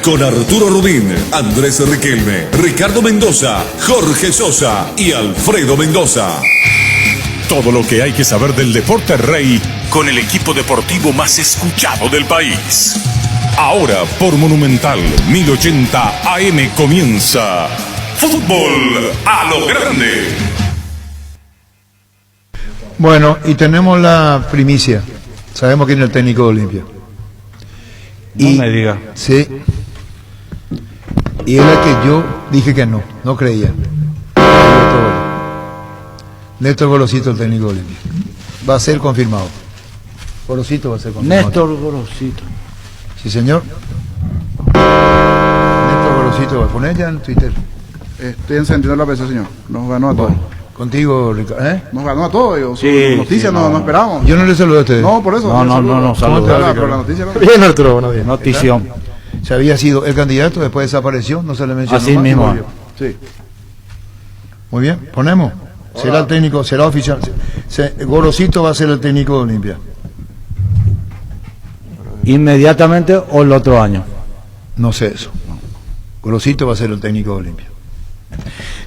con Arturo Rubín, Andrés Riquelme, Ricardo Mendoza, Jorge Sosa y Alfredo Mendoza. Todo lo que hay que saber del deporte rey con el equipo deportivo más escuchado del país. Ahora por Monumental 1080 AM comienza Fútbol a lo Grande. Bueno, y tenemos la primicia. Sabemos quién es el técnico de Olimpia. No me diga. Sí. Y era que yo dije que no creía. Néstor Gorosito, el técnico de Olimpia. Va a ser confirmado. Gorosito va a ser confirmado. Néstor Gorosito. Sí, señor. Néstor Gorosito va a poner ya en Twitter. Estoy encendiendo la PC, señor. Nos ganó a todos. Contigo, Ricardo. Nos ganó a todos. Sí, noticias sí, no esperábamos. Yo no le saludo a ustedes. No, por eso. No, saludos. saludos. Pero la noticia no. Bien, Arturo, buenos días. Notición. Se había sido el candidato, después desapareció, no se le mencionó Así más. mismo. Sí. Muy bien, ponemos. Será el técnico, será oficial. Gorosito va a ser el técnico de Olimpia. ¿Inmediatamente o el otro año? No sé eso. Gorosito va a ser el técnico de Olimpia.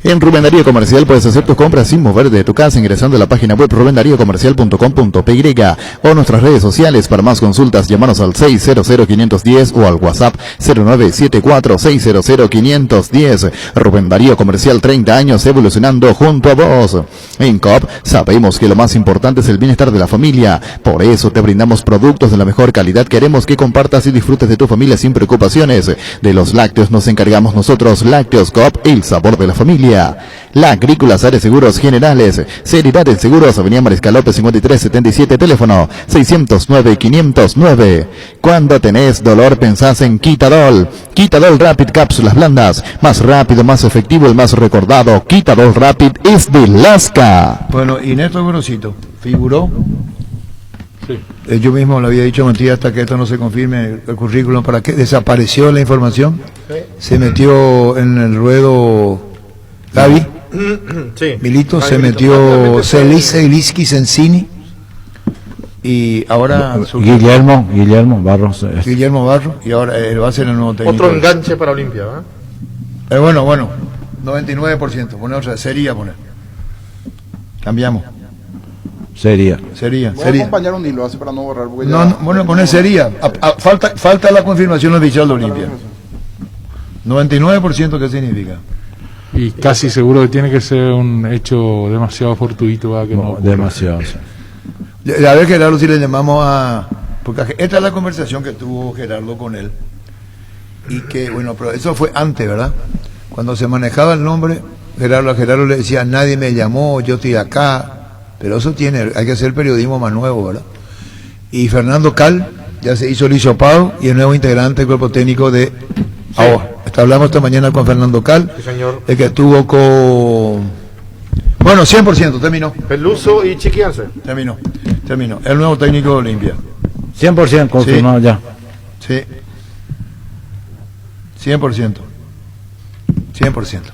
En Rubén Darío Comercial puedes hacer tus compras sin mover de tu casa ingresando a la página web rubendariocomercial.com.py o nuestras redes sociales. Para más consultas, llámanos al 600-510 o al WhatsApp 0974-600-510. Rubén Darío Comercial, 30 años evolucionando junto a vos. En COP sabemos que lo más importante es el bienestar de la familia. Por eso te brindamos productos de la mejor calidad. Queremos que compartas y disfrutes de tu familia sin preocupaciones. De los lácteos nos encargamos nosotros. Lácteos COP, el sabor de la familia. La Agrícola Sare Seguros Generales, Seriedad en Seguros, Avenida Mariscal López 5377, teléfono 609-509. Cuando tenés dolor pensás en Quitadol. Quitadol Rapid, cápsulas blandas, más rápido, más efectivo, el más recordado. Quitadol Rapid es de Lasca. Bueno, y Néstor Gorosito figuró. Sí. Yo mismo le había dicho mentira hasta que esto no se confirme el currículum, para que desapareció la información. Se metió en el ruedo Gaby, Sí. Milito, Gaby se Milito. metió Celiski Sensini y ahora Guillermo Barros. Guillermo Barro, y ahora va a ser el nuevo técnico. Otro enganche para Olimpia, ¿verdad? Bueno, 99%, poner otra, sería poner. Cambiamos. Sería. Sería. Voy a acompañar un hilo así para no borrar. Porque No, bueno, poner sería. Falta la confirmación oficial de Olimpia. 99%, ¿qué significa? Y casi seguro que tiene que ser un hecho demasiado fortuito para que no ocurra. Demasiado. Sí. A ver, Gerardo, si le llamamos a... Porque esta es la conversación que tuvo Gerardo con él. Y que, bueno, pero eso fue antes, ¿verdad? Cuando se manejaba el nombre, a Gerardo le decía, nadie me llamó, yo estoy acá. Pero eso hay que hacer periodismo más nuevo, ¿verdad? Y Fernando Cal ya se hizo el hisopado y el nuevo integrante del cuerpo técnico de... Ahora, hablamos esta mañana con Fernando Cal, Sí, señor. el que estuvo con... Bueno, 100%, terminó. Peluso y Chiqui Arce. Terminó. El nuevo técnico de Olimpia. 100% confirmado ya. Sí. 100%.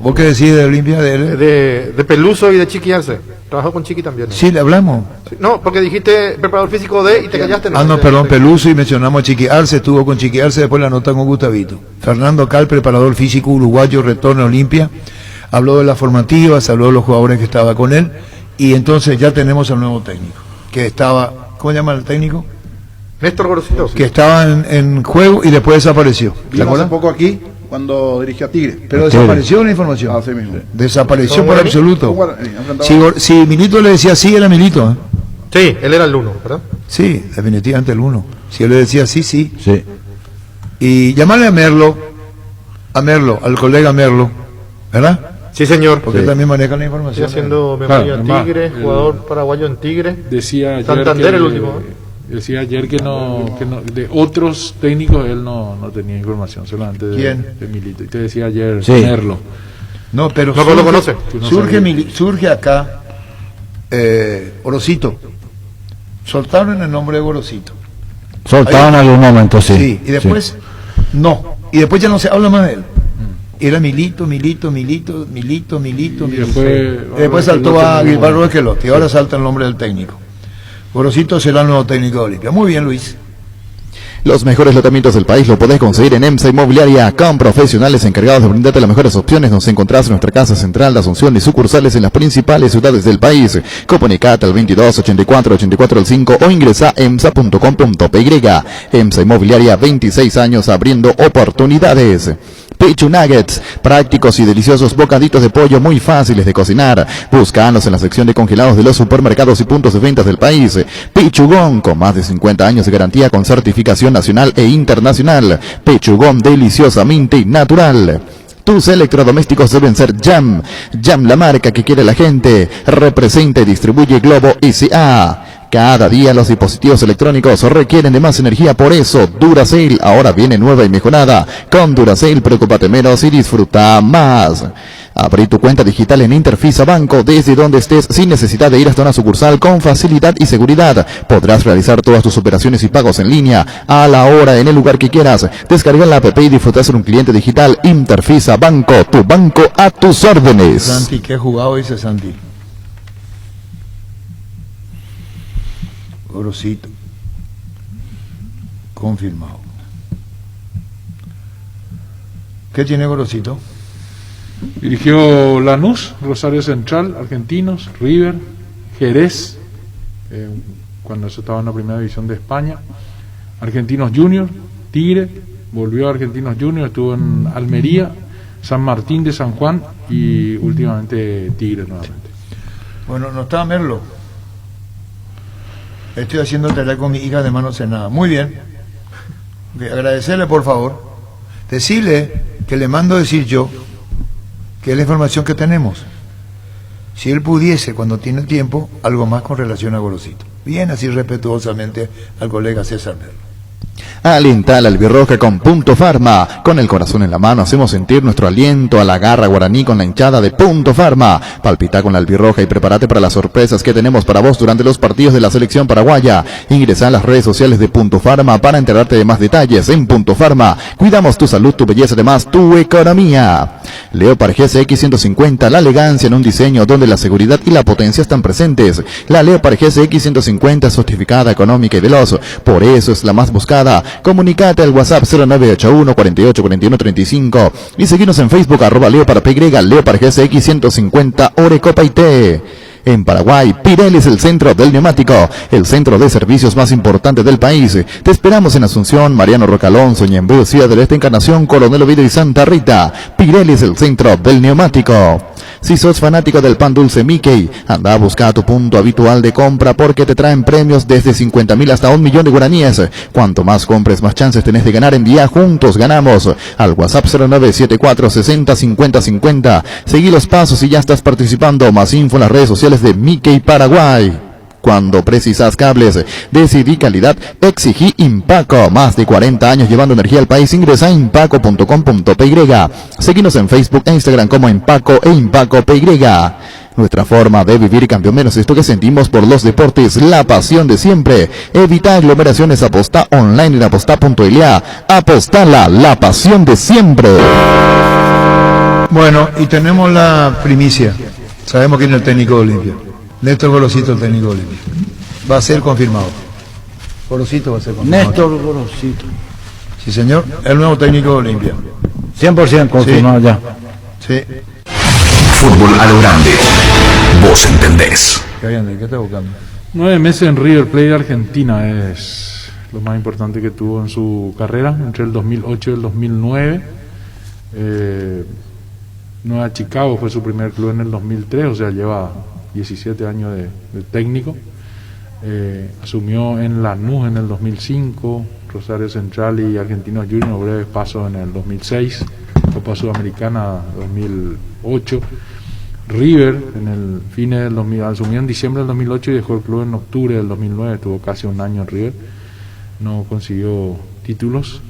¿Vos qué decís de Olimpia? De Peluso y de Chiqui Arce. Trabajó con Chiqui también, ¿no? Sí, le hablamos. Sí. No, porque dijiste preparador físico de y te callaste. Perdón, Peluso, y mencionamos a Chiqui Arce, estuvo con Chiqui Arce, después la nota con Gustavito. Fernando Cal, preparador físico uruguayo, retorno a Olimpia. Habló de las formativas, habló de los jugadores que estaban con él, y entonces ya tenemos al nuevo técnico, que estaba, ¿cómo se llama el técnico? Néstor Gorosito. Que estaba en juego y después desapareció. ¿Te Vino hace acuerdas? poco aquí cuando dirigía a Tigre. Pero desapareció la información. Así mismo. Desapareció por absoluto. Sí. Si Milito le decía sí, era Milito. Sí, él era el uno, ¿verdad? Sí, definitivamente el uno. Si él le decía sí, sí. Sí. Y llamarle a Merlo, al colega Merlo, ¿verdad? Sí, señor. Porque él también maneja la Estoy información. haciendo memoria en además, Tigre, jugador paraguayo en Tigre. Decía ayer Santander que, el último. Decía ayer que no de otros técnicos él no tenía información, solamente de Milito. Y te decía ayer Sí. Merlo. No, pero No, lo conoce. surge acá Gorosito. Soltaron el nombre de Gorosito. Soltaron en algún momento, sí. Sí, y después no. Y después ya no se habla más de él. Era Milito. Y Después saltó a Guillermo Esquelote y ahora salta el nombre del técnico. Gorosito será el nuevo técnico de Olimpia. Muy bien, Luis. Los mejores lotamientos del país lo podés conseguir en EMSA Inmobiliaria, con profesionales encargados de brindarte las mejores opciones. Nos encontrás en nuestra casa central de Asunción y sucursales en las principales ciudades del país. Comunicate al 22 84 84 5 o ingresa a emsa.com.py. EMSA Inmobiliaria, 26 años abriendo oportunidades. Pichu Nuggets, prácticos y deliciosos bocaditos de pollo muy fáciles de cocinar. Búscanos en la sección de congelados de los supermercados y puntos de ventas del país. Pichugón, con más de 50 años de garantía con certificación nacional e internacional. Pichugón, deliciosamente natural. Tus electrodomésticos deben ser Jam. Jam, la marca que quiere la gente. Representa y distribuye Globo SA. Cada día los dispositivos electrónicos requieren de más energía, por eso Duracell ahora viene nueva y mejorada. Con Duracell, preocúpate menos y disfruta más. Abrí tu cuenta digital en Interfisa Banco desde donde estés, sin necesidad de ir hasta una sucursal, con facilidad y seguridad. Podrás realizar todas tus operaciones y pagos en línea, a la hora, en el lugar que quieras. Descarga la app y disfruta ser un cliente digital. Interfisa Banco, tu banco a tus órdenes. Santi, ¿qué jugado dice Santi? Gorosito. Confirmado. ¿Qué tiene Gorosito? Dirigió Lanús, Rosario Central, Argentinos, River, Jerez, cuando eso estaba en la primera división de España, Argentinos Junior, Tigre, volvió a Argentinos Junior, estuvo en Almería, San Martín de San Juan y últimamente Tigre nuevamente. Bueno, no está Merlo. Estoy haciendo tarea con mi hija de mano cenada. Muy bien. Agradecerle, por favor. Decirle que le mando decir yo que es la información que tenemos. Si él pudiese, cuando tiene tiempo, algo más con relación a Gorosito. Bien, así respetuosamente al colega César Merlo. Alenta la albirroja con Punto Farma. Con el corazón en la mano hacemos sentir nuestro aliento a la garra guaraní con la hinchada de Punto Farma. Palpita con la albirroja y prepárate para las sorpresas que tenemos para vos durante los partidos de la selección paraguaya. Ingresa a las redes sociales de Punto Farma para enterarte de más detalles. En Punto Farma cuidamos tu salud, tu belleza, además tu economía. Leopard GSX 150, la elegancia en un diseño donde la seguridad y la potencia están presentes. La Leopard GSX 150 es sofisticada, económica y veloz, por eso es la más buscada. Comunicate al WhatsApp 0981 48 41 35 y seguinos en Facebook @LeopardPY, Leopard GSX 150 Orecopa IT. En Paraguay, Pirelli es el centro del neumático, el centro de servicios más importante del país. Te esperamos en Asunción, Mariano Roca Alonso, Ñemby, Ciudad del Este, Encarnación, Coronel Oviedo y Santa Rita. Pirelli es el centro del neumático. Si sos fanático del pan dulce Mickey, anda a buscar tu punto habitual de compra porque te traen premios desde 50.000 hasta 1 millón de guaraníes. Cuanto más compres, más chances tenés de ganar en Día Juntos Ganamos. Al WhatsApp 0974 60 50 50. Seguí los pasos y ya estás participando. Más info en las redes sociales de Mickey Paraguay. Cuando precisas cables, decidí calidad, exigí Impaco. Más de 40 años llevando energía al país. Ingresa a impaco.com.py. Seguinos en Facebook e Instagram como Impaco e Impaco PY. Nuestra forma de vivir cambió, menos esto que sentimos por los deportes, la pasión de siempre. Evita aglomeraciones, apostá online en apostá.la. Apostala, la pasión de siempre. Bueno, y tenemos la primicia. Sabemos quién es el técnico de Olimpia. Néstor Gorosito, el técnico de Olimpia. Va a ser confirmado. Gorosito va a ser confirmado. Néstor Gorosito. Sí, señor. El nuevo técnico de Olimpia. 100% confirmado, sí. Ya. Sí. Fútbol a lo grande. Vos entendés. ¿Qué está buscando? 9 meses en River Plate de Argentina es lo más importante que tuvo en su carrera, entre el 2008 y el 2009. Nueva Chicago fue su primer club en el 2003, o sea, lleva 17 años de técnico. Asumió en Lanús en el 2005, Rosario Central y Argentinos Juniors, breves pasos en el 2006, Copa Sudamericana 2008. River en el fin del 2000, asumió en diciembre del 2008 y dejó el club en octubre del 2009, estuvo casi un año en River, no consiguió títulos.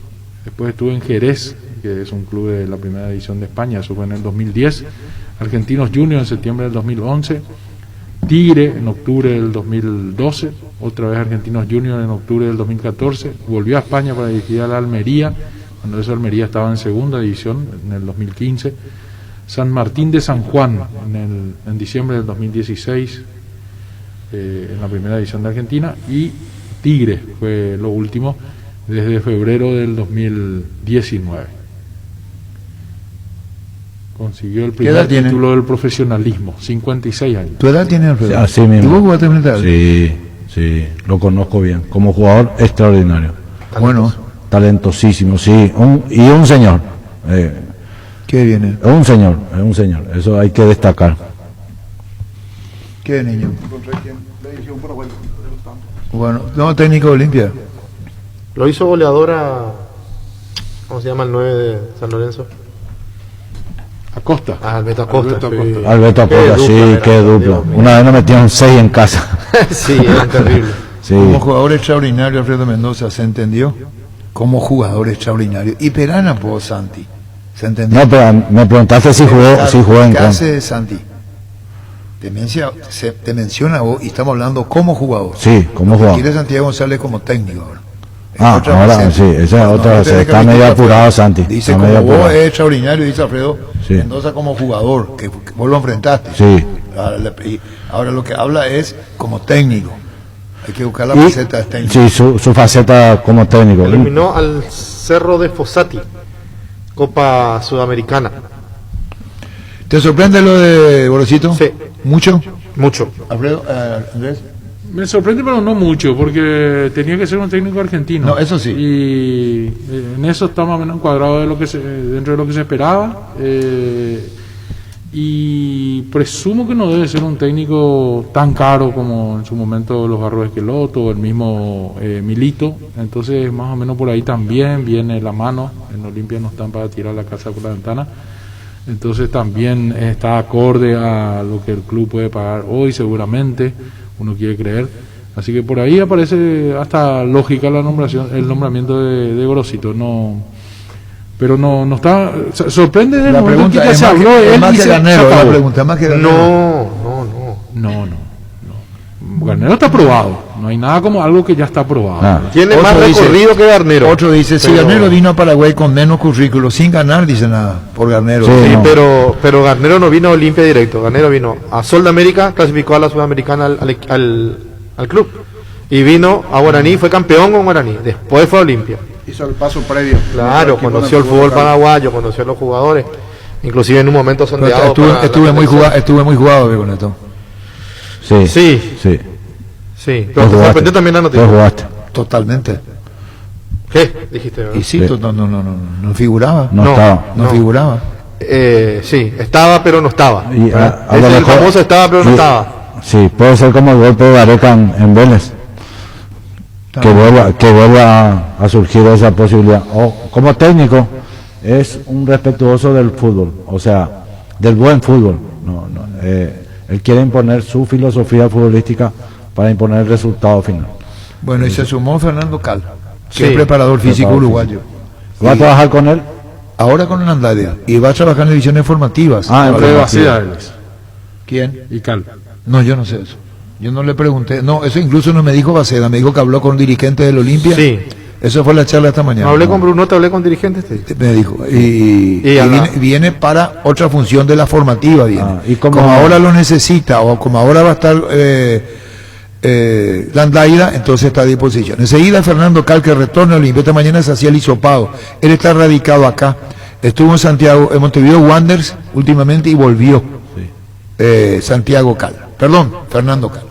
Después estuvo en Jerez, que es un club de la primera división de España, eso fue en el 2010, Argentinos Juniors en septiembre del 2011, Tigre en octubre del 2012, otra vez Argentinos Juniors en octubre del 2014, volvió a España para dirigir a la Almería, cuando esa Almería estaba en segunda división en el 2015, San Martín de San Juan en diciembre del 2016, en la primera división de Argentina, y Tigre fue lo último, desde febrero del 2019. Consiguió el ¿Qué edad primer tiene? título del profesionalismo, 56 años. ¿Tu edad tiene, Alfredo? Así mismo. ¿Y vos jugaste frente a él? Sí, sí, lo conozco bien. Como jugador extraordinario. Bueno, Talentosísimo, sí. Un señor. ¿qué viene? Es un señor. Eso hay que destacar. ¿Qué niño? ¿Contra quién? Le dirigió un Paraguay de los tantos. Bueno, no, técnico de Olimpia. Lo hizo goleadora, ¿cómo se llama el 9 de San Lorenzo? Acosta. Alberto Acosta. Alberto sí. Acosta. Alberto Qué Acosta, dupla sí, era, qué dupla. Dios mío. Una vez nos metieron 6 en casa. Sí, era terrible. Sí. Como jugador extraordinario, Alfredo Mendoza, ¿se entendió? Como jugador extraordinario. Y Perana, pues, Santi. ¿Se entendió? No, pero me preguntaste si jugó en ¿Qué contra. hace Santi? Te menciona vos y estamos hablando como jugador. Sí, como Lo que jugador. quiere Santiago González como técnico ahora. Es Ah, otra ahora faceta. sí, esa es No, otra no faceta. tenés que Está medio repetir, apurado, Alfredo. Santi. Dice, Está como medio vos apurado. es extraordinario, dice Alfredo Sí. Mendoza como jugador, que vos lo enfrentaste. Sí. Ahora lo que habla es como técnico. Hay que buscar la Y- faceta de técnico. sí, su faceta como técnico. Eliminó al Cerro de Fossati, Copa Sudamericana. ¿Te sorprende lo de Gorosito? Sí. ¿Mucho? Mucho. Alfredo, Andrés. Me sorprende, pero no mucho, porque tenía que ser un técnico argentino. No, eso sí. Y en eso está más o menos encuadrado dentro de lo que se esperaba. Y presumo que no debe ser un técnico tan caro como en su momento los Barros Esqueloto o el mismo Milito. Entonces, más o menos por ahí también viene la mano. En Olimpia no están para tirar la casa por la ventana. Entonces también está acorde a lo que el club puede pagar hoy, seguramente, uno quiere creer. Así que por ahí aparece hasta lógica el nombramiento de Gorosito. Pero no está. Sorprende del La momento en pregunta que es se más habló de que, es él más y que se Garnero, la acabó. pregunta es más que Garnero. No. No. Garnero está aprobado. No hay nada como algo que ya está aprobado. Ah. Tiene Otro más dice- recorrido que Garnero. Otro dice, si Pero- Garnero vino a Paraguay con menos currículo, sin ganar, dice nada, por Garnero. Sí. Sí, No. pero Garnero no vino a Olimpia directo. Garnero vino a Sol de América, clasificó a la Sudamericana al club. Y vino a Guaraní, fue campeón con Guaraní. Después fue a Olimpia. Hizo el paso previo. Claro, Equipo conoció el del fútbol local. paraguayo, conoció a los jugadores. Inclusive en un momento Pero sondeado. para estuve la muy selección. jugado, estuve muy jugado con esto. Sí. Sí. Sí. Sí, Vos pero te jugaste. sorprendió también la Vos noticia. jugaste. Totalmente. ¿Qué? Dijiste, ¿verdad? Y sí, Sí. no figuraba. No, No. estaba. No figuraba. Sí, estaba pero no estaba. Y a Es lo el mejor- famoso estaba pero no y- estaba. Sí, puede ser como el golpe de Gareca en Vélez. Que vuelva a surgir esa posibilidad. O como técnico, es un respetuoso del fútbol, o sea, del buen fútbol. Él quiere imponer su filosofía futbolística para imponer el resultado final. Bueno, y se sumó Fernando Cal, que Sí, es preparador físico preparador uruguayo. ¿Va a Y trabajar con él? ahora con el Andalia. Y va a trabajar en divisiones formativas. Ah, en Alfredo formativa. Baceda, él es. ¿Quién? Y Cal. No, yo no sé eso. Yo no le pregunté. No, eso incluso no me dijo Baceda. Me dijo que habló con dirigentes del Olimpia. Sí. Eso fue la charla esta mañana. Hablé con Bruno, te hablé con dirigentes. Me dijo. Y a la- viene para otra función de la formativa. Viene. Ah, y como como- ahora lo necesita, o como ahora va a estar Landaida, entonces está a disposición. Enseguida Fernando Cal, que retorna al Olimpia. Esta mañana se hacía el hisopado. Él está radicado acá. Estuvo en Santiago, en Montevideo Wanderers últimamente y volvió. Santiago Cal. Perdón, Fernando Cal.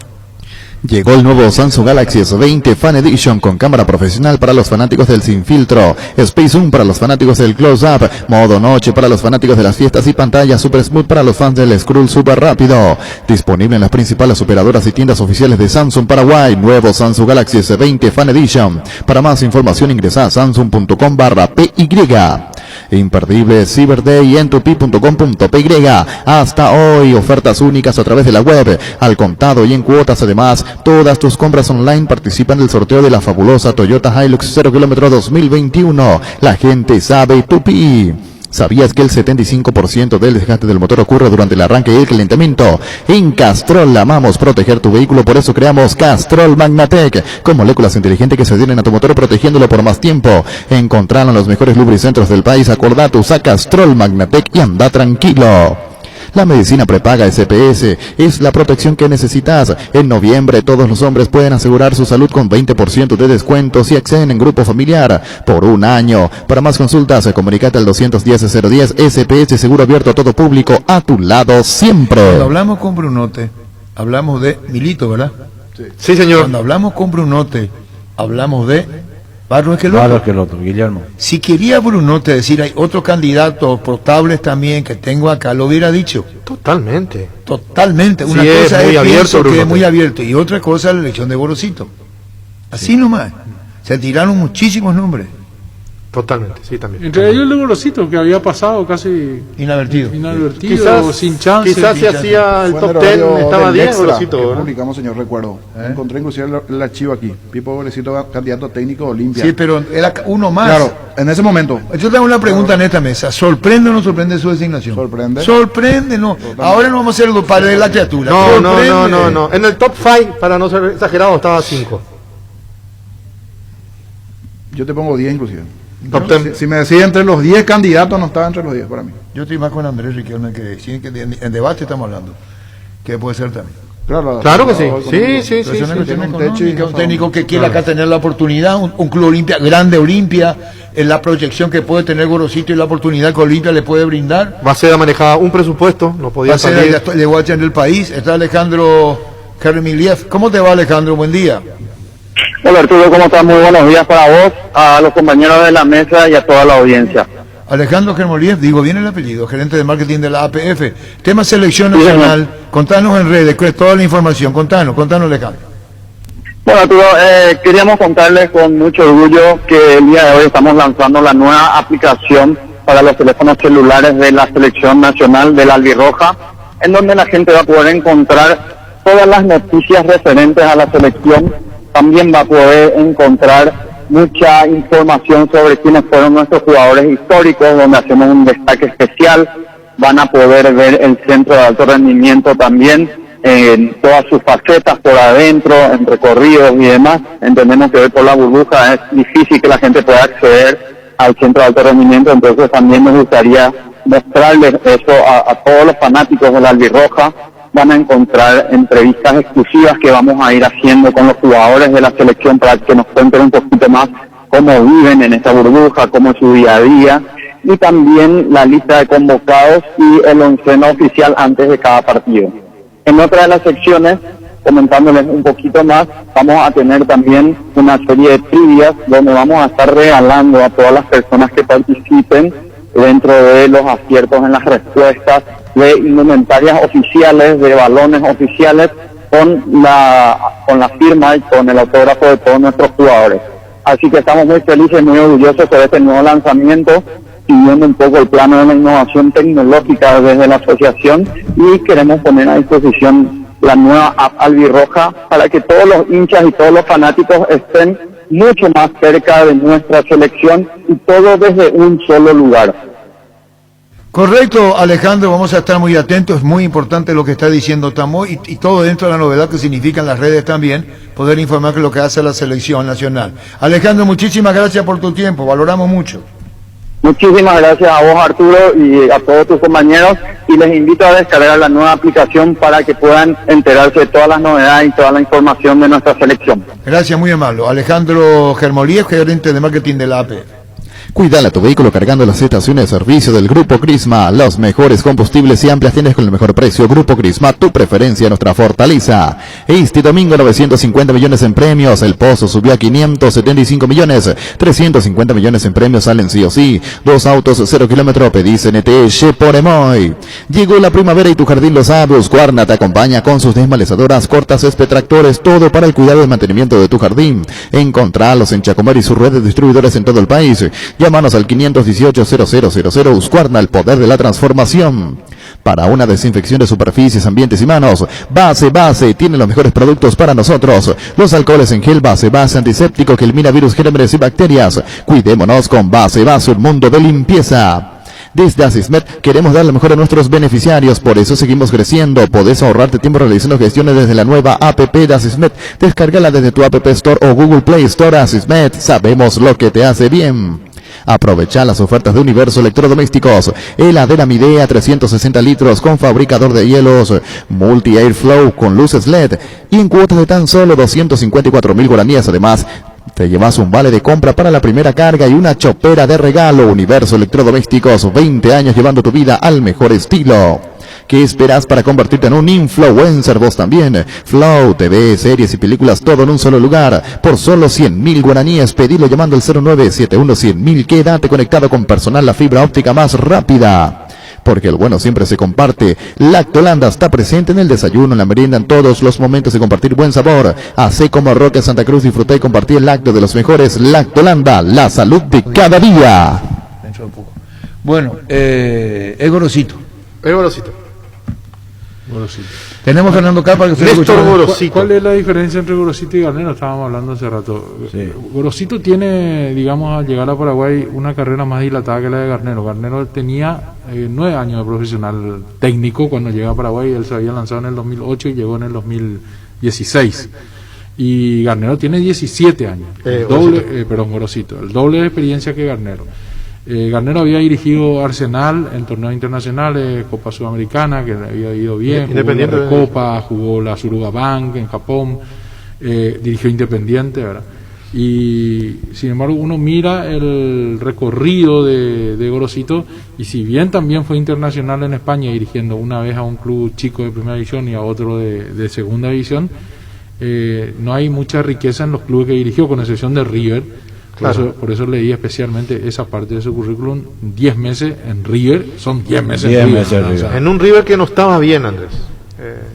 Llegó el nuevo Samsung Galaxy S20 Fan Edition con cámara profesional para los fanáticos del sin filtro, Space Zoom para los fanáticos del close up, modo noche para los fanáticos de las fiestas y pantalla super smooth para los fans del scroll super rápido. Disponible en las principales operadoras y tiendas oficiales de Samsung Paraguay. Nuevo Samsung Galaxy S20 Fan Edition. Para más información ingresa a samsung.com/PY. Imperdible Cyber Day en tupi.com.py. Hasta hoy, ofertas únicas a través de la web, al contado y en cuotas. Además, todas tus compras online participan del sorteo de la fabulosa Toyota Hilux 0 km 2021. La gente sabe Tupi. ¿Sabías que el 75% del desgaste del motor ocurre durante el arranque y el calentamiento? En Castrol amamos proteger tu vehículo, por eso creamos Castrol Magnatec, con moléculas inteligentes que se adhieren a tu motor protegiéndolo por más tiempo. Encontralo en los mejores lubricentros del país. Acordá, usa Castrol Magnatec y anda tranquilo. La medicina prepaga SPS es la protección que necesitas. En noviembre todos los hombres pueden asegurar su salud con 20% de descuento si acceden en grupo familiar por un año. Para más consultas, comunícate al 210-010. SPS Seguro Abierto a todo público, a tu lado siempre. Cuando hablamos con Brunote, hablamos de Milito, ¿verdad? Sí, señor. Cuando hablamos con Brunote, hablamos de Barros Esqueloto. Claro que el otro, Guillermo. Si quería Brunote decir, hay otro candidato potables también que tengo acá, lo hubiera dicho. Totalmente. Totalmente. Una Sí, cosa es muy es abierto, pienso que Brunote. es muy abierto y otra cosa la elección de Gorosito. Así nomás. Se tiraron muchísimos nombres. Totalmente, sí, también. Entre ellos el Gorosito, que había pasado casi Inadvertido. inadvertido, sin chance. Quizás sin se chance. hacía el Fue top en el 10, horario estaba del 10 Extra Gorosito, que ¿verdad? publicamos, señor, recuerdo. Encontré inclusive el archivo aquí. Pipo Gorosito, candidato técnico de Olimpia. Sí, pero era uno más. Claro, en ese momento. Yo tengo una pregunta en esta mesa. ¿Sorprende o no sorprende su designación? Sorprende. Sorprende, no. Ahora no vamos a ser los padres de la criatura. No, no, Sorprende. no, no, no. En el top 5, para no ser exagerado, estaba 5. Yo te pongo 10 inclusive. Top Si, 10. si me decía entre los 10 candidatos, no estaba entre los 10 para mí. Yo estoy más con Andrés Riquelme que sí, que en debate estamos hablando. Que puede ser también. Claro que sí. Con- Sí, sí, Pero sí. es una sí. cuestión tiene un techo y económica, un no técnico que quiera Claro. acá tener la oportunidad, un club Olimpia, grande Olimpia, en la proyección que puede tener Gorosito y la oportunidad que Olimpia le puede brindar. Va a ser manejada un presupuesto, no Va podía a ser salir. el Guacha en el país. Está Alejandro Kermiliev. ¿Cómo te va, Alejandro? Buen día. Hola Arturo, ¿cómo estás? Muy buenos días para vos, a los compañeros de la mesa y a toda la audiencia. Alejandro Kermoliev, digo bien el apellido, gerente de marketing de la APF. Tema selección Sí, nacional, contanos en redes, toda la información, contanos Alejandro. Bueno Arturo, queríamos contarles con mucho orgullo que el día de hoy estamos lanzando la nueva aplicación para los teléfonos celulares de la selección nacional de la Albirroja, en donde la gente va a poder encontrar todas las noticias referentes a la selección. También va a poder encontrar mucha información sobre quiénes fueron nuestros jugadores históricos, donde hacemos un destaque especial. Van a poder ver el centro de alto rendimiento también, en todas sus facetas por adentro, en recorridos y demás. Entendemos que hoy por la burbuja es difícil que la gente pueda acceder al centro de alto rendimiento, entonces también nos gustaría mostrarles eso a todos los fanáticos de la Albirroja. Van a encontrar entrevistas exclusivas que vamos a ir haciendo con los jugadores de la selección para que nos cuenten un poquito más cómo viven en esta burbuja, cómo es su día a día, y también la lista de convocados y el onceno oficial antes de cada partido. En otra de las secciones, comentándoles un poquito más, vamos a tener también una serie de trivias donde vamos a estar regalando a todas las personas que participen dentro de los aciertos en las respuestas de indumentarias oficiales, de balones oficiales, con la firma y con el autógrafo de todos nuestros jugadores. Así que estamos muy felices, muy orgullosos de este nuevo lanzamiento, siguiendo un poco el plano de la innovación tecnológica desde la asociación, y queremos poner a disposición la nueva app Albirroja para que todos los hinchas y todos los fanáticos estén mucho más cerca de nuestra selección, y todo desde un solo lugar. Correcto, Alejandro, vamos a estar muy atentos, es muy importante lo que está diciendo Tamo y todo dentro de la novedad que significan las redes también, poder informar que lo que hace la selección nacional. Alejandro, muchísimas gracias por tu tiempo, valoramos mucho. Muchísimas gracias a vos Arturo y a todos tus compañeros, y les invito a descargar la nueva aplicación para que puedan enterarse de todas las novedades y toda la información de nuestra selección. Gracias, muy amable. Alejandro Kermoliev, gerente de marketing de la APF. Cuídale a tu vehículo cargando las estaciones de servicio del Grupo Crisma. Los mejores combustibles y amplias tiendas con el mejor precio. Grupo Crisma, tu preferencia, nuestra fortaleza. Este domingo 950 millones en premios. El Pozo subió a 575 millones. 350 millones en premios salen sí o sí. 2 autos 0 kilómetros. Pedís NT Cheporemoy. Llegó la primavera y tu jardín lo sabe. Husqvarna te acompaña con sus desmalezadoras, cortas, tractores, todo para el cuidado y mantenimiento de tu jardín. Encontralos en Chacomar y sus redes de distribuidores en todo el país. Llámanos al 518-0000. Husqvarna, el poder de la transformación. Para una desinfección de superficies, ambientes y manos, Base tiene los mejores productos para nosotros. Los alcoholes en gel Base antiséptico que elimina virus, gérmenes y bacterias. Cuidémonos con Base, un mundo de limpieza. Desde Asismet queremos dar lo mejor a nuestros beneficiarios, por eso seguimos creciendo. Podés ahorrarte tiempo realizando gestiones desde la nueva APP de Asismet. Descárgala desde tu App Store o Google Play Store. Asismet, sabemos lo que te hace bien. Aprovecha las ofertas de Universo Electrodomésticos. Heladera Midea 360 litros con fabricador de hielos, Multi Airflow con luces LED y en cuotas de tan solo 254.000 guaraníes. Además, te llevas un vale de compra para la primera carga y una chopera de regalo. Universo Electrodomésticos, 20 años llevando tu vida al mejor estilo. ¿Qué esperas para convertirte en un influencer vos también? Flow, TV, series y películas, todo en un solo lugar. Por solo 100.000 guaraníes, pedilo llamando al 0971-100.000. Quédate conectado con personal, la fibra óptica más rápida. Porque el bueno siempre se comparte. Lactolanda está presente en el desayuno, en la merienda, en todos los momentos de compartir buen sabor. Hacé como Roque Santa Cruz, disfruté y compartí el lácteo de los mejores. Lactolanda, la salud de cada día. Dentro de poco. Bueno, es Gorosito. Es Gorosito. Gorosito. Tenemos Fernando K para que usted Néstor escuche. Gorosito. ¿Cuál es la diferencia entre Gorosito y Garnero? Estábamos hablando hace rato. Sí. Gorosito tiene, digamos, al llegar a Paraguay, una carrera más dilatada que la de Garnero. Garnero tenía 9 años de profesional técnico cuando llega a Paraguay. Él se había lanzado en el 2008 y llegó en el 2016. Y Garnero tiene 17 años. Gorosito. El doble de experiencia que Garnero. Garnero había dirigido Arsenal en torneos internacionales, Copa Sudamericana, que le había ido bien, Independiente jugó la Recopa, jugó la Suruga Bank en Japón, dirigió Independiente, ¿verdad? Y sin embargo uno mira el recorrido de Gorosito, y si bien también fue internacional en España, dirigiendo una vez a un club chico de primera división y a otro de segunda división, no hay mucha riqueza en los clubes que dirigió, con excepción de River. Claro. Por eso leí especialmente esa parte de su currículum. 10 meses en River, son 10 meses 10 en River, meses en ¿no? O sea, En un River que no estaba bien, Andrés.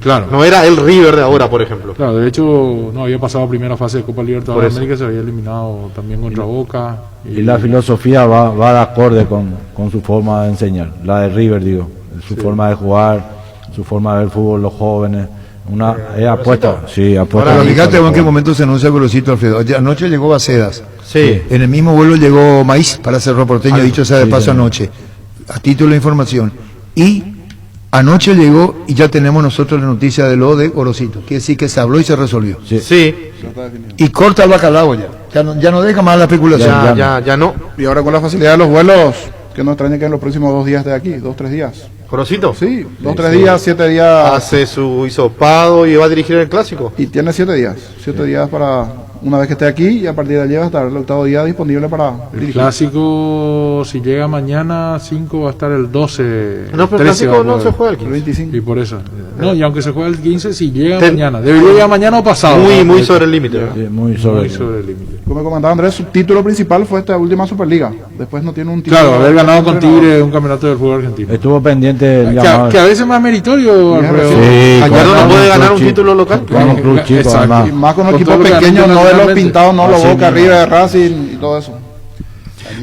Claro. No era el River de ahora, por ejemplo. Claro, de hecho, no había pasado primera fase de Copa Libertadores Por de eso. América, se había eliminado también contra Boca. Y la filosofía va de acorde con su forma de enseñar, la de River, digo, su forma de jugar, su forma de ver fútbol, los jóvenes, una apuesta, sí, apuesta. Ahora, ahí fíjate para en qué los momento se anuncia Gorosito, Alfredo. Anoche llegó Bacedas. Sí. En el mismo vuelo llegó Maíz para Cerro Porteño, dicho sea de sí, paso señor. anoche, a título de información. Y anoche llegó y ya tenemos nosotros la noticia de lo de Gorosito. Quiere decir que se habló y se resolvió. Sí. Sí. Y corta el bacalao ya. Ya no deja más la especulación. Ya no. Y ahora con la facilidad de los vuelos, que no extraña que en los próximos 2 días de aquí, 2-3 días. Gorosito. Sí, 2-3 días, 7 días. Hace su hisopado y va a dirigir el clásico. Y tiene 7 días. 7 días para una vez que esté aquí, y a partir de allí va a estar el 8º día disponible para El dirigir. clásico, si llega mañana 5, va a estar el 12. No, pero el 13 va clásico a no poder. se juega el El 15. 25. Y por eso. No, y aunque se juegue el 15, si llega Ten- mañana. Debería llegar mañana o pasado. Muy, ¿no? muy sobre el límite. ¿verdad? Sí, muy sobre, Muy sobre el límite. Como me comentaba Andrés, su título principal fue esta última Superliga. Después no tiene un título. Claro, haber ganado con entrenador. Tigre un campeonato del fútbol argentino. Estuvo pendiente el Que llamado. a veces es más meritorio, Alfredo. Sí, Gallardo con no puede un ganar club un chico. título local. Con un club chico, Exacto. además. Y más con los Con equipos todo lo que pequeños, ganó no de los internacionalmente. pintados, no los Así Boca, mismo. River, Racing y todo eso.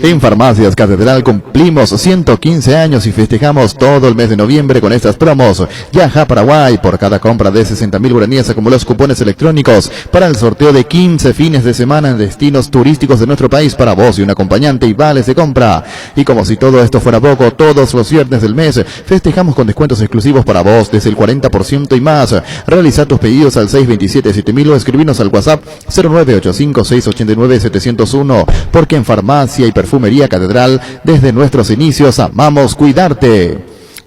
En Farmacias Catedral cumplimos 115 años y festejamos todo el mes de noviembre con estas promos. Viaja a Paraguay, por cada compra de 60.000 guaraníes acumula los cupones electrónicos para el sorteo de 15 fines de semana en destinos turísticos de nuestro país para vos y un acompañante y vales de compra. Y como si todo esto fuera poco, todos los viernes del mes festejamos con descuentos exclusivos para vos desde el 40% y más. Realiza tus pedidos al 627-7000 o escribinos al WhatsApp 0985-689-701, porque en Farmacia y Perfumería Catedral, desde nuestros inicios amamos cuidarte.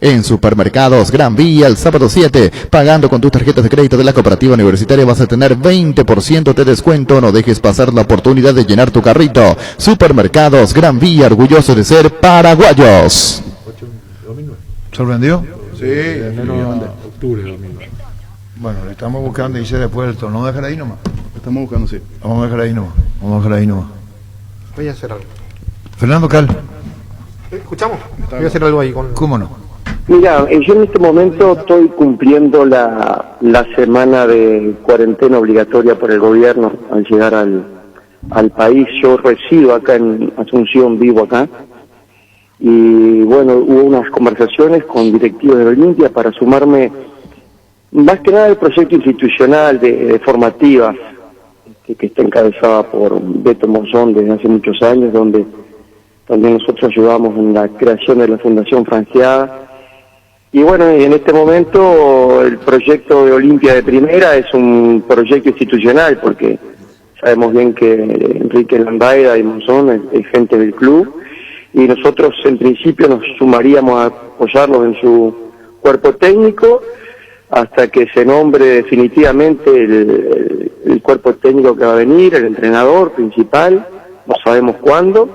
En Supermercados Gran Vía, el sábado 7, pagando con tus tarjetas de crédito de la Cooperativa Universitaria vas a tener 20% de descuento. No dejes pasar la oportunidad de llenar tu carrito. Supermercados Gran Vía, orgulloso de ser paraguayos. ¿Sorprendió? Sí. De enero a octubre de 2009. Bueno, le estamos buscando, dice después del torneo. Vamos a dejar ahí nomás. Estamos buscando, sí. Vamos a dejar ahí nomás. Vamos a dejar ahí nomás. Voy a hacer algo. Fernando Cal, Escuchamos. Voy a hacer algo ahí con. ¿cómo no? Mira, yo en este momento estoy cumpliendo la semana de cuarentena obligatoria por el gobierno al llegar al país. Yo resido acá en Asunción, vivo acá. Y bueno, hubo unas conversaciones con directivos de Olimpia para sumarme más que nada al proyecto institucional de formativas que está encabezada por Beto Monzón desde hace muchos años, donde también nosotros ayudamos en la creación de la Fundación Franqueada. Y bueno, en este momento el proyecto de Olimpia de Primera es un proyecto institucional, porque Sabemos bien que Enrique Landaida y Monzón es gente del club, y nosotros en principio nos sumaríamos a apoyarlos en su cuerpo técnico hasta que se nombre definitivamente el cuerpo técnico que va a venir, el entrenador principal, no sabemos cuándo.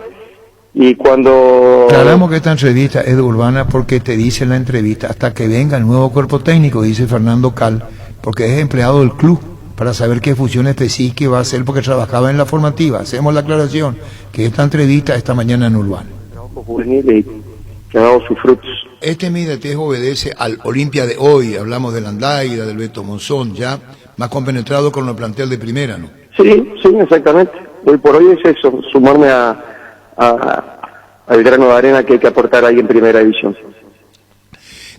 Y cuando... Aclaramos que esta entrevista es de Urbana porque te dice en la entrevista hasta que venga el nuevo cuerpo técnico, dice Fernando Cal, porque es empleado del club, para saber qué función específica va a hacer porque trabajaba en la formativa. Hacemos la aclaración que esta entrevista esta mañana en Urbana. Trabajo juvenil y que ha dado sus frutos. Este Midetej obedece al Olimpia de hoy, hablamos de Landaida, del Beto Monzón, ya más compenetrado con el plantel de primera, ¿no? Sí, exactamente. Hoy por hoy es eso, sumarme al grano de arena que hay que aportar ahí en primera división.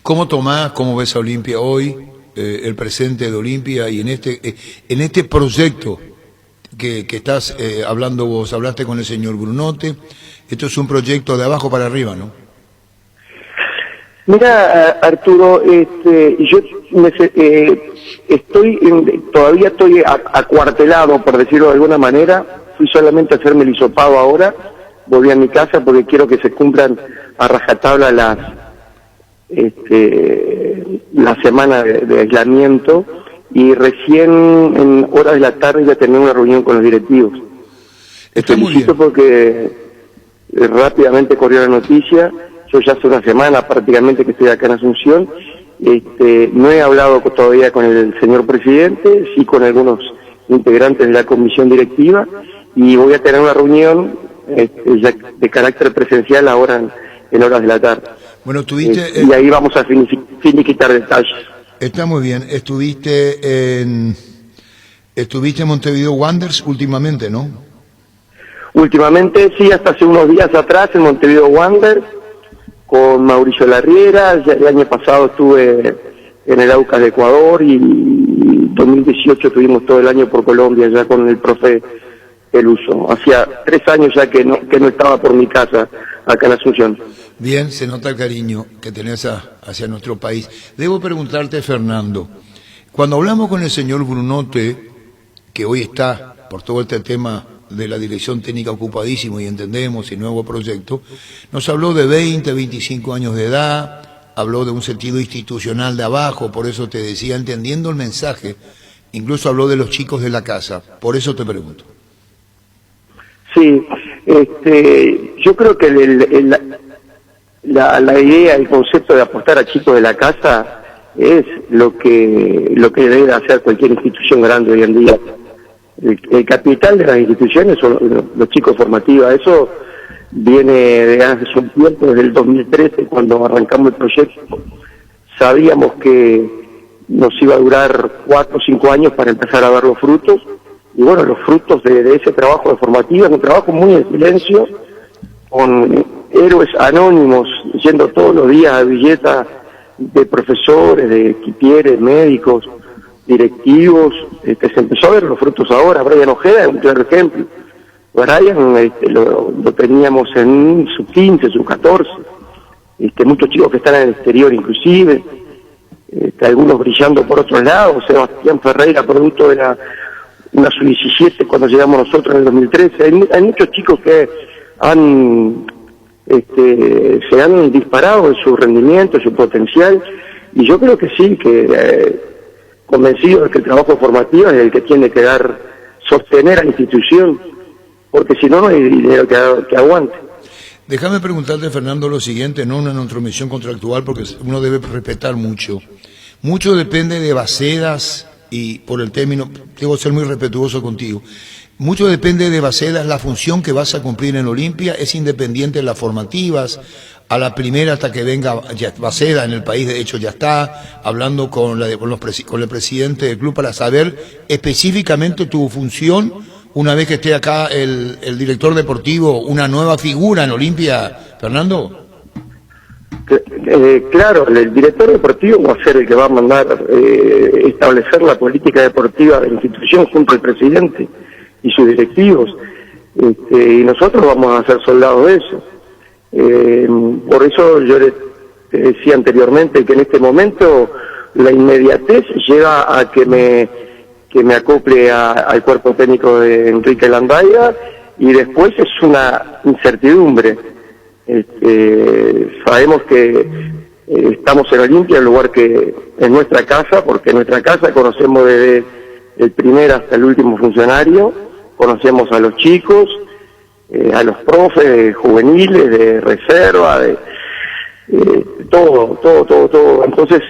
¿Cómo tomás, cómo ves a Olimpia hoy, el presente de Olimpia y en este proyecto que estás hablando vos? Hablaste con el señor Brunote, esto es un proyecto de abajo para arriba, ¿no? Mira, Arturo, yo todavía estoy acuartelado, por decirlo de alguna manera. Fui solamente a hacerme el hisopado ahora, volví a mi casa porque quiero que se cumplan a rajatabla la semana de aislamiento, y recién en horas de la tarde ya tenía una reunión con los directivos. Te felicito porque rápidamente corrió la noticia. Yo ya hace una semana prácticamente que estoy acá en Asunción. No he hablado todavía con el señor presidente, sí con algunos integrantes de la comisión directiva, y voy a tener una reunión ya de carácter presencial ahora en horas de la tarde. Bueno, tuviste... y ahí vamos a finiquitar detalles. Está muy bien. Estuviste en Montevideo Wanderers últimamente, ¿no? Últimamente, sí, hasta hace unos días atrás en Montevideo Wanderers, con Mauricio Larriera. Ya el año pasado estuve en el Aucas de Ecuador, y 2018 estuvimos todo el año por Colombia ya con el profe Peluso. Hacía 3 años ya que no estaba por mi casa acá en Asunción. Bien, se nota el cariño que tenés hacia nuestro país. Debo preguntarte, Fernando, cuando hablamos con el señor Brunote, que hoy está por todo este tema de la dirección técnica ocupadísimo y entendemos el nuevo proyecto, nos habló de 20, 25 años de edad, habló de un sentido institucional de abajo, por eso te decía, entendiendo el mensaje, incluso habló de los chicos de la casa, por eso te pregunto. Sí, yo creo que la idea, el concepto de apostar a chicos de la casa es lo que debe hacer cualquier institución grande hoy en día. El capital de las instituciones son los chicos formativos. Eso viene de hace un tiempo, desde el 2013, cuando arrancamos el proyecto. Sabíamos que nos iba a durar 4 o 5 años para empezar a ver los frutos. Y bueno, los frutos de ese trabajo de formativa, es un trabajo muy en silencio, con héroes anónimos, yendo todos los días a billetas de profesores, de equipieres, médicos, directivos. Se empezó a ver los frutos ahora. Brian Ojeda es un claro ejemplo. Brian lo teníamos en sub-15, sub-14, muchos chicos que están en el exterior inclusive, algunos brillando por otros lados. Sebastián Ferreira, producto de una sub-17 cuando llegamos nosotros en el 2013. Hay muchos chicos que se han disparado en su rendimiento, en su potencial, y yo creo que sí, convencido de que el trabajo formativo es el que tiene que sostener a la institución, porque si no, no hay dinero que aguante. Déjame preguntarte, Fernando, lo siguiente, no una intromisión contractual, porque uno debe respetar mucho. Mucho depende de Bacedas, y por el término, debo ser muy respetuoso contigo, mucho depende de Bacedas, la función que vas a cumplir en Olimpia, es independiente de las formativas. A la primera, hasta que venga Bacedas en el país, de hecho ya está hablando con el presidente del club para saber específicamente tu función, una vez que esté acá el director deportivo, una nueva figura en Olimpia, Fernando. Claro, el director deportivo va a ser el que va a mandar establecer la política deportiva de la institución junto al presidente y sus directivos, y nosotros vamos a ser soldados de eso. Por eso yo te decía anteriormente que en este momento la inmediatez lleva a que me que me acople al cuerpo técnico de Enrique Landaya, y después es una incertidumbre. Sabemos que estamos en Olimpia, el lugar que es nuestra casa, porque en nuestra casa conocemos desde el primer hasta el último funcionario, conocemos a los chicos, a los profes juveniles, de reserva, de todo. Entonces,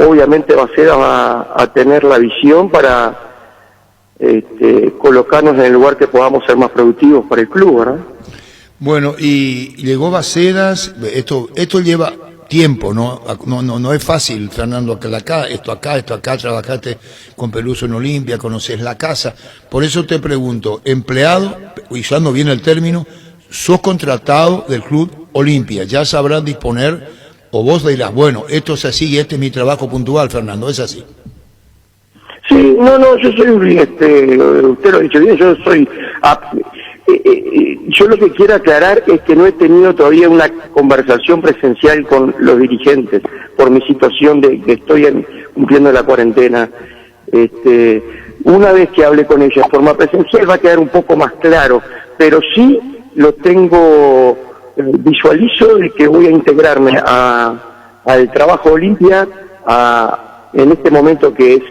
obviamente Baceda va a tener la visión para colocarnos en el lugar que podamos ser más productivos para el club, ¿verdad? Bueno, y llegó Bacedas, esto lleva tiempo, no es fácil, Fernando, esto acá, trabajaste con Peluso en Olimpia, conoces la casa, por eso te pregunto, empleado, usando bien el término, sos contratado del Club Olimpia, ya sabrás disponer, o vos dirás, bueno, esto es así y este es mi trabajo puntual, Fernando, ¿es así? Sí, no, yo soy, usted lo ha dicho bien, yo soy... yo lo que quiero aclarar es que no he tenido todavía una conversación presencial con los dirigentes por mi situación de que estoy cumpliendo la cuarentena. Una vez que hable con ellos de forma presencial va a quedar un poco más claro, pero sí lo tengo, visualizo de que voy a integrarme al trabajo Olimpia, en este momento que es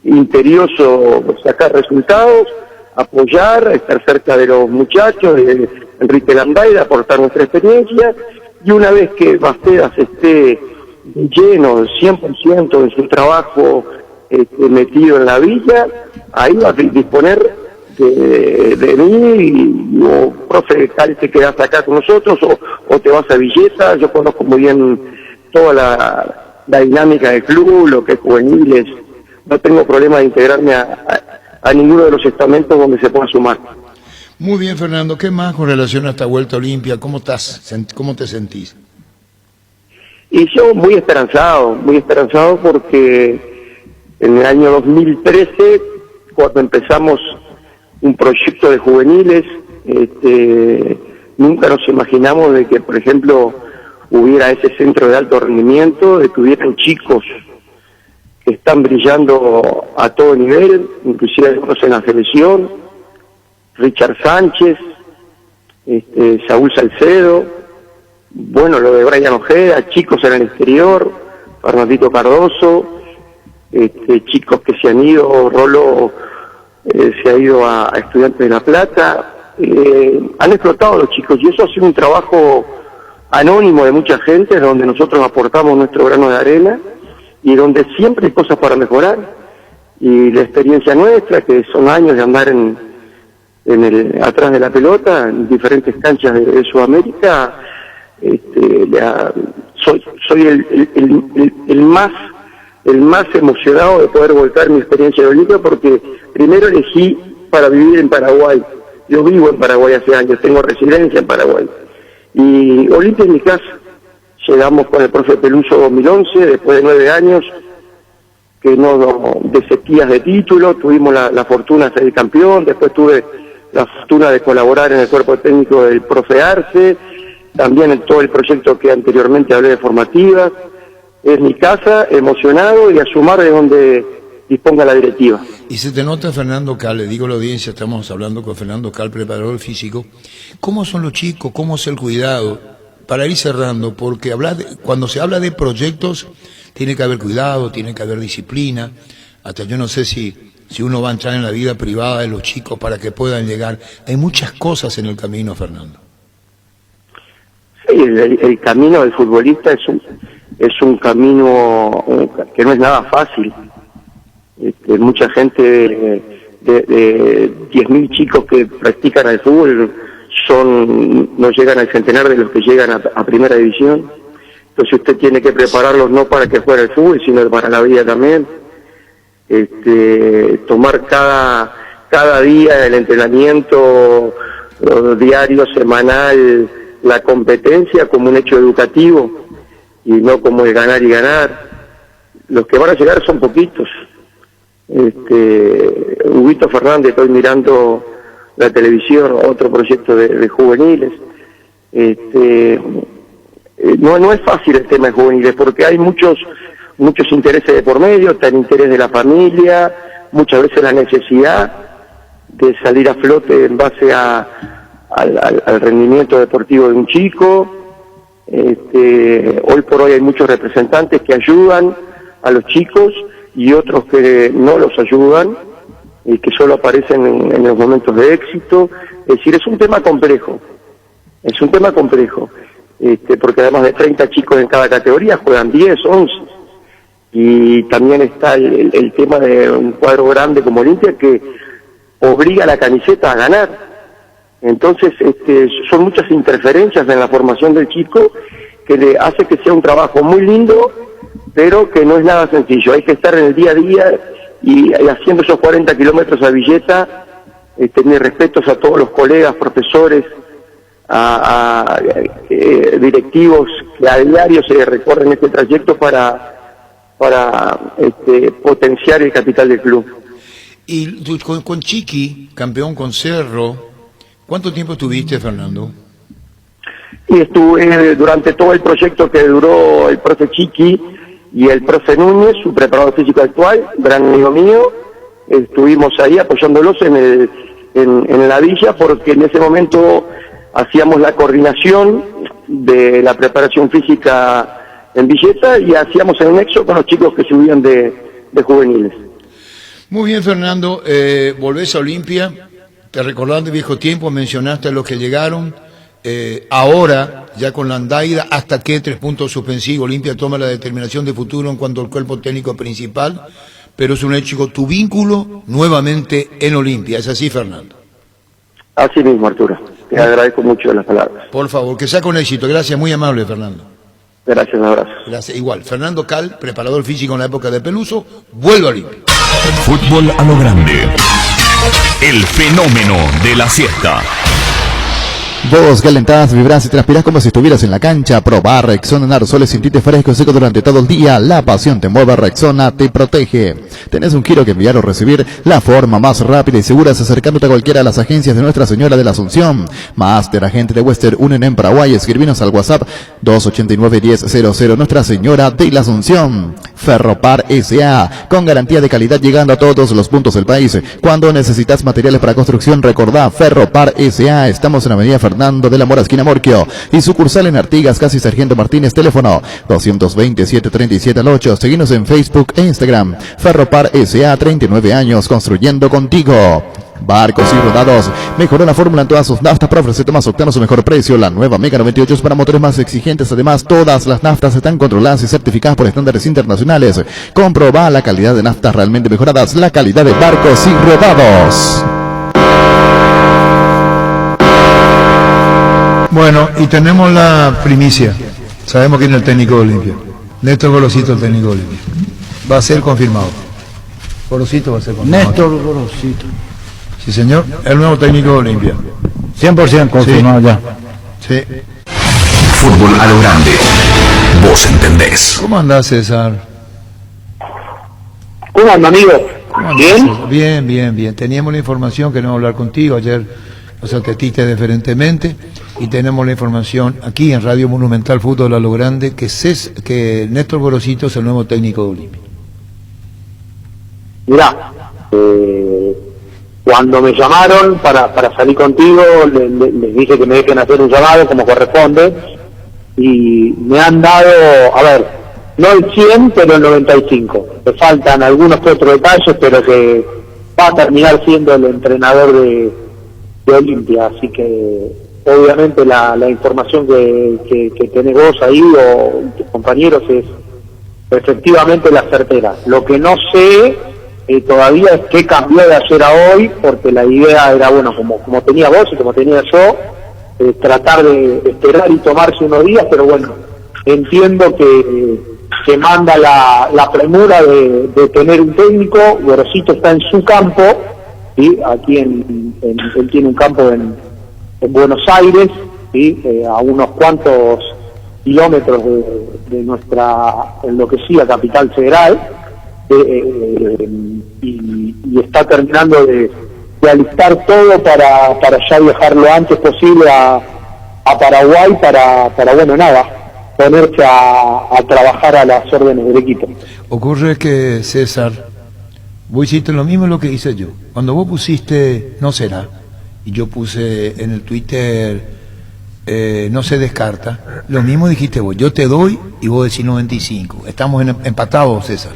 imperioso sacar resultados, apoyar, estar cerca de los muchachos, de Enrique Landaya, aportar nuestra experiencia, y una vez que Bacedas esté lleno, 100% en su trabajo, metido en la villa, ahí va a disponer de mí, o profe, tal, te quedas acá con nosotros, o te vas a Villeta. Yo conozco muy bien toda la dinámica del club, lo que es juveniles, no tengo problema de integrarme a ninguno de los estamentos donde se pueda sumar. Muy bien, Fernando, ¿qué más con relación a esta vuelta Olimpia? ¿Cómo te sentís? Y yo muy esperanzado porque en el año 2013, cuando empezamos un proyecto de juveniles, nunca nos imaginamos de que, por ejemplo, hubiera ese centro de alto rendimiento, de que hubieran chicos que están brillando a todo nivel, inclusive algunos en la selección, Richard Sánchez, Saúl Salcedo, bueno, lo de Brian Ojeda, chicos en el exterior, Fernandito Cardoso, chicos que se han ido, Rolo se ha ido a Estudiantes de La Plata, han explotado los chicos, y eso ha sido un trabajo anónimo de mucha gente, donde nosotros aportamos nuestro grano de arena, y donde siempre hay cosas para mejorar, y la experiencia nuestra, que son años de andar atrás de la pelota, en diferentes canchas de Sudamérica, soy el más emocionado de poder volcar mi experiencia de Olimpia, porque primero elegí para vivir en Paraguay. Yo vivo en Paraguay hace años, tengo residencia en Paraguay, y Olimpia es mi casa. Llegamos con el profe Peluso 2011, después de 9 años de sequías de título, tuvimos la fortuna de ser campeón, después tuve la fortuna de colaborar en el cuerpo técnico del profe Arce, también en todo el proyecto que anteriormente hablé de formativas. Es mi casa, emocionado, y a sumar de donde disponga la directiva. Y se te nota, Fernando Cal, le digo a la audiencia, estamos hablando con Fernando Cal, preparador físico, ¿cómo son los chicos? ¿Cómo es el cuidado? Para ir cerrando, porque cuando se habla de proyectos, tiene que haber cuidado, tiene que haber disciplina, hasta yo no sé si uno va a entrar en la vida privada de los chicos para que puedan llegar. Hay muchas cosas en el camino, Fernando. Sí, el camino del futbolista es un camino que no es nada fácil. Mucha gente de 10.000 chicos que practican el fútbol no llegan al centenar de los que llegan a primera división. Entonces usted tiene que prepararlos no para que jueguen el fútbol, sino para la vida también. Tomar cada día el entrenamiento diario, semanal, la competencia como un hecho educativo y no como el ganar y ganar. Los que van a llegar son poquitos. Huguito Fernández, estoy mirando la televisión, otro proyecto de juveniles. No es fácil el tema de juveniles, porque hay muchos intereses de por medio, está el interés de la familia, muchas veces la necesidad de salir a flote en base al rendimiento deportivo de un chico. Hoy por hoy hay muchos representantes que ayudan a los chicos y otros que no los ayudan y que solo aparecen en los momentos de éxito. Es decir, es un tema complejo, porque además de 30 chicos en cada categoría juegan 10, 11, y también está el tema de un cuadro grande como Olimpia que obliga a la camiseta a ganar. Entonces son muchas interferencias en la formación del chico que le hace que sea un trabajo muy lindo, pero que no es nada sencillo. Hay que estar en el día a día y haciendo esos 40 kilómetros a Villeta. Mis respetos a todos los colegas, profesores, a directivos que a diario se recorren este trayecto para potenciar el capital del club. Y tú, con Chiqui, campeón con Cerro, ¿cuánto tiempo estuviste, Fernando? Y estuve durante todo el proyecto que duró el profe Chiqui y el profe Núñez, su preparador físico actual, gran amigo mío. Estuvimos ahí apoyándolos en la villa, porque en ese momento hacíamos la coordinación de la preparación física en Villeta y hacíamos el nexo con los chicos que subían de juveniles. Muy bien, Fernando, volvés a Olimpia, te recordás de viejo tiempo, mencionaste a los que llegaron, ahora, ya con la andaida, hasta que 3 puntos suspensivos, Olimpia toma la determinación de futuro en cuanto al cuerpo técnico principal, pero es un hecho, tu vínculo nuevamente en Olimpia, ¿es así, Fernando? Así mismo, Arturo, te agradezco mucho las palabras. Por favor, que sea con éxito, gracias, muy amable, Fernando. Gracias, un abrazo. Gracias, igual, Fernando Cal, preparador físico en la época de Peluso, vuelve a Olimpia. Fútbol a lo grande. El fenómeno de la siesta. Vos calentás, vibrás y transpirás como si estuvieras en la cancha. Probá Rexona en aerosoles, sentite fresco y seco durante todo el día. La pasión te mueve, Rexona te protege. ¿Tenés un giro que enviar o recibir? La forma más rápida y segura es acercándote a cualquiera de las agencias de Nuestra Señora de la Asunción. Máster, agente de Western Union en Paraguay. Escribinos al WhatsApp 289-1000. Nuestra Señora de la Asunción. Ferropar S.A. con garantía de calidad llegando a todos los puntos del país. Cuando necesitas materiales para construcción, recordá Ferropar S.A. Estamos en Avenida Fernando de la Mora, esquina Morquio, y sucursal en Artigas, casi Sargento Martínez, teléfono 220-737-8. Seguinos en Facebook e Instagram. Ferropar S.A. 39 años construyendo contigo. Barcos y Rodados mejoró la fórmula en todas sus naftas para ofrecerte más octanos a mejor precio. La nueva Mega 98 es para motores más exigentes. Además, todas las naftas están controladas y certificadas por estándares internacionales. Comproba la calidad de naftas realmente mejoradas. La calidad de Barcos y Rodados. Bueno, y tenemos la primicia. Sabemos quién es el técnico de Olimpia. Néstor Gorosito, el técnico de Olimpia. Va a ser confirmado. Gorosito va a ser confirmado. Néstor Gorosito. Sí, señor. El nuevo técnico de Olimpia. 100% confirmado, sí. Ya. Sí. Fútbol a lo grande. Vos entendés. ¿Cómo andás, César? ¿Cómo anda, amigo? ¿Bien? Bien. Teníamos la información, queremos hablar contigo. Ayer nos atendiste deferentemente y tenemos la información aquí en Radio Monumental Fútbol a lo Grande que Néstor Gorosito es el nuevo técnico de Olimpia. Mirá, cuando me llamaron para salir contigo, les dije que me dejen hacer un llamado como corresponde, y me han dado, a ver, no el 100, pero el 95. Me faltan algunos que otros detalles, pero que va a terminar siendo el entrenador de Olimpia, así que obviamente la información que tenés vos ahí o tus compañeros es efectivamente la certera. Lo que no sé todavía es qué cambió de ayer a hoy, porque la idea era, bueno, como tenía vos y como tenía yo, tratar de esperar y tomarse unos días, pero bueno, entiendo que manda la premura de tener un técnico. Gorosito está en su campo, ¿sí? Aquí él tiene un campo en Buenos Aires, ¿sí? A unos cuantos kilómetros de nuestra enloquecida capital federal, y está terminando de alistar todo para ya viajar lo antes posible a Paraguay para bueno, nada, ponerse a trabajar a las órdenes del equipo. Ocurre que, César, vos hiciste lo mismo lo que hice yo. Cuando vos pusiste no será, y yo puse en el Twitter no se descarta, lo mismo dijiste vos. Yo te doy y vos decís 95. Estamos empatados, César.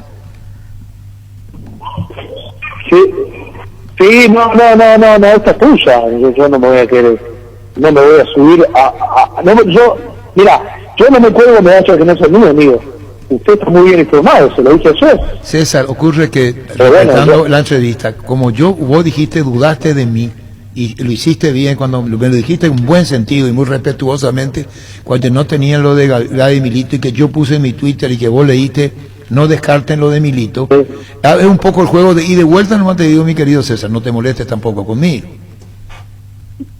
Sí, no, esta es tuya. Yo no me voy a querer, no me voy a subir yo no me cuelgo medallas que no son míos, amigo. Usted está muy bien informado, se lo dije yo. César, ocurre que, respetando la entrevista, como vos dijiste, dudaste de mí, y lo hiciste bien cuando me lo dijiste en un buen sentido y muy respetuosamente, cuando no tenían lo de Gladys Milito y que yo puse en mi Twitter y que vos leíste, no descarten lo de Milito. Sí. Es un poco el juego de ida y de vuelta, nomás te digo, mi querido César, no te molestes tampoco conmigo.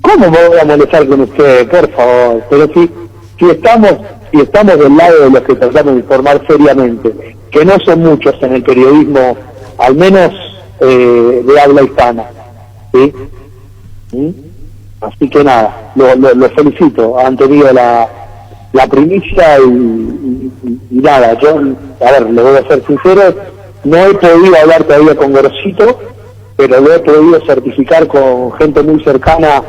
¿Cómo me voy a molestar con usted? Por favor, pero si estamos del lado de los que tratamos de informar seriamente, que no son muchos en el periodismo, al menos de habla hispana, ¿sí? Así que nada, lo felicito, han tenido la primicia y nada, yo, a ver, le voy a ser sincero, no he podido hablar todavía con Gorosito, pero lo he podido certificar con gente muy cercana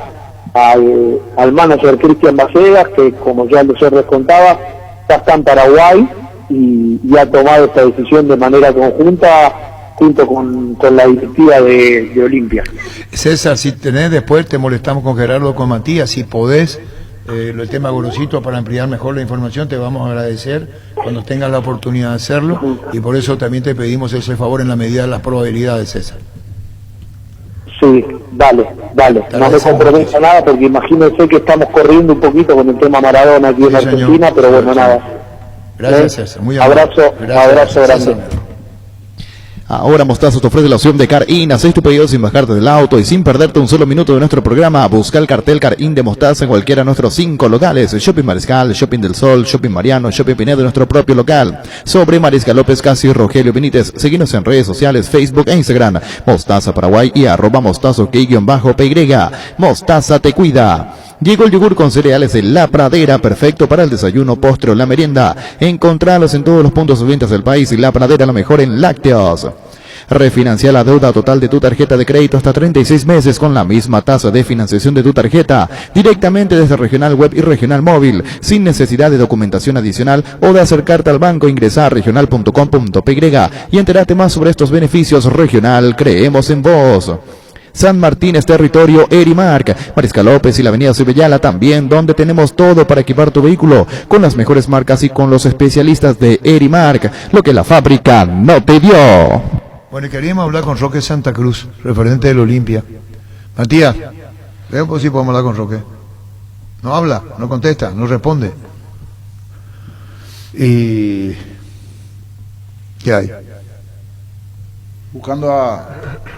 al manager Cristian Bacegas, que como ya les contaba, está en Paraguay y ha tomado esta decisión de manera conjunta junto con la directiva de Olimpia. César, si tenés después, te molestamos con Gerardo, con Matías, si podés, el tema Gorosito, para ampliar mejor la información, te vamos a agradecer cuando tengas la oportunidad de hacerlo, y por eso también te pedimos ese favor en la medida de las probabilidades, César. Sí, dale, no me comprometo a nada, porque imagínense que estamos corriendo un poquito con el tema Maradona aquí en Argentina, señor. Pero bueno, nada. Gracias, César, muy amable. Abrazo grande. Ahora Mostaza te ofrece la opción de Car-In. Haz tu pedido sin bajarte del auto y sin perderte un solo minuto de nuestro programa. Busca el cartel Car-In de Mostaza en cualquiera de nuestros 5 locales: Shopping Mariscal, Shopping del Sol, Shopping Mariano, Shopping Pinedo, nuestro propio local. Sobre Mariscal López Casi, Rogelio Benítez. Seguinos en redes sociales, Facebook e Instagram, Mostaza Paraguay y @mostazo_PY. Mostaza te cuida. Llegó el yogur con cereales de La Pradera, perfecto para el desayuno, postre o la merienda. Encontralos en todos los puntos de ventas del país y La Pradera, lo mejor en lácteos. Refinancia la deuda total de tu tarjeta de crédito hasta 36 meses con la misma tasa de financiación de tu tarjeta, directamente desde Regional Web y Regional Móvil, sin necesidad de documentación adicional o de acercarte al banco. Ingresa a regional.com.py y entérate más sobre estos beneficios. Regional, creemos en vos. San Martín es territorio Erimark, Mariscal López y la avenida Cibellala también, donde tenemos todo para equipar tu vehículo, con las mejores marcas y con los especialistas de Erimark, lo que la fábrica no te dio. Bueno, y queríamos hablar con Roque Santa Cruz, referente del Olimpia. Matías, veamos si podemos hablar con Roque. No habla, no contesta, no responde. ¿Y qué hay? Buscando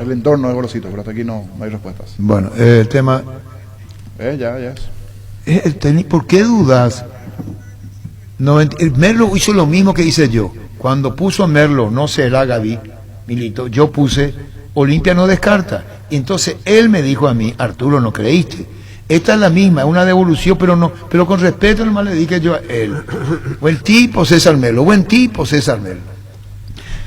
el entorno de Gorosito, pero hasta aquí no hay respuestas. Bueno, el tema... Ya es. ¿Por qué dudas? Merlo hizo lo mismo que hice yo. Cuando puso Merlo, no será Gaby Milito, yo puse Olimpia no descarta. Y entonces él me dijo a mí, Arturo, no creíste. Esta es la misma, es una devolución, pero con respeto nomás le dije yo a él. Buen tipo César Merlo,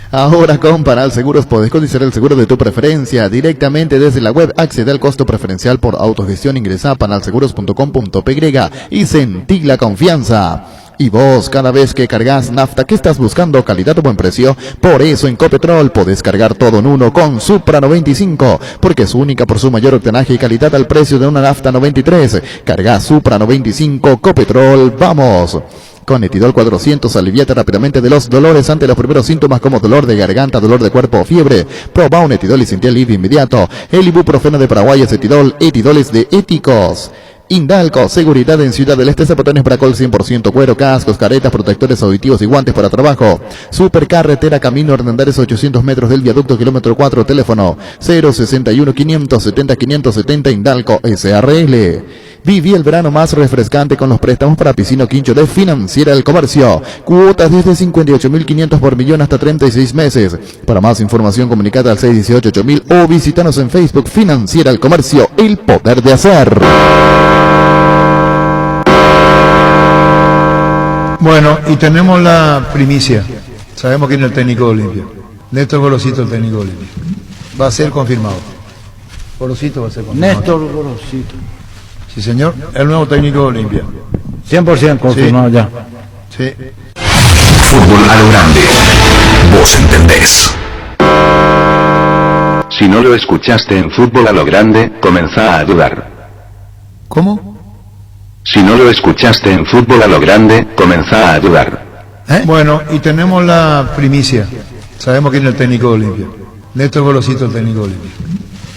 Ahora con Panal Seguros podés cotizar el seguro de tu preferencia directamente desde la web. Accede al costo preferencial por autogestión. Ingresa a panalseguros.com.py y sentí la confianza. Y vos, cada vez que cargas nafta, ¿qué estás buscando? ¿Calidad o buen precio? Por eso en Copetrol podés cargar todo en uno con Supra 95, porque es única por su mayor octanaje y calidad al precio de una nafta 93. Carga Supra 95, Copetrol, vamos. Con Etidol 400, aliviate rápidamente de los dolores ante los primeros síntomas como dolor de garganta, dolor de cuerpo o fiebre. Proba un Etidol y sentí alivio inmediato. El ibuprofeno de Paraguay es Etidol, Etidoles de Éticos. Indalco, seguridad en Ciudad del Este, zapatones Bracol 100% cuero, cascos, caretas, protectores auditivos y guantes para trabajo. Supercarretera Camino Hernandarias, 800 metros del viaducto, kilómetro 4, teléfono 061 570 570, Indalco SRL. Viví el verano más refrescante con los préstamos para Piscino Quincho de Financiera del Comercio. Cuotas desde 58.500 por millón hasta 36 meses. Para más información, comunicate al 618-8000 o visítanos en Facebook. Financiera del Comercio, el poder de hacer. Bueno, y tenemos la primicia. Sabemos quién es el técnico de Olimpia. Néstor Gorosito, el técnico de Olimpia. Va a ser confirmado. Gorosito va a ser confirmado. Néstor Gorosito. Sí, señor. El nuevo técnico de Olimpia. 100% confirmado ya. Sí. Fútbol a lo grande. Vos entendés. Si no lo escuchaste en Fútbol a lo Grande, comenzá a dudar. ¿Cómo? Si no lo escuchaste en Fútbol a lo Grande, comenzá a dudar. Bueno, y tenemos la primicia. Sabemos quién es el técnico de Olimpia. Néstor Gorosito, el técnico de Olimpia.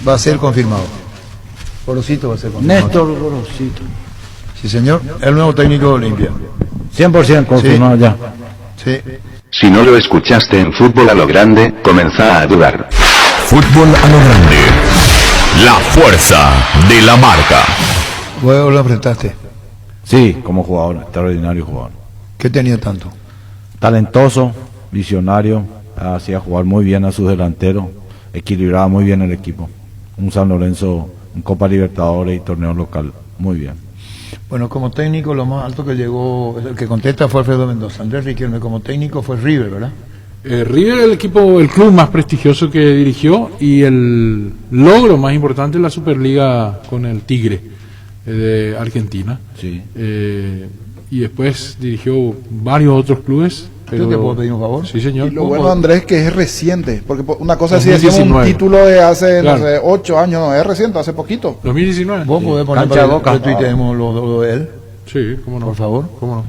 Va a ser confirmado. Gorosito va a ser confirmado. Néstor Gorosito. Sí, señor. El nuevo técnico de Olimpia. 100% confirmado ya. Sí. Si no lo escuchaste en Fútbol a lo Grande, comenzá a dudar. Fútbol a lo grande. La fuerza de la marca. ¿Vos lo enfrentaste? Sí, como jugador, extraordinario jugador. ¿Qué tenía tanto? Talentoso, visionario, hacía jugar muy bien a sus delanteros, equilibraba muy bien el equipo. Un San Lorenzo en Copa Libertadores y torneo local, muy bien. Bueno, como técnico lo más alto que llegó, el que contesta fue Alfredo Mendoza. Andrés Riquelme como técnico fue River, ¿verdad? River es el club más prestigioso que dirigió y el logro más importante es la Superliga con el Tigre de Argentina. Sí. Y después dirigió varios otros clubes. Pero... ¿Te puedo pedir un favor? Sí, señor. Y lo bueno, Andrés, que es reciente, porque una cosa es si 2019. decimos un título de hace, Claro. no sé, 8 años, no, es reciente, hace poquito. 2019. ¿Vos podés poner Cancha para de Boca. que tuiteemos lo de él? Sí, cómo no. Por favor. ¿Cómo no?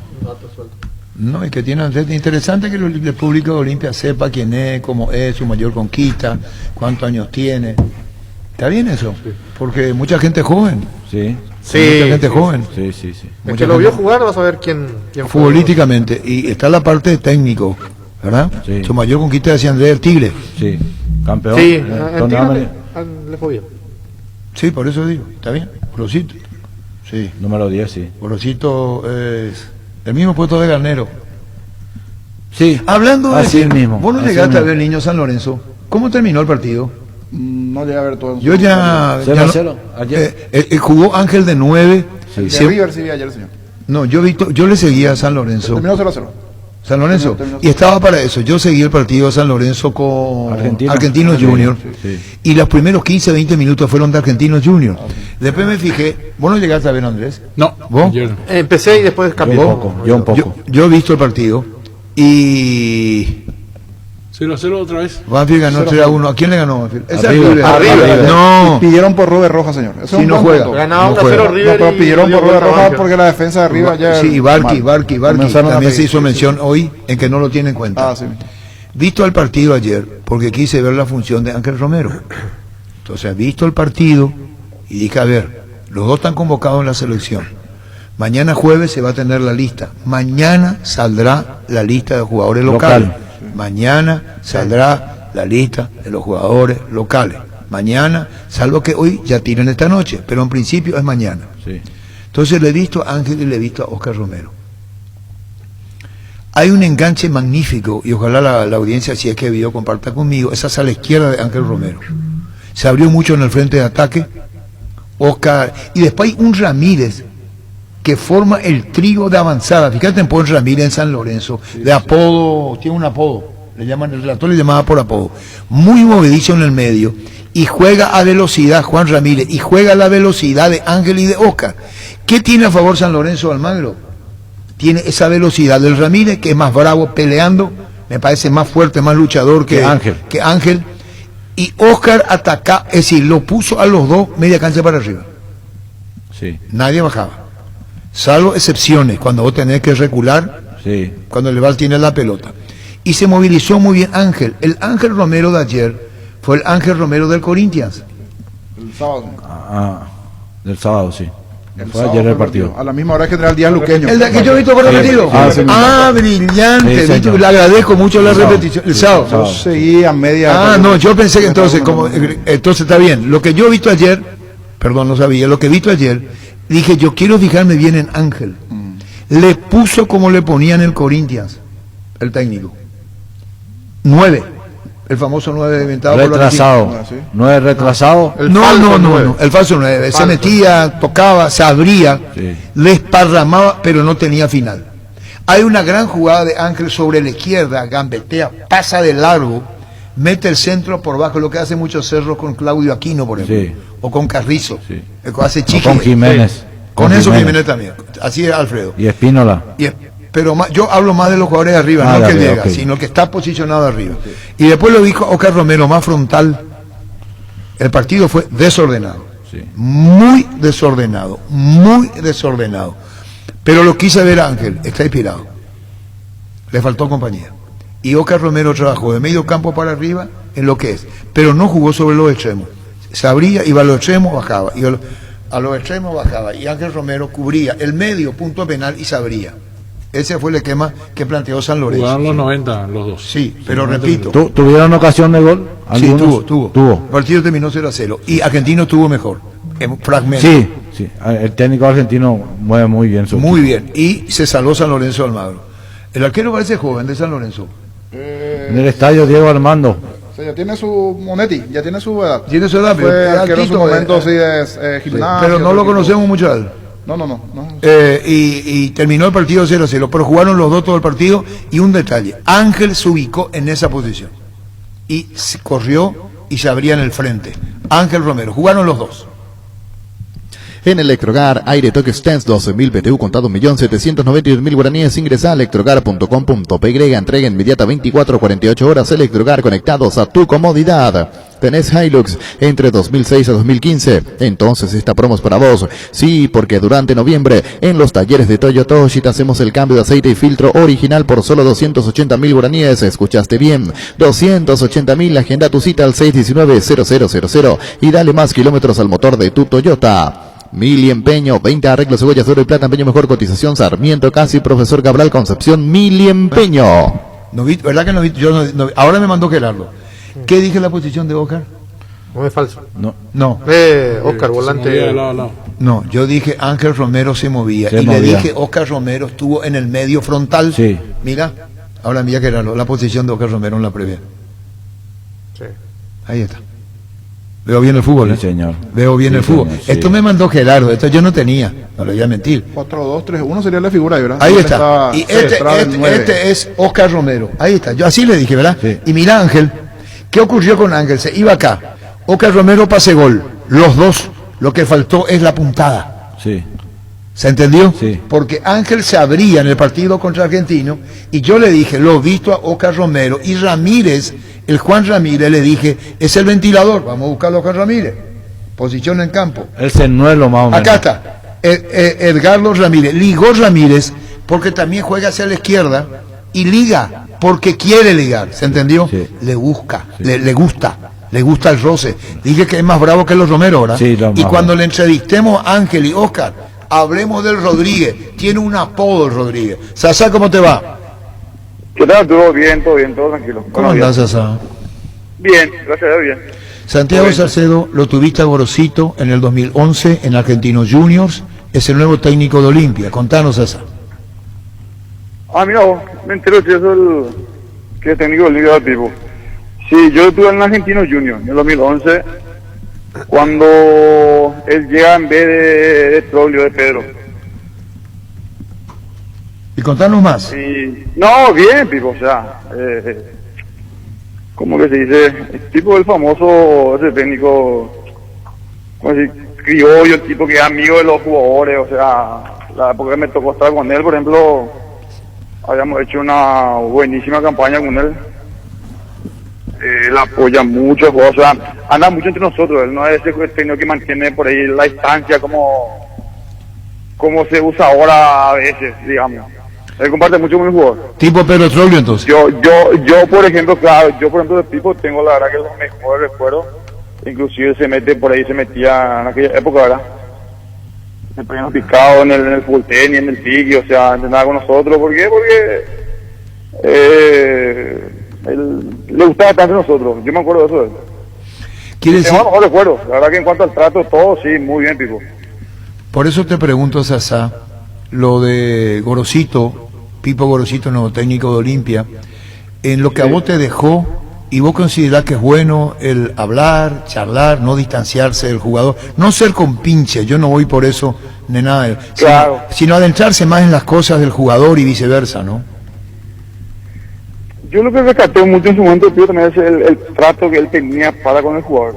No, es que tiene interesante que el público de Olimpia sepa quién es, cómo es, su mayor conquista, cuántos años tiene. ¿Está bien eso? Porque mucha gente joven. Sí, Sí, Mucha gente sí, joven. sí, sí, sí. El Mucha que lo vio gente- jugar va a saber quién fue. Futbolísticamente. Y está la parte de técnico, ¿verdad? Sí. Su mayor conquista decía Andrés el Tigre. Sí, campeón. Sí, torneo en Tigre americano. le fue bien. Sí, por eso digo. ¿Está bien? Gorosito. Sí. Número 10, sí. Gorosito es el mismo puesto de Garnero. Sí, Hablando de así eso, mismo. vos no así llegaste a mismo. ver Niño San Lorenzo. ¿Cómo terminó el partido? No llega a ver todo. Yo ya... 0-0, ayer. Jugó Ángel de 9. El de Sí. River sí vi ayer, señor. No, yo le seguía a San Lorenzo. Terminó 0-0. San Lorenzo. Terminó. Y estaba para eso. Yo seguí el partido de San Lorenzo con Argentino. Argentinos Junior. Sí. Y los primeros 15, 20 minutos fueron de Argentinos Junior. Después me fijé. ¿Vos no llegaste a ver, Andrés? No, ¿Vos? ayer no. Empecé y después cambié. Yo un poco, yo un poco. Yo he visto el partido. Y 0-0 otra vez. Banfield ganó 3-1. ¿A quién le ganó Banfield? Ese es River. River. A River. No. Pidieron por Robert Roja, señor. Eso Si es un no buen juega. punto. Ganaba No 1-0 juega. River. No, pero y pidieron dio por Robert vuelta Roja Banfield. porque la defensa de River ayer. Sí, y Barqui Comenzaron a también se pedir, hizo sí, mención hoy en que no lo tiene en cuenta. Ah, sí. Visto el partido ayer, porque quise ver la función de Ángel Romero. Entonces, visto el partido y dije, a ver, los dos están convocados en la selección. Mañana jueves se va a tener la lista. Mañana saldrá la lista de jugadores locales. Local. Mañana saldrá la lista de los jugadores locales. Mañana, salvo que hoy ya tiran esta noche, pero en principio es mañana. Sí. Entonces le he visto a Ángel y le he visto a Oscar Romero. Hay un enganche magnífico, y ojalá la audiencia, si es que vio, comparta conmigo, esa sala izquierda de Ángel Romero. Se abrió mucho en el frente de ataque, Oscar, y después hay un Ramírez que forma el trío de avanzada. Fíjate en Paul Ramírez en San Lorenzo, de apodo, tiene un apodo, le llaman, el relator le llamaba por apodo, muy movedizo en el medio, y juega a velocidad Juan Ramírez, y juega a la velocidad de Ángel y de Oscar. ¿Qué tiene a favor San Lorenzo Almagro? Tiene esa velocidad del Ramírez, que es más bravo peleando, me parece más fuerte, más luchador que Ángel. Y Oscar ataca, es decir, lo puso a los dos media cancha para arriba. Sí, Nadie bajaba. Salvo excepciones, cuando vos tenés que recular, sí. cuando el rival tiene la pelota. Y se movilizó muy bien Ángel. El Ángel Romero de ayer fue el Ángel Romero del Corinthians. El sábado. Del sábado, sí. El Fue sábado ayer el fue partido. A la misma hora que General Díaz Luqueño. El que yo he visto por repetido. Sí. Brillante. Sí, señor. Le agradezco mucho la El sábado. repetición. El Sí, sábado. el sábado. Yo seguí a media. No, yo pensé que entonces, entonces está bien. Lo que yo he visto ayer, perdón, no sabía, lo que he visto ayer, dije, yo quiero fijarme bien en Ángel. Le puso como le ponían el Corinthians, el técnico. 9, el famoso 9 inventado por los Retrasado. argentinos. No es retrasado. El No, falso no, no, nueve. no, el falso 9. Se Falso. metía, tocaba, se abría, Sí. le esparramaba, pero no tenía final. Hay una gran jugada de Ángel sobre la izquierda, gambetea, pasa de largo, mete el centro por bajo, lo que hace muchos cerros con Claudio Aquino, por ejemplo, Sí. o con Carrizo, Sí. hace O Chiqui. con Jiménez. Sí. Con eso Jiménez también, así es Alfredo. Y Espínola. Pero yo hablo más de los jugadores de arriba, Ah, no de que arriba, llega, ok. sino que está posicionado arriba. Y después lo dijo Oscar Romero, más frontal. El partido fue desordenado, Sí. muy desordenado, muy desordenado. Pero lo quise ver a Ángel, está inspirado. Le faltó compañía. Y Oscar Romero trabajó de medio campo para arriba en lo que es, pero no jugó sobre los extremos. Se abría, iba a los extremos, bajaba, iba a los extremos, bajaba. Y Ángel Romero cubría el medio punto penal y se abría. Ese fue el esquema que planteó San Lorenzo. Jugaron los 90, los dos. Sí, pero repito. ¿Tuvieron ocasión de gol? Sí, ¿Algunos? tuvo. El partido terminó 0-0. Y Argentino tuvo mejor. En fragmento. Sí, sí. El técnico argentino mueve muy bien su Muy equipo. bien. Y se salvó San Lorenzo Almagro. El arquero parece joven de San Lorenzo. En el estadio Diego Armando. O sea, ya tiene su Monetti, ya tiene su edad. Tiene su edad, pero Fue es arquero en su altito, momento, sí, de gimnasia. Pero no otro lo equipo. conocemos mucho a él. No. Y terminó el partido 0-0, pero jugaron los dos todo el partido. Y un detalle, Ángel se ubicó en esa posición y se corrió y se abría en el frente. Ángel Romero, jugaron los dos. En Electrogar, aire toque Stens 12.000 BTU contado 1.792.000 guaraníes. Ingresa a electrogar.com.py, entrega inmediata 24 a 48 horas. Electrogar, conectados a tu comodidad. Tenés Hilux entre 2006 a 2015, entonces esta promo es para vos. Sí, porque durante noviembre en los talleres de Toyotoshi te hacemos el cambio de aceite y filtro original por solo 280.000 guaraníes. Escuchaste bien, 280.000. Agenda tu cita al 619-0000 y dale más kilómetros al motor de tu Toyota. Mili Empeño, 20 arreglos, cebollas, oro y plata, empeño mejor cotización, Sarmiento Casi, Profesor Cabral, Concepción, Mili Empeño. No vi, ¿verdad que no vi? Yo no, ahora me mandó Gerardo. ¿Qué dije la posición de Oscar? No es falso. No. Oscar, Se volante. movía de lado a lado. No, yo dije Ángel Romero se movía. Se y movía. le dije Oscar Romero estuvo en el medio frontal. Sí. Mira, ahora mira Gerardo, la posición de Oscar Romero en la previa. Sí. Ahí está. Veo bien el fútbol, Sí, ¿eh? señor. Veo bien Sí, el fútbol. señor, sí. Esto me mandó Gerardo, esto yo no tenía, no le voy a mentir. 4-2-3-1 sería la figura ahí, ¿verdad? Ahí Donde está. Y central el 9. este es Oscar Romero. Ahí está. Yo así le dije, ¿verdad? Sí. Y mira Ángel, ¿qué ocurrió con Ángel? Se iba acá. Oscar Romero pase gol. Los dos. Lo que faltó es la puntada. Sí. ¿Se entendió? Sí. Porque Ángel se abría en el partido contra Argentino y yo le dije, lo he visto a Oscar Romero y Ramírez, el Juan Ramírez, le dije, es el ventilador, vamos a buscarlo a Juan Ramírez. Posición en campo. El señuelo más o menos. Acá está, Edgardo Ramírez, ligó Ramírez porque también juega hacia la izquierda y liga porque quiere ligar, ¿se entendió? Sí. Le busca, le gusta el roce. Dije que es más bravo que los Romero, ¿verdad? Sí, lo y más cuando bravo. le entrevistemos a Ángel y Oscar, hablemos del Rodríguez, tiene un apodo el Rodríguez. Sasa, ¿cómo te va? ¿Qué tal? Todo bien, todo tranquilo. ¿Cómo andás, Sasa? Bien, gracias a Dios, bien. Santiago Muy bien. Salcedo lo tuviste a Gorosito en el 2011 en Argentinos Juniors, es el nuevo técnico de Olimpia. Contanos, Sasa. Mira vos, me entero que es que es técnico del Liga del Pipo. Sí, yo estuve en Argentino Junior en el 2011, cuando él llega en vez de Troglio, de Pedro. Y contanos más. Y, no, bien, Pipo, o sea, ¿cómo que se dice? El tipo del famoso, ese técnico, ¿cómo se dice? Criollo, el tipo que es amigo de los jugadores, o sea, la época que me tocó estar con él, por ejemplo, habíamos hecho una buenísima campaña con él. Él apoya mucho, o sea, anda mucho entre nosotros, él no es ese técnico que mantiene por ahí la distancia como se usa ahora a veces, digamos. Él comparte mucho con el jugador. Tipo Pedro Troglio, entonces. Yo por ejemplo, claro, de Pipo tengo la verdad que los mejores recuerdos, inclusive se metía en aquella época, ¿verdad? Se ponían picados en el full tenis, en el pique, o sea, entrenaba con nosotros. ¿Por qué? Porque él le gustaba tanto a nosotros, yo me acuerdo de eso. Quiere decir, Tengo mejor recuerdo, la verdad que en cuanto al trato, todo, sí, muy bien, Pipo. por eso te pregunto, Sasa, lo de Gorosito, Pipo Gorosito, nuevo técnico de Olimpia, en lo que a vos te dejó, y vos considerás que es bueno el hablar, charlar, no distanciarse del jugador, no ser compinche, yo no voy por eso de nada, Claro. sino adentrarse más en las cosas del jugador y viceversa, ¿no? Yo lo que rescaté mucho en su momento, tío, también es el trato que él tenía para con el jugador.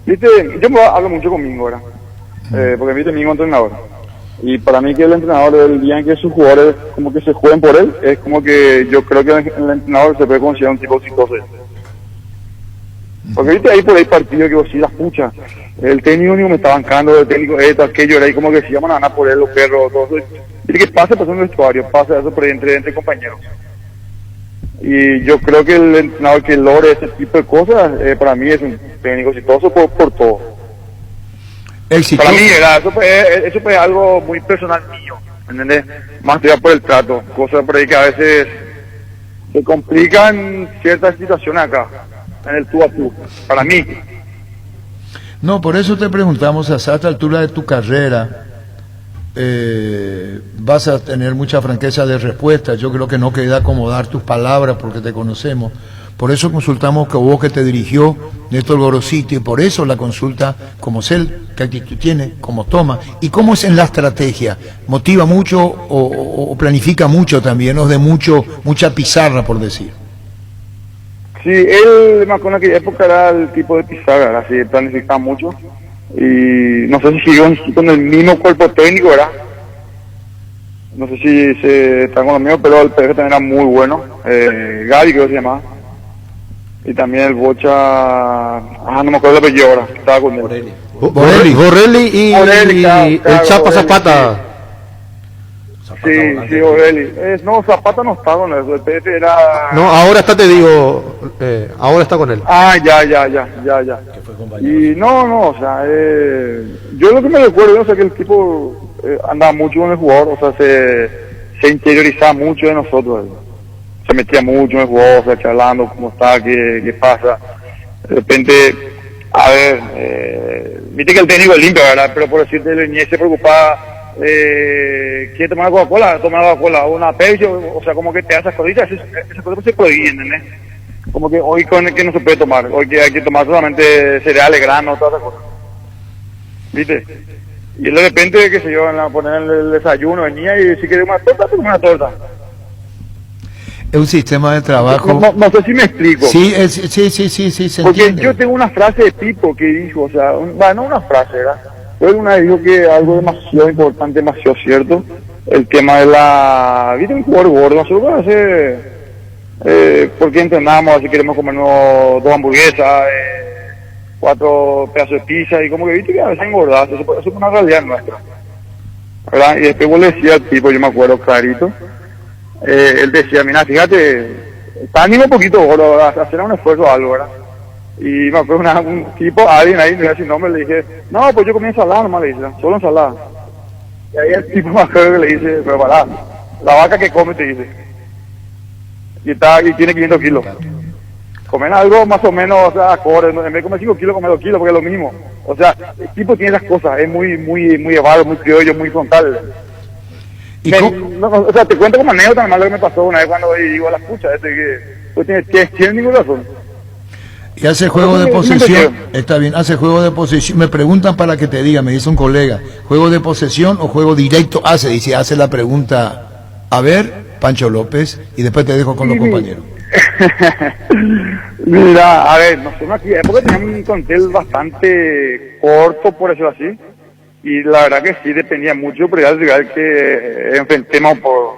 Viste, yo hablo mucho conmigo ahora, porque viste, mi entrenador. Y para mí que el entrenador, el día en que sus jugadores como que se jueguen por él, es como que yo creo que el entrenador se puede considerar un tipo exitoso. Porque viste ahí por ahí partidos que vos sí las puchas. El técnico único me está bancando, el técnico esto, aquello, era ahí como que si vamos a ganar por él, los perros, todo eso. Viste que pasa en el vestuario, pasa eso por ahí entre compañeros. Y yo creo que el entrenador que logre ese tipo de cosas, para mí es un técnico exitoso por todo. Exitoso. Para mí eso fue algo muy personal mío, ¿entendés? Más allá por el trato, cosas por ahí que a veces se complican ciertas situaciones acá, en el tú a tú, para mí. No, por eso te preguntamos, hasta esta altura de tu carrera, vas a tener mucha franqueza de respuesta. Yo creo que no queda acomodar tus palabras porque te conocemos. Por eso consultamos que vos que te dirigió Néstor Gorosito, y por eso la consulta, cómo es él, qué actitud tiene, cómo toma, y cómo es en la estrategia. ¿Motiva mucho o planifica mucho también, o es de mucha pizarra, por decir? Sí, él, me acuerdo que en aquella época era el tipo de pizarra, así planificaba mucho. Y no sé si siguió con el mismo cuerpo técnico, ¿verdad? No sé si se está con lo mismo, pero el PF también era muy bueno. Gary, creo que se llamaba. Y también el Bocha, no me acuerdo el apellido ahora, estaba con él. Borrelli y el Chapa Zapata. Sí, Borrelli. No, Zapata no está con él, el PF era... No, ahora está, te digo, ahora está con él. Ya. Y no, o sea, yo lo que me recuerdo, o sea, que el tipo andaba mucho con el jugador, o sea, se interiorizaba mucho de nosotros. Se metía mucho en el jugador, o sea, charlando cómo está, qué pasa. De repente, a ver, viste que el técnico es limpio, ¿verdad? Pero por decirte, el niñez se preocupaba, ¿quiere tomar Coca-Cola? Tomar Coca-Cola, una Pepsi, o sea, como que te hace esas cositas, esas cosas se prohíben, ¿entendés? Como que hoy con el que no se puede tomar, hoy que hay que tomar solamente cereales, granos, todas esas cosas. ¿Viste? Y él de repente, qué sé yo, poner el desayuno, venía y si quería una torta, pues una torta. Es un sistema de trabajo. No sé si me explico. Sí, se porque entiende. yo tengo una frase de Pipo que dijo, o sea, no una frase, ¿verdad? Pero una vez dijo que algo demasiado importante, demasiado cierto, el tema de la... ¿Viste? Un jugador gordo, nosotros a veces, porque entrenamos, así queremos comernos 2 hamburguesas, 4 pedazos de pizza, y como que viste que a veces engordás, eso es una realidad nuestra, ¿verdad? Y después vos le decías al tipo, yo me acuerdo clarito, él decía, mira, fíjate, está ni un poquito gordo, hacer un esfuerzo o algo, ¿verdad? Y me acuerdo un tipo, alguien ahí, no sé sin nombre, le dije, no, pues yo comí ensalada nomás, le dice, solo ensalada. Y ahí el tipo me acuerdo que le dice, pero para, la vaca que come, te dice, y tiene 500 kilos. Comen algo más o menos, o sea, acorde, en vez de comer 5 kilos, comer 2 kilos, porque es lo mismo. O sea, el tipo tiene esas cosas, es muy elevado, muy criollo, muy frontal. O sea, te cuento como anécdota, además lo que me pasó una vez cuando digo a la escucha, que tiene ningún razón. Y hace juego de posesión, está bien, hace juego de posesión. Me preguntan para que te diga, me dice un colega, ¿juego de posesión o juego directo? Hace la pregunta, a ver, Pancho López, y después te dejo con los compañeros. Mira, a ver, nosotros aquí en época teníamos un plantel bastante corto, por decirlo así, y la verdad que sí dependía mucho, pero ya que enfrentemos por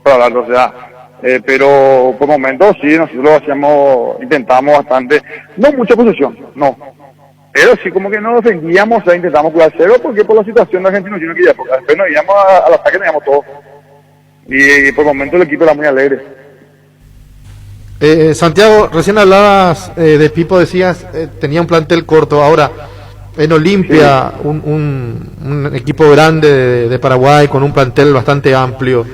hablarlo, o sea, pero por momentos sí, nosotros intentábamos bastante, no mucha posesión, no, pero sí como que no defendíamos, o sea, intentábamos cuidar cero, porque por la situación de Argentina no quería, porque después nos íbamos al ataque, nos íbamos todos, y por momentos el equipo era muy alegre. Santiago, recién hablabas de Pipo, decías, tenía un plantel corto. Ahora, en Olimpia, sí, un equipo grande de Paraguay con un plantel bastante amplio.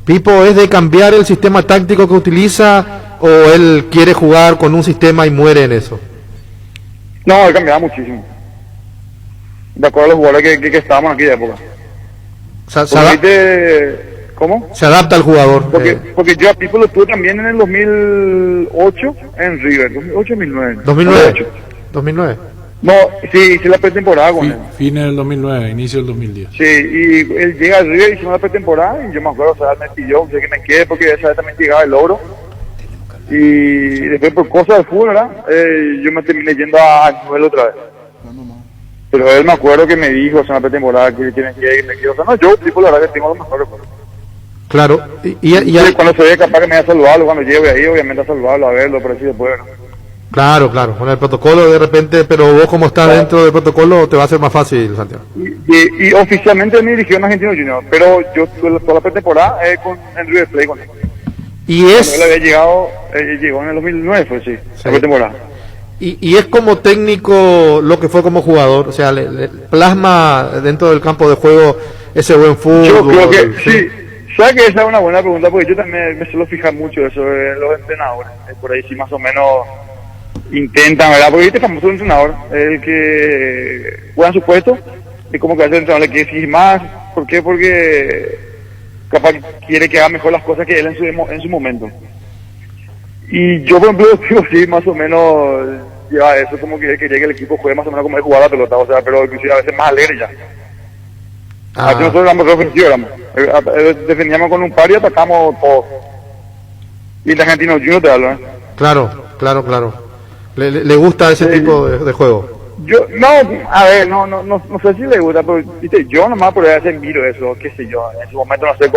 ¿Pipo es de cambiar el sistema táctico que utiliza o él quiere jugar con un sistema y muere en eso? No, él cambiaba muchísimo. De acuerdo a los jugadores que estábamos en aquella época. ¿Cómo? Se adapta al jugador. Porque yo a Pipo lo tuve también en el 2008 en River, 2008-2009. 2009. No, sí, hice la pretemporada con él. Fines del 2009, inicio del 2010. Sí, y él llega al River, hicimos la pretemporada y yo me acuerdo, o sea, me pidió que me quede porque esa vez también llegaba el oro. Y después por cosas del fútbol, ¿verdad? Yo me terminé yendo a Newell otra vez. Pero él me acuerdo que me dijo hace una pretemporada que tiene que ir, me quiero. O sea, no, yo, tipo, la verdad que tengo los mejores recuerdos. Claro, Y cuando se ve capaz que me vaya a saludarlo, cuando llegue ahí, obviamente a saludarlo, a verlo, pero así después, ¿no? claro, con el protocolo de repente, pero vos como estás dentro del protocolo te va a ser más fácil, Santiago. Y oficialmente me dirigió en Argentino Junior, pero yo tuve toda la pretemporada con el River Plate con él. Y Cuando es... él había llegado, llegó en el 2009, fue sí, la pretemporada. Y es como técnico lo que fue como jugador, o sea, le plasma dentro del campo de juego ese buen fútbol. Yo creo que sí. ¿Sabes que esa es una buena pregunta? Porque yo también me suelo fijar mucho eso de los entrenadores. Por ahí sí más o menos intentan, ¿verdad? Porque este famoso entrenador, el que juega en su puesto, y como que a ese entrenador le quiere exigir más. ¿Por qué? Porque capaz quiere que haga mejor las cosas que él en su momento. Y yo, por ejemplo, digo, sí, más o menos lleva eso, como que quería que el equipo juegue más o menos como él jugaba la pelota, o sea, pero inclusive a veces más alegre ya. Aquí nosotros éramos ofensivos, defendíamos con un par y atacamos todos. Y el Argentino Junior te hablo, ¿eh? Claro. Le gusta ese tipo de juego. Yo, no, a ver, no sé si le gusta, pero viste, yo nomás por hacer miro eso, qué sé yo, en su momento no sé,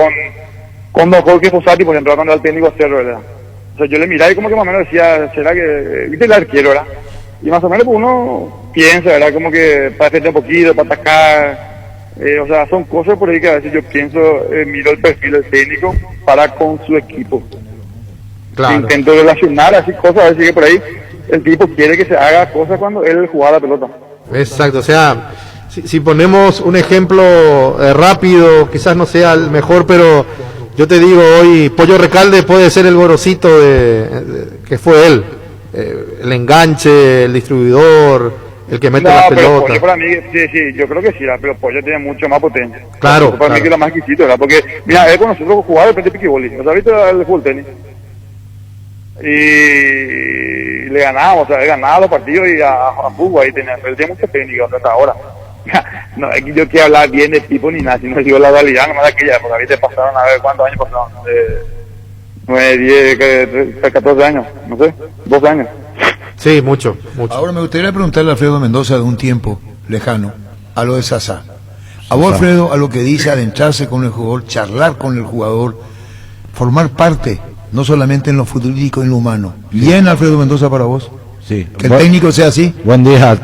con Don Jorge Fossati, por ejemplo, cuando era el técnico Cerro, ¿verdad? O sea, yo le miraba y como que más o menos decía, ¿será que, viste el arquero, ¿verdad? Y más o menos pues uno piensa, ¿verdad? Como que para defender un poquito, para atacar, o sea, son cosas por ahí que a veces yo pienso, miro el perfil del técnico para con su equipo. Claro. Intento relacionar así cosas, a ver si que por ahí el tipo quiere que se haga cosas cuando él juega la pelota. Exacto, o sea, si ponemos un ejemplo rápido, quizás no sea el mejor, pero yo te digo hoy, Pollo Recalde puede ser el gorosito que fue él, el enganche, el distribuidor, el que mete las pelotas. Pollo para mí, sí, yo creo que sí, pero Pollo tiene mucho más potencia. Claro. Para mí que es lo más exquisito, ¿verdad? Porque, mira, él con nosotros jugaba de repente piquiboli, o sea, ¿viste el fútbol tenis? Y le ganaba, o sea, él ganaba los partidos y a fútbol ahí tenía, pero él tiene mucha técnica, o sea, hasta ahora. No, es que yo quiero hablar bien de tipo ni nada, sino digo la realidad, nomás de aquella época, ¿viste? Pasaron a ver cuántos años pasaron, 9, 10, 14 años, no sé, 12 años. Sí, mucho. Ahora me gustaría preguntarle a Alfredo Mendoza de un tiempo lejano, a lo de Sasá. A vos, Alfredo, a lo que dice adentrarse con el jugador, charlar con el jugador, formar parte, no solamente en lo futbolístico, en lo humano. ¿Bien, Alfredo Mendoza, para vos? Sí. Que el técnico sea así. Buen día,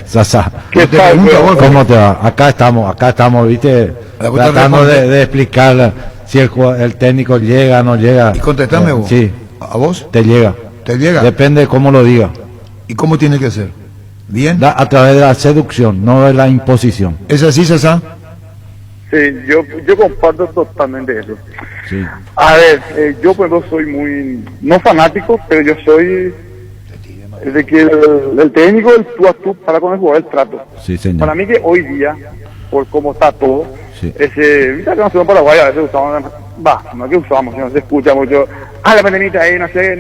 Sasá. ¿Qué tal, ¿Cómo te va? Acá estamos, viste, tratando de explicar si el técnico llega o no llega. Y contestame vos. Sí. ¿A vos? Te llega. ¿Te llega? Depende de cómo lo diga. ¿Y cómo tiene que ser? ¿Bien? A través de la seducción, no de la imposición. ¿Es así, Sasá? Sí, yo comparto totalmente eso. Sí. A ver, yo por ejemplo soy muy, no fanático, pero yo soy de que el técnico, el tú a tú, para con el jugador, el trato. Sí, señor. Para mí que hoy día, por cómo está todo, Sí. viste que nosotros en Paraguay a veces usamos, no es que usamos, sino se escucha mucho, la pandemita ahí, no sé,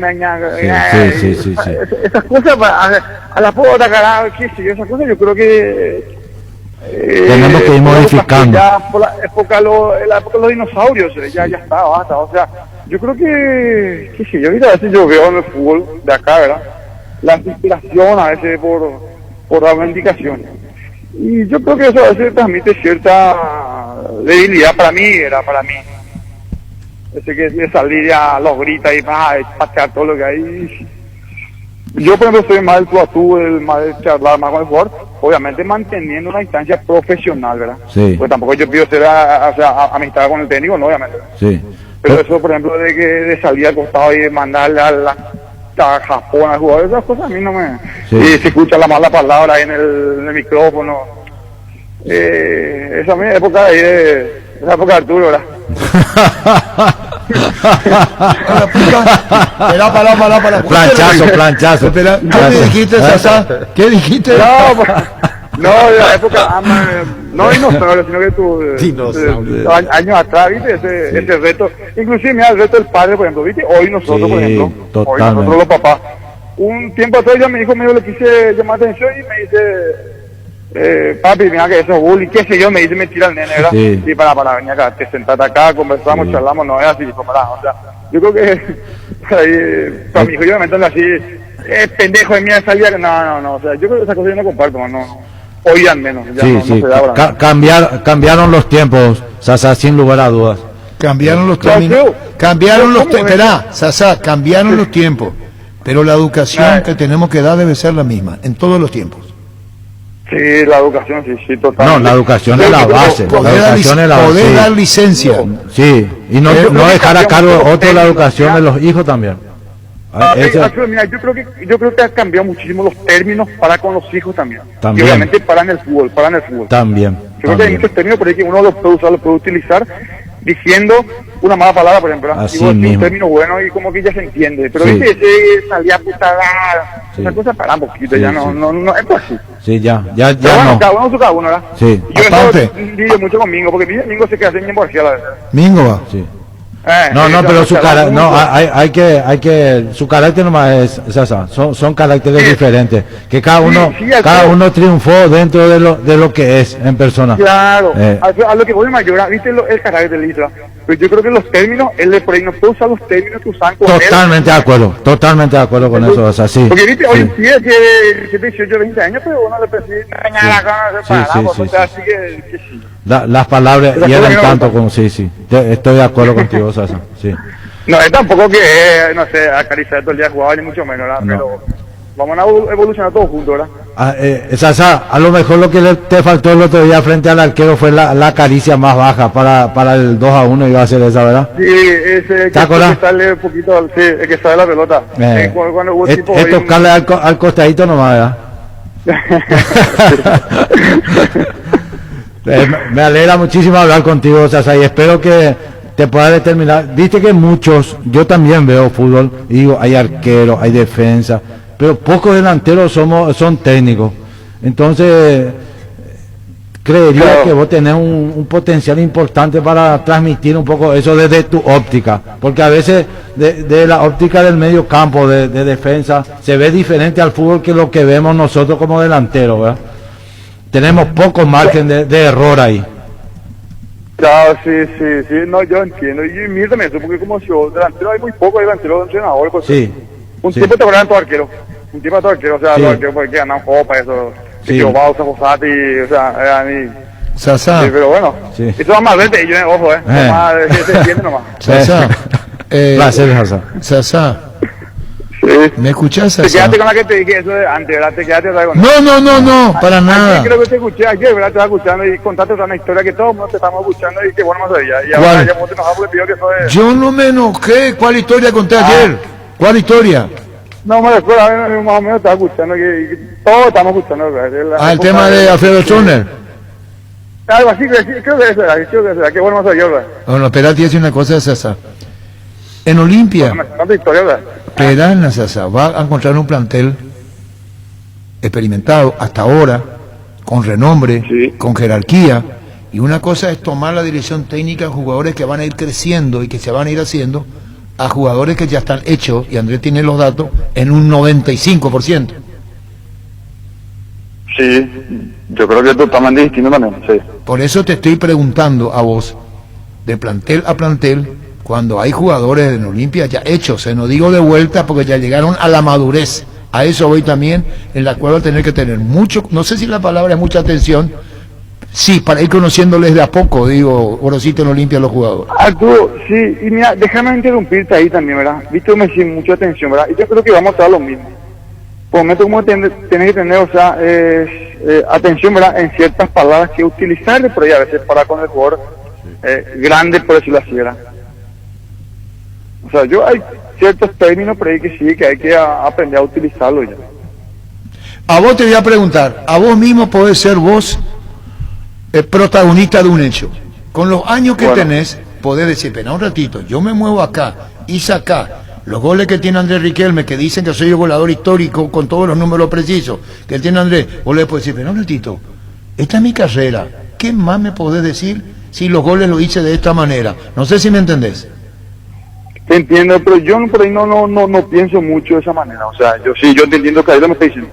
Sí. esas cosas a la puta, carajo, qué sé yo, esas cosas yo creo que tenemos que ir modificando. Ya por la época de los dinosaurios, ya está, basta, o sea, yo creo que, qué sé yo, ahorita a veces yo veo en el fútbol de acá, ¿verdad? La inspiración a veces por dar una indicación. Y yo creo que eso a veces transmite cierta debilidad para mí. Ese que de salir a los gritos y patear todo lo que hay. Yo, por ejemplo, soy más del tú a tú, más de charlar más con el jugador, obviamente manteniendo una distancia profesional, ¿verdad? Sí. Pues tampoco yo pido ser amistad con el técnico, no, obviamente. Sí. Pero eso, por ejemplo, de salir al costado y de mandarle a Japón al jugador, esas cosas a mí no me... Sí. Y se escucha la mala palabra ahí en el micrófono. Esa misma época ahí esa época de Arturo, ¿verdad? Para. Planchazo. Espera, ¿qué dijiste, Sasá? ¿Qué dijiste? No, de la época, no dinosaurio, sino que años atrás, ¿viste? Ese reto, inclusive mira el reto del padre, por ejemplo, ¿viste? Hoy nosotros, por ejemplo, hoy nosotros los papás, un tiempo atrás ya mi hijo medio le quise llamar la atención y me dice, papi, mira que eso es bullying, qué sé yo, me dice, me tira el nene, ¿verdad? Sí. Y para, venir acá, te sentate acá, conversamos, charlamos, no es así, para, o sea, yo creo que ahí, para mi hijo yo me meto así, pendejo de mía salía, no, o sea, yo creo que esas cosas yo no comparto, no, hoy al menos, ya Sí, no sí. se da ahora. Cambiaron los tiempos, Sasa, sin lugar a dudas. Cambiaron los términos, cambiaron los Sasa, cambiaron los tiempos, pero la educación que tenemos que dar debe ser la misma, en todos los tiempos. Sí, la educación, sí, totalmente. No, la educación es la base. Poder dar licencia. Sí, y no dejar a cargo otro la educación de los hijos también. Mira, yo creo que ha cambiado muchísimo los términos para con los hijos también. También. Y obviamente para en el fútbol. También. Yo creo que hay muchos términos por ahí que uno los puede utilizar diciendo una mala palabra, por ejemplo. Así y vos decís un mismo. término bueno y como que ya se entiende. Pero Sí. viste, ese salía putada, Sí. esa cosa para un poquito, Sí, ya sí. no, es así. Sí, ya Pero bueno, no. cada uno, ¿verdad? Sí. Yo Aparte. eso lidio mucho con Mingo, porque Mingo se queda sin emborrachar a veces. Mingo va. Sí. No, pero su carácter, no, hay que, su carácter nomás es Sasa, son caracteres diferentes, que cada uno triunfó dentro de lo que es en persona. Claro, a lo que voy mayor, viste el carácter del Isla, pero yo creo que los términos, él por ahí no puede usar los términos que usan con Totalmente de acuerdo con eso, o sea, sí. Porque viste, Sí. hoy en día que 18, 20 años, pero uno le persigue así que sí. Las palabras Pero hieren no, tanto como sí. Estoy de acuerdo contigo, Sasa, sí. No, es tampoco que, no sé, acariciar todo el día jugaba, ni mucho menos, ¿verdad? No. Pero vamos a evolucionar todos juntos, ¿verdad? Sasa, a lo mejor lo que te faltó el otro día frente al arquero fue la caricia más baja para el 2-1, iba a ser esa, ¿verdad? Sí, ese ¿Te acuerdas? que sale un poquito, sí, el que sale la pelota. Cuando hubo tipo Es tocarle al costadito nomás, ¿verdad? Me alegra muchísimo hablar contigo, Sasa, y espero que te pueda determinar. Viste que muchos, yo también veo fútbol, y digo, hay arqueros, hay defensa, pero pocos delanteros son técnicos. Entonces, creería que vos tenés un potencial importante para transmitir un poco eso desde tu óptica, porque a veces de la óptica del medio campo, de defensa, se ve diferente al fútbol que lo que vemos nosotros como delanteros, ¿verdad? Tenemos poco margen de error ahí. Claro, sí, no, yo entiendo, y mira también eso, porque como yo, delantero hay muy poco, hay delantero de entrenador, pues, Sí. un tiempo te acuerdas todo arquero, o sea, Sí. los arqueros que ganan copa, eso, Sí. que Bausa, Fosati, o sea, eran Sasa, sí, pero bueno, Sí. eso va más verde, y yo, ojo, nomás, se entiende nomás. Sasa, Placer, Sasa. Sasa, Sí. ¿me escuchás, Te Sasa? quedaste con la que te dije eso de antes, ¿verdad? Te quedaste otra vez con No, para nada. Creo que te escuché ayer, ¿verdad? Te estaba escuchando y contaste una historia que todos te estamos escuchando y que bueno no sabía. Y ahora ¿Cuál? ya mucho enojado porque pidió que eso es... Yo no me enojé. ¿Cuál historia conté ayer? ¿Cuál historia? No, me recuerdo, más o menos estaba escuchando que todos estamos escuchando, ¿verdad? El tema de Alfredo Schoner. Algo así, creo que es verdad, que bueno no sabía, ¿verdad? Bueno, espérate, decir una cosa, Sasa. En Olimpia, Tanta historia, ¿verdad? Peralna, Sasa, va a encontrar un plantel experimentado hasta ahora, con renombre, Sí. con jerarquía, y una cosa es tomar la dirección técnica de jugadores que van a ir creciendo y que se van a ir haciendo, a jugadores que ya están hechos, y Andrés tiene los datos, en un 95%. Sí, yo creo que es totalmente distinto también, sí. Por eso te estoy preguntando a vos, de plantel a plantel, cuando hay jugadores en Olimpia ya hechos, no digo de vuelta porque ya llegaron a la madurez, a eso voy también, en la cual va a tener que tener mucho, no sé si la palabra es mucha atención, sí, para ir conociéndoles de a poco, digo, Orosito en Olimpia los jugadores. Arturo, sí, y mira, déjame interrumpirte ahí también, ¿verdad? Viste, me hice mucha atención, ¿verdad? Y yo creo que vamos a estar lo mismo. Por el momento, como tenés que tener, o sea, atención, ¿verdad? En ciertas palabras que utilizar, por ahí a veces para con el jugador grande, por decirlo así, ¿verdad? O sea, hay ciertos términos por ahí que sí, que hay que aprender a utilizarlo ya. A vos te voy a preguntar, a vos mismo podés ser vos protagonista de un hecho. Con los años que tenés, podés decir, espera un ratito, yo me muevo acá, hice acá, los goles que tiene Andrés Riquelme, que dicen que soy el goleador histórico con todos los números precisos, que él tiene Andrés, vos le podés decir, espera un ratito, esta es mi carrera, ¿qué más me podés decir si los goles lo hice de esta manera? No sé si me entendés. Te entiendo, pero yo por ahí no pienso mucho de esa manera. O sea, yo sí, yo te entiendo que ahí lo me está diciendo.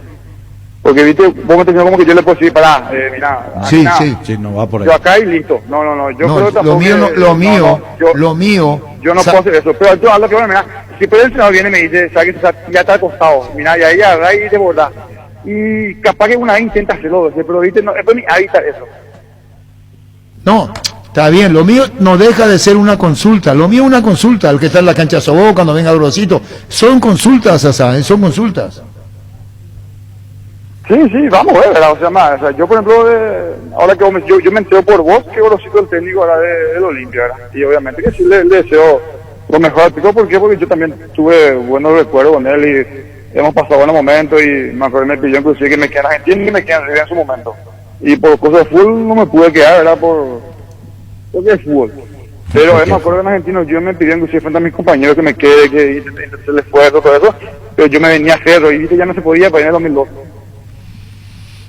Porque, viste, vos me tenés como que yo le puedo decir, mira, Sí, nada, sí, no va por ahí. yo acá y listo. No, yo No, creo tampoco lo mío, yo no yo puedo hacer eso. Pero yo hablo que, bueno, mira, después el entrenador viene y me dice, sabes que ya está acostado, mira, ya agarra y de verdad. Y capaz que una vez intenta hacerlo, pero viste, no, es mi hábitat eso. No, está bien, lo mío no deja de ser una consulta, lo mío es una consulta, el que está en la cancha Sobó, cuando venga Grosito, son consultas, son consultas. Sí, vamos a ver, ¿verdad? O sea, yo por ejemplo, ahora que yo me entero por vos que Grosito es el técnico ahora del Olimpia, ¿verdad? Y obviamente que sí le deseo lo mejor al Pico, ¿por qué? Porque yo también tuve buenos recuerdos con él y hemos pasado buenos momentos y me acuerdo me pidió inclusive que me quede en Argentina y que me quede en su momento. Y por cosas de fútbol no me pude quedar, ¿verdad? Porque es fútbol. Pero me acuerdo que en Argentina yo me pidió inclusive frente a mis compañeros que me quede, que intenté el esfuerzo, todo eso, pero yo me venía a Cerro y viste, ya no se podía para ir en el 2012.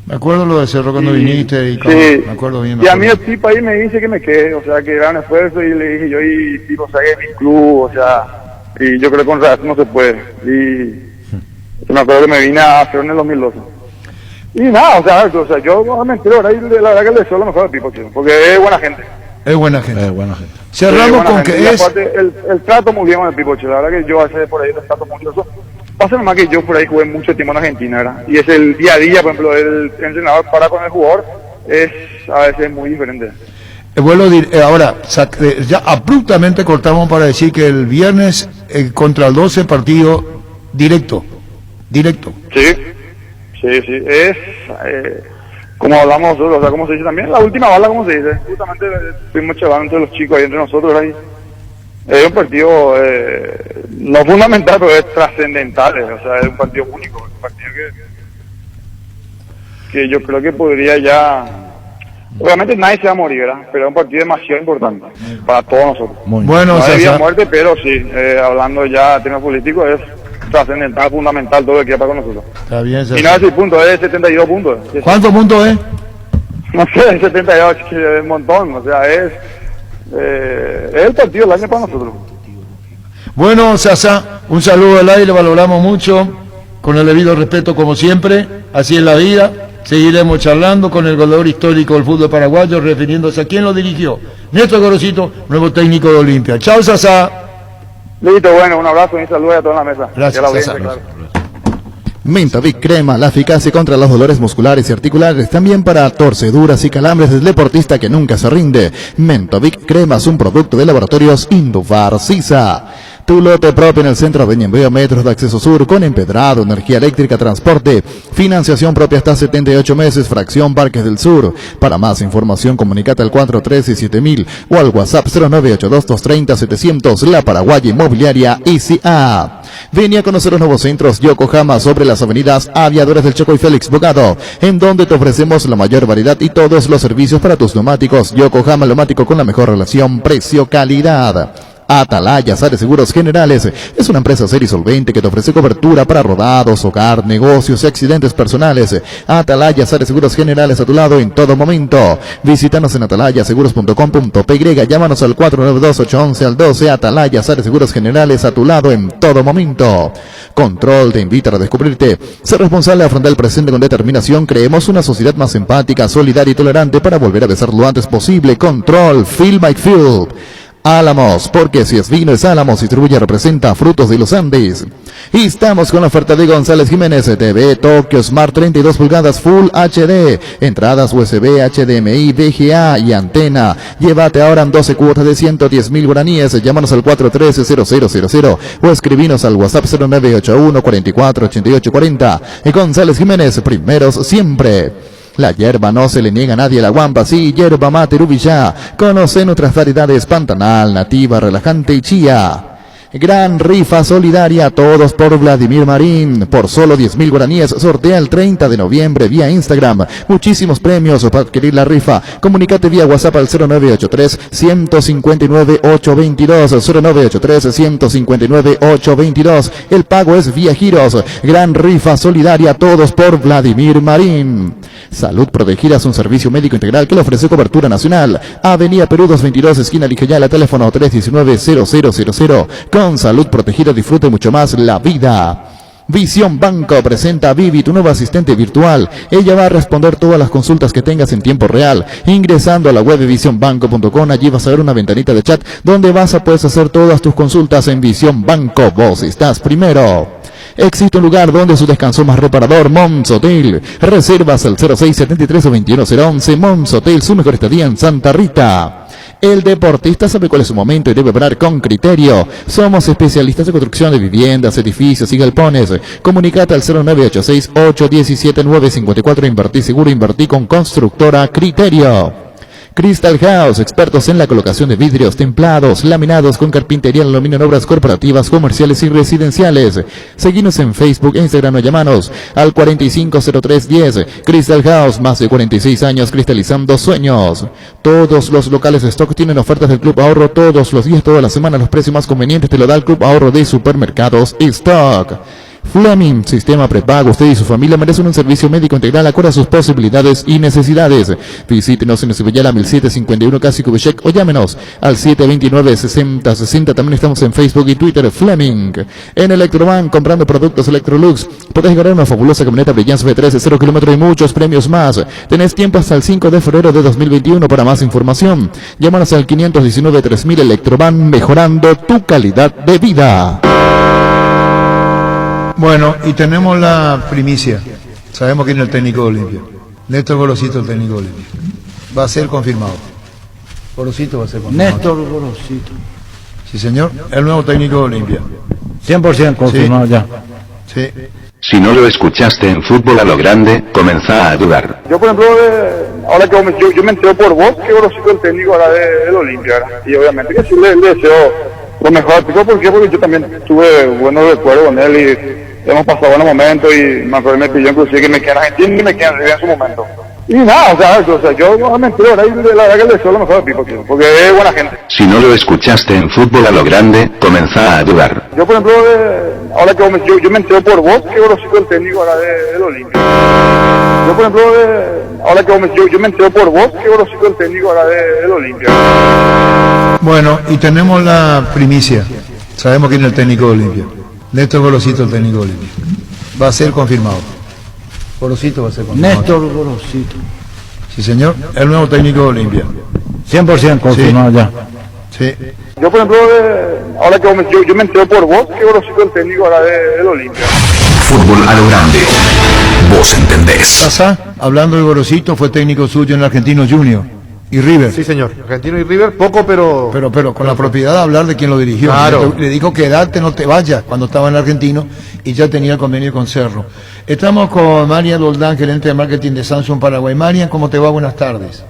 Me acuerdo lo de Cerro cuando viniste y me acuerdo bien. Y a mí el tipo ahí me dice que me quede, o sea, que era un esfuerzo y le dije yo, y tipo, o sea, que es mi club, o sea, y yo creo que con razón no se puede. Y me acuerdo que me vine a hacer en el 2012. Y nada, o sea, yo me entero ahora y la verdad que le deseo lo mejor al Pipo, porque es buena gente. Es buena gente. Sí, Cerramos con gente. que y es... aparte, el trato muy bien con el Pipo, la verdad que yo hace por ahí el trato mucho eso. Pasa nomás que yo por ahí jugué mucho tiempo en Argentina, ¿verdad? Y es el día a día, por ejemplo, el entrenador para con el jugador, es a veces muy diferente. Vuelvo a decir, ahora, ya abruptamente cortamos para decir que el viernes contra el 12 partido directo. Sí, es como hablamos nosotros, o sea, como se dice también, la última bala, como se dice. Justamente fuimos chavales entre los chicos ahí entre nosotros ahí. Es un partido no fundamental, pero es trascendental, o sea, es un partido único, un partido que yo creo que podría ya... Obviamente nadie se va a morir, ¿verdad? Pero es un partido demasiado importante para todos nosotros. Bueno, no había muerte, pero sí, hablando ya de temas políticos, es trascendental, fundamental todo lo que queda para nosotros. Está bien, y no es 6 puntos, es 72 puntos. ¿Cuántos puntos es? No sé, 72, que es un montón, o sea, es el partido del año para nosotros. Bueno, Sasa, un saludo al aire, valoramos mucho, con el debido respeto como siempre, así es la vida. Seguiremos charlando con el goleador histórico del fútbol paraguayo, refiriéndose a quién lo dirigió. Néstor Grosito, nuevo técnico de Olimpia. Chao, Sasa. Listo, bueno, un abrazo y un saludo a toda la mesa. Gracias, Sasa. Mentavic Crema, la eficacia contra los dolores musculares y articulares, también para torceduras y calambres del deportista que nunca se rinde. Mentavic Crema es un producto de laboratorios Induvar Sisa. Tu lote propio en el centro de Ñembueo, metros de acceso sur, con empedrado, energía eléctrica, transporte, financiación propia hasta 78 meses, fracción Parques del Sur. Para más información, comunicate al 413-7000 o al WhatsApp 0982-230-700, La Paraguaya Inmobiliaria ICA. Vení a conocer los nuevos centros Yokohama sobre las avenidas Aviadores del Choco y Félix Bogado, en donde te ofrecemos la mayor variedad y todos los servicios para tus neumáticos. Yokohama neumático con la mejor relación precio-calidad. Atalaya Sales Seguros Generales es una empresa seria y solvente que te ofrece cobertura para rodados, hogar, negocios y accidentes personales. Atalaya Sales Seguros Generales, a tu lado en todo momento. Visítanos en atalayaseguros.com.py, llámanos al 492-811-12. Atalaya Sales Seguros Generales, a tu lado en todo momento. Control te invita a descubrirte. Ser responsable, afrontar el presente con determinación. Creemos una sociedad más empática, solidaria y tolerante para volver a besar lo antes posible. Control, Feel My Fuel. Álamos, porque si es vino es Álamos, distribuye, representa Frutos de los Andes. Y estamos con la oferta de González Jiménez, TV Tokyo Smart 32 pulgadas Full HD, entradas USB, HDMI, VGA y antena. Llévate ahora en 12 cuotas de 110.000 guaraníes, llámanos al 413-0000 o escribinos al WhatsApp 0981-448840. Y González Jiménez, primeros siempre. La hierba no se le niega a nadie, la guampa sí, yerba mate Rubillá. Conoce nuestras variedades Pantanal, Nativa, Relajante y Chía. Gran rifa solidaria, todos por Vladimir Marín. Por solo 10.000 guaraníes, sortea el 30 de noviembre vía Instagram. Muchísimos premios para adquirir la rifa. Comunícate vía WhatsApp al 0983-159-822. 0983-159-822. El pago es vía giros. Gran rifa solidaria, todos por Vladimir Marín. Salud Protegida es un servicio médico integral que le ofrece cobertura nacional. Avenida Perú 222, esquina Lijayala, teléfono 319-0000. Con Salud Protegida disfrute mucho más la vida. Visión Banco presenta a Vivi, tu nueva asistente virtual. Ella va a responder todas las consultas que tengas en tiempo real. Ingresando a la web de visionbanco.com, allí vas a ver una ventanita de chat donde puedes hacer todas tus consultas en Visión Banco. Vos estás primero. Existe un lugar donde su descanso más reparador, Mons Hotel. Reservas al 0673 o 21011. Mons Hotel, su mejor estadía en Santa Rita. El deportista sabe cuál es su momento y debe operar con criterio. Somos especialistas de construcción de viviendas, edificios y galpones. Comunicate al 0986-817-954. Invertí seguro, invertí con Constructora Criterio. Crystal House, expertos en la colocación de vidrios templados, laminados con carpintería, aluminio en obras corporativas, comerciales y residenciales. Seguinos en Facebook, Instagram o llamanos al 450310. Crystal House, más de 46 años cristalizando sueños. Todos los locales de stock tienen ofertas del Club Ahorro todos los días, toda la semana. Los precios más convenientes te lo da el Club Ahorro de Supermercados Stock. Fleming, sistema prepago. Usted y su familia merecen un servicio médico integral acorde a sus posibilidades y necesidades. Visítenos en Cibellala 1751 Casi Cubechec o llámenos al 729-6060. También estamos en Facebook y Twitter. Fleming. En Electrobank, comprando productos Electrolux, podés ganar una fabulosa camioneta Brillance V3 de 0 kilómetros y muchos premios más. Tenés tiempo hasta el 5 de febrero de 2021 para más información. Llámanos al 519-3000. Electrobank, mejorando tu calidad de vida. Bueno, y tenemos la primicia. Sabemos quién es el técnico de Olimpia. Néstor Gorosito, el técnico de Olimpia. Va a ser confirmado. Gorosito va a ser confirmado. Néstor Gorosito. Sí, señor. El nuevo técnico de Olimpia. 100% confirmado sí. ya. Sí. Si no lo escuchaste en Fútbol a lo Grande, comenzá a dudar. Yo, por ejemplo, ahora que yo me entero por vos que Gorosito es el técnico ahora del Olimpia, ¿verdad? Y obviamente que sí le deseo lo mejor. ¿Por qué? Porque yo también tuve buenos recuerdos con él y hemos pasado buenos momentos y me acuerdo, me pidió inclusive que me quede en Argentina y me quede en su momento. Y nada, o sea yo me entero ahora y la verdad que le deseo lo mejor a Pipo, porque es buena gente. Si no lo escuchaste en Fútbol a lo Grande, comenzá a dudar. Yo, por ejemplo, ahora que yo me entero por vos que Gorosito es el técnico ahora del Olimpia. Yo, por ejemplo, ahora que yo me entero por vos que Gorosito es el técnico ahora del Olimpia. Bueno, y tenemos la primicia. Sabemos quién es el técnico de Olimpia. Néstor Gorosito, el técnico de Olimpia. Va a ser confirmado. Gorosito va a ser confirmado. Néstor Gorosito. Sí, señor. El nuevo técnico de Olimpia. 100% confirmado sí. ya. Sí. Yo, por ejemplo, ahora que yo me entero por vos que Gorosito es el técnico ahora del Olimpia. Fútbol a lo Grande. Vos entendés. Sasa, hablando de Gorosito, fue técnico suyo en el Argentino Junior y River. Sí, señor. Argentino y River, poco, pero con la propiedad de hablar de quién lo dirigió. Claro. Le dijo quédate, no te vayas, cuando estaba en el Argentino y ya tenía el convenio con Cerro. Estamos con Marian Doldán, gerente de marketing de Samsung Paraguay. Marian, ¿cómo te va? Buenas tardes.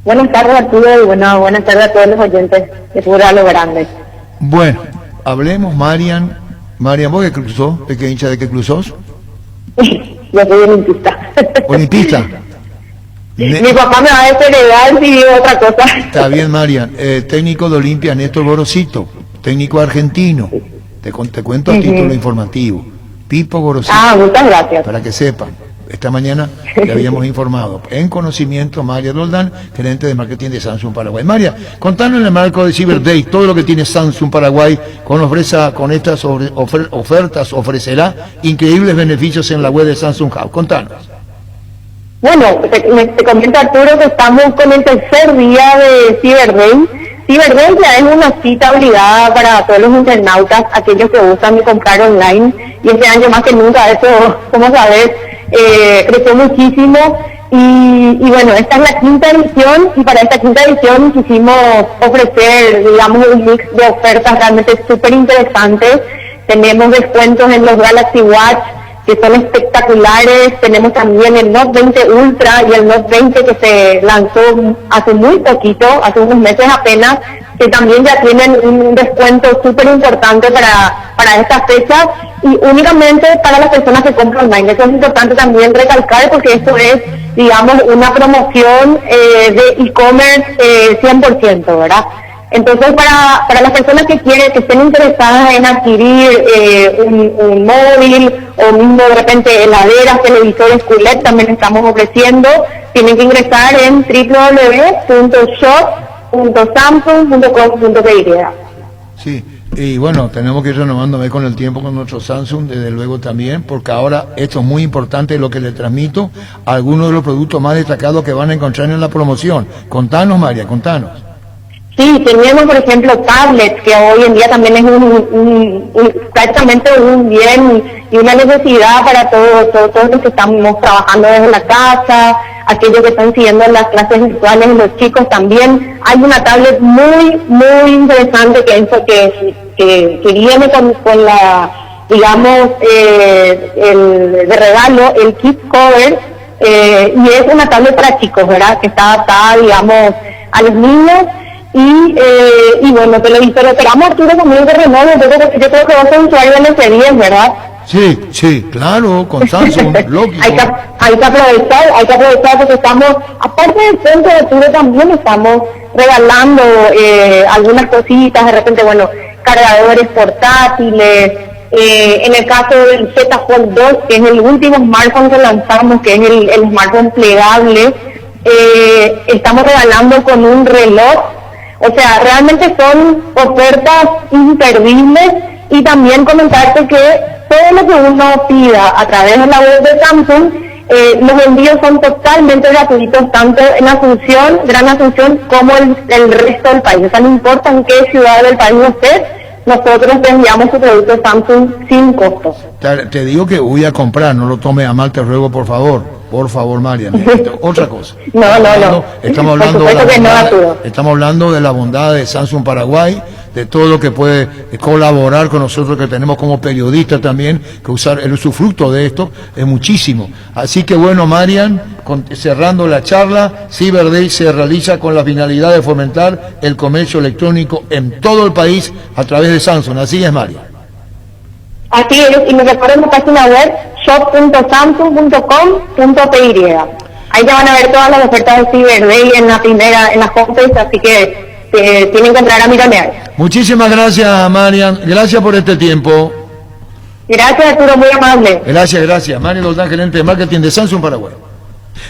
Buenas tardes, Arturo, y buenas tardes a todos los oyentes de Fútbol a lo Grande. Bueno, hablemos, Marian. Marian, ¿vos qué cruzó? ¿De qué hincha de qué cruzós? Yo soy olimpista. ¿Olimpista? Mi papá me va a desheredar si digo otra cosa. Está bien, Marian. Técnico de Olimpia, Néstor Gorosito. Técnico argentino. Te cuento a título informativo. Pipo Gorosito. Muchas gracias. Para que sepan. Esta mañana le habíamos informado. En conocimiento, María Doldán, gerente de marketing de Samsung Paraguay. María, contanos en el marco de Cyber Day todo lo que tiene Samsung Paraguay con estas ofertas, ofrecerá increíbles beneficios en la web de Samsung House. Contanos. Bueno, te comento, Arturo, que estamos con el tercer día de Cyber Day. Cyber Day ya es una cita obligada para todos los internautas, aquellos que gustan de comprar online, y este año más que nunca eso, como sabes, creció muchísimo y bueno, esta es la quinta edición y para esta quinta edición quisimos ofrecer, digamos, un mix de ofertas realmente súper interesantes. Tenemos descuentos en los Galaxy Watch que son espectaculares, tenemos también el Note 20 Ultra y el Note 20 que se lanzó hace muy poquito, hace unos meses apenas, que también ya tienen un descuento súper importante para estas fechas y únicamente para las personas que compran online. Eso es importante también recalcar porque esto es, digamos, una promoción de e-commerce 100%, ¿verdad? Entonces, para las personas que estén interesadas en adquirir un móvil o mismo de repente heladeras, televisores QLED, también estamos ofreciendo, tienen que ingresar en www.shop.samsung.com.py. Sí, Y bueno, tenemos que ir renovándome con el tiempo con nuestro Samsung, desde luego también, porque ahora esto es muy importante lo que le transmito, algunos de los productos más destacados que van a encontrar en la promoción. Contanos, María, contanos. Sí, tenemos, por ejemplo, tablets, que hoy en día también es prácticamente un bien y una necesidad para todos los que estamos trabajando desde la casa, aquellos que están siguiendo las clases virtuales, los chicos también. Hay una tablet muy interesante que viene con la, digamos, de regalo, el kit cover, y es una tablet para chicos, ¿verdad? Que está adaptada, digamos, a los niños. Y bueno, televisor, esperamos Arturo conmigo que renove, yo creo que va a ser usuario del S10, ¿verdad? Sí, claro, con Samsung, lógico. Hay que aprovechar porque estamos, aparte del centro de Arturo, también estamos regalando algunas cositas, de repente, bueno, cargadores portátiles, en el caso del Z Fold 2, que es el último smartphone que lanzamos, que es el smartphone plegable, estamos regalando con un reloj. O sea, realmente son ofertas imperdibles, y también comentarte que todo lo que uno pida a través de la web de Samsung, los envíos son totalmente gratuitos, tanto en Asunción, Gran Asunción, como el resto del país. O sea, no importa en qué ciudad del país estés, nosotros te enviamos tu producto Samsung sin costo. Te digo que voy a comprar, no lo tome a mal, te ruego, por favor. Por favor, María. Otra cosa. No. Estamos hablando de la bondad de Samsung Paraguay, de todo lo que puede colaborar con nosotros, que tenemos como periodistas también, que usar el usufructo de esto es muchísimo. Así que bueno, Marian, cerrando la charla, Cyber Day se realiza con la finalidad de fomentar el comercio electrónico en todo el país a través de Samsung. Así es, Marian. Así es, y me recuerden la página web shop.samsung.com.py. Ahí ya van a ver todas las ofertas de Cyber Day en la homepage, así que tienen que entrar a mirarme. Muchísimas gracias, Marian. Gracias por este tiempo. Gracias, Arturo, muy amable. Gracias. Marian Doldán, gerente de marketing de Samsung Paraguay.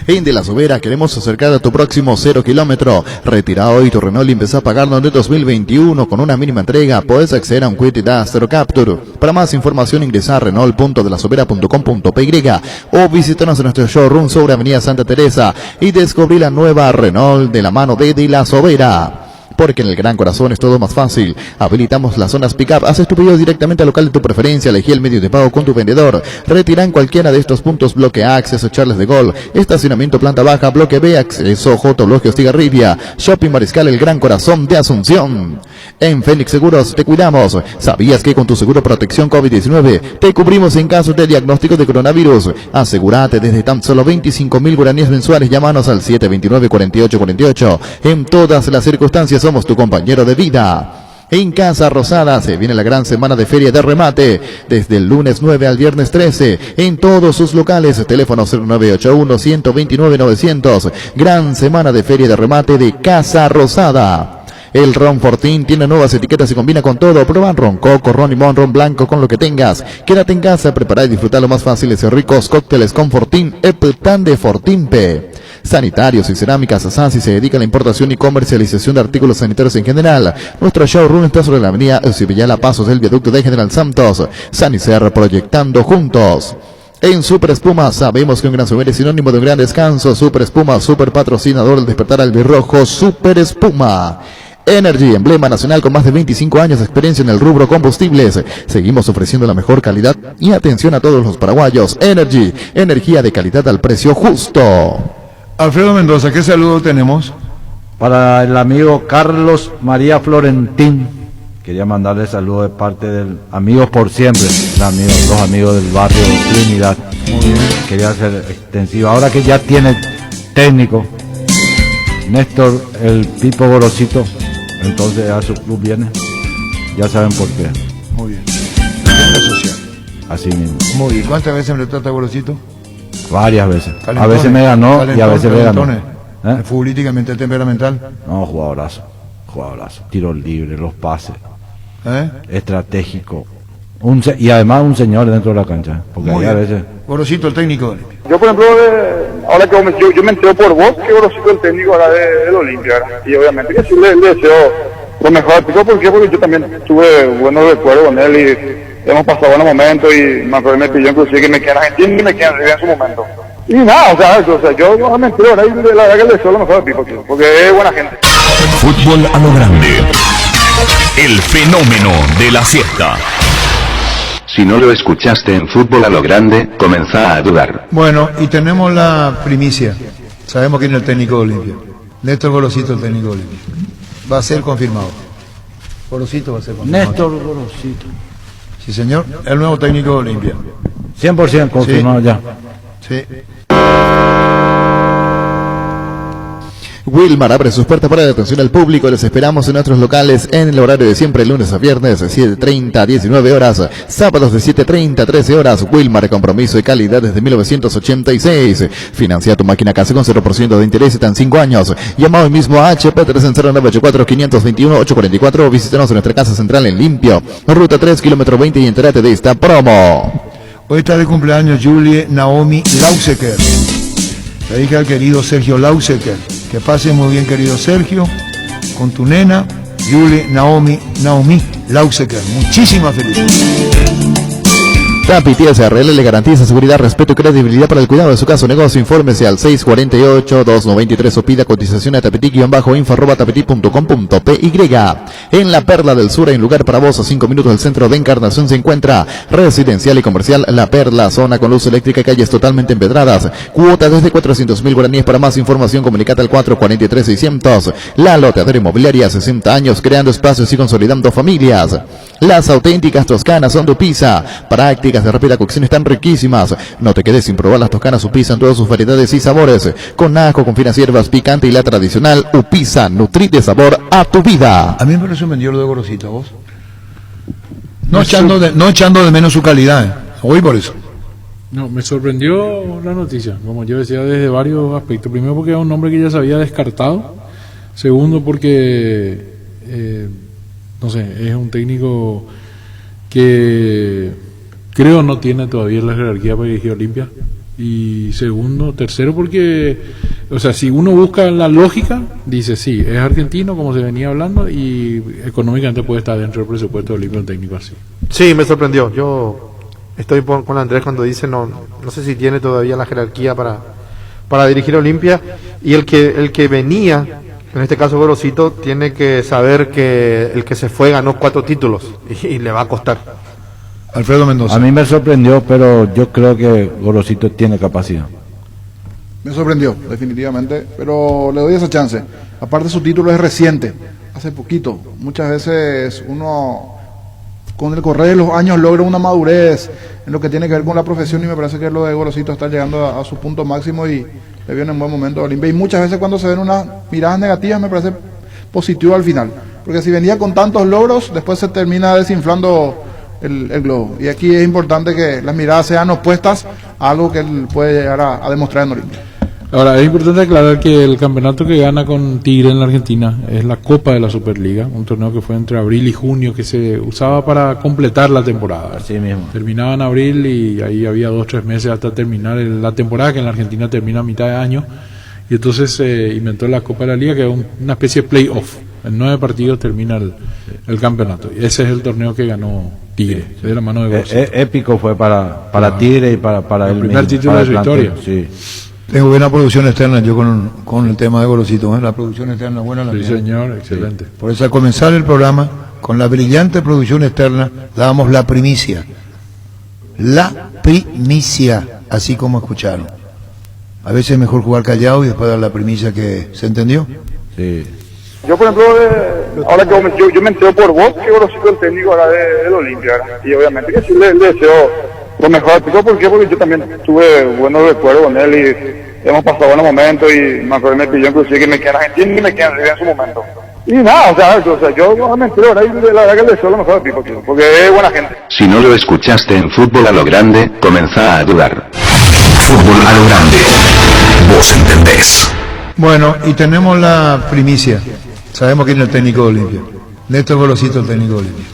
En De la Sobera queremos acercar a tu próximo 0 kilómetro. Retira hoy tu Renault y empezá a pagarlo en el 2021 con una mínima entrega. Puedes acceder a un Quit Zero Capture. Para más información ingresa a renault.delasovera.com.py o visítanos en nuestro showroom sobre Avenida Santa Teresa y descubrí la nueva Renault de la mano de La Sobera. Porque en el Gran Corazón es todo más fácil. Habilitamos las zonas pick-up. Haces tu pedido directamente al local de tu preferencia. Elegí el medio de pago con tu vendedor. Retira en cualquiera de estos puntos: bloque A, acceso Charles de Gaulle, estacionamiento planta baja, bloque B, acceso J, bloque Hostigarribia, Shopping Mariscal, el Gran Corazón de Asunción. En Fénix Seguros te cuidamos. ¿Sabías que con tu seguro protección COVID-19 te cubrimos en caso de diagnóstico de coronavirus? Asegúrate desde tan solo 25.000 guaraníes mensuales. Llámanos al 729-4848. En todas las circunstancias somos tu compañero de vida. En Casa Rosada se viene la gran semana de feria de remate, desde el lunes 9 al viernes 13, en todos sus locales. Teléfono 0981-129-900. Gran semana de feria de remate de Casa Rosada. El ron Fortín tiene nuevas etiquetas y combina con todo. Prueba ron coco, ron limón, ron blanco, con lo que tengas. Quédate en casa, prepara y disfruta lo más fáciles y ricos cócteles con Fortín, Eptan de Fortimpe. Sanitarios y Cerámicas Sansi se dedica a la importación y comercialización de artículos sanitarios en general. Nuestro showroom está sobre la avenida Eusebio Pasos del viaducto de General Santos. Sanicer, proyectando juntos. En Super Espuma sabemos que un gran souvenir es sinónimo de un gran descanso. Super Espuma, super patrocinador del despertar albirrojo. Super Espuma. Energy, emblema nacional con más de 25 años de experiencia en el rubro combustibles. Seguimos ofreciendo la mejor calidad y atención a todos los paraguayos. Energy, energía de calidad al precio justo. Alfredo Mendoza, ¿qué saludo tenemos? Para el amigo Carlos María Florentín, quería mandarle saludos de parte del Amigos por Siempre, los amigos del barrio Trinidad. Muy bien. Quería hacer extensivo, ahora que ya tiene técnico Néstor el Pipo Gorosito, entonces a su club viene, ya saben por qué. Muy bien. Agenda social. Así mismo. Muy bien. ¿Cuántas veces me trata Gorosito? Varias veces. Calentones, a veces me ganó y a veces me ganó. Futbolísticamente temperamental. No, jugadorazo. Tiro libre, los pases. Estratégico. Y además un señor dentro de la cancha. Porque ahí a veces. Gorosito, el técnico. Yo, por ejemplo, ahora que yo me entero por vos que Gorosito el técnico ahora del Olimpia. Y obviamente que sí le deseo lo mejor de Pico. ¿Por qué? Porque yo también tuve buenos recuerdos con él y hemos pasado buenos momentos y me acuerdo me pidió inclusive que me quede en Argentina y me quede en su momento. Y nada, o sea, yo no me entero, la verdad que le deseo lo mejor de Pico, tío, porque es buena gente. Fútbol a lo grande. El fenómeno de la siesta. Si no lo escuchaste en Fútbol a lo grande, comenzá a dudar. Bueno, y tenemos la primicia. Sabemos quién es el técnico de Olimpia. Néstor Gorosito, el técnico de Olimpia. Va a ser confirmado. Gorosito va a ser confirmado. Néstor Gorosito. Sí, señor. El nuevo técnico de Olimpia. 100% confirmado Sí. ya. Sí. Wilmar abre sus puertas para la atención al público. Les esperamos en nuestros locales en el horario de siempre, lunes a viernes, de 7:30 a 19 horas, sábados de 7:30 a 13 horas. Wilmar, compromiso y calidad desde 1986. Financia tu máquina casa con 0% de interés y en 5 años. Llama hoy mismo a HP 30984 521 844 o visítanos en nuestra casa central en Limpio, ruta 3, kilómetro 20 y entérate de esta promo. Hoy está de cumpleaños Julie Naomi Lausecker, la hija del querido Sergio Lausecker. Que pase muy bien, querido Sergio, con tu nena, Julie Naomi Lausecker. Muchísimas felicidades. Rapid SRL le garantiza seguridad, respeto y credibilidad para el cuidado de su caso o negocio. Infórmese al 648-293 o pida cotización a tapeti-info@tapeti.com.py. En la Perla del Sur hay un lugar para vos a 5 minutos del centro de Encarnación. Se encuentra residencial y comercial La Perla, zona con luz eléctrica y calles totalmente empedradas. Cuota desde 400.000 guaraníes. Para más información comunicate al 443-600. La Loteadora Inmobiliaria, 60 años creando espacios y consolidando familias. Las auténticas toscanas son de Upisa. Prácticas de rápida cocción están riquísimas. No te quedes sin probar las toscanas Upisa en todas sus variedades y sabores. Con ajo, con finas hierbas, picante y la tradicional Upisa. Nutri de sabor a tu vida. A mí me parece un vendido lo de Gorosito, ¿a vos? No echando de menos su calidad, Hoy por eso. No, me sorprendió la noticia, como yo decía, desde varios aspectos. Primero porque es un nombre que ya se había descartado. Segundo porque, no sé, es un técnico que creo no tiene todavía la jerarquía para dirigir Olimpia. Y tercero porque, o sea, si uno busca la lógica, dice sí, es argentino como se venía hablando y económicamente puede estar dentro del presupuesto de Olimpia un técnico así. Sí, me sorprendió. Yo estoy con Andrés cuando dice no sé si tiene todavía la jerarquía para dirigir Olimpia, y el que venía, en este caso Gorosito, tiene que saber que el que se fue ganó 4 títulos y le va a costar. Alfredo Mendoza. A mí me sorprendió, pero yo creo que Gorosito tiene capacidad. Me sorprendió, definitivamente, pero le doy esa chance. Aparte su título es reciente, hace poquito. Muchas veces uno, con el correr de los años, logra una madurez en lo que tiene que ver con la profesión, y me parece que lo de Gorosito está llegando a su punto máximo y le viene en buen momento a Olimpia. Y muchas veces cuando se ven unas miradas negativas me parece positivo al final, porque si venía con tantos logros, después se termina desinflando el globo. Y aquí es importante que las miradas sean opuestas a algo que él puede llegar a demostrar en Olimpia. Ahora, es importante aclarar que el campeonato que gana con Tigre en la Argentina es la Copa de la Superliga, un torneo que fue entre abril y junio, que se usaba para completar la temporada. Así mismo. Terminaba en abril y ahí había 2-3 meses hasta terminar la temporada, que en la Argentina termina a mitad de año, y entonces se inventó la Copa de la Liga, que es una especie de play-off. En 9 partidos termina el campeonato, y ese es el torneo que ganó Tigre, de la mano de Gorosito. Épico fue para Tigre y para el él primer mismo, título para de el su plantel, historia. sí. Tengo buena producción externa yo con el tema de Gorosito. La producción externa buena. Sí, señor, excelente. Por eso al comenzar el programa, con la brillante producción externa, dábamos la primicia. La primicia, así como escucharon. A veces es mejor jugar callado y después dar la primicia que se entendió. Sí. Yo, por ejemplo, ahora que yo me entero por vos que Gorosito es el técnico ahora del Olimpia, ¿verdad? Y obviamente que sí le deseo lo mejor. ¿Por qué? Porque yo también tuve buenos recuerdos con él y hemos pasado buenos momentos y me acuerdo me pidió inclusive que me quede en Argentina y me quede en su momento. Y nada, o sea, yo me entero ahora y la verdad que le deseo lo mejor de Pico, porque es buena gente. Si no lo escuchaste en Fútbol a lo grande, comenzá a dudar. Fútbol a lo grande. Vos entendés. Bueno, y tenemos la primicia. Sabemos quién es el técnico de Olimpia. Néstor Gorosito, el técnico de Olimpia.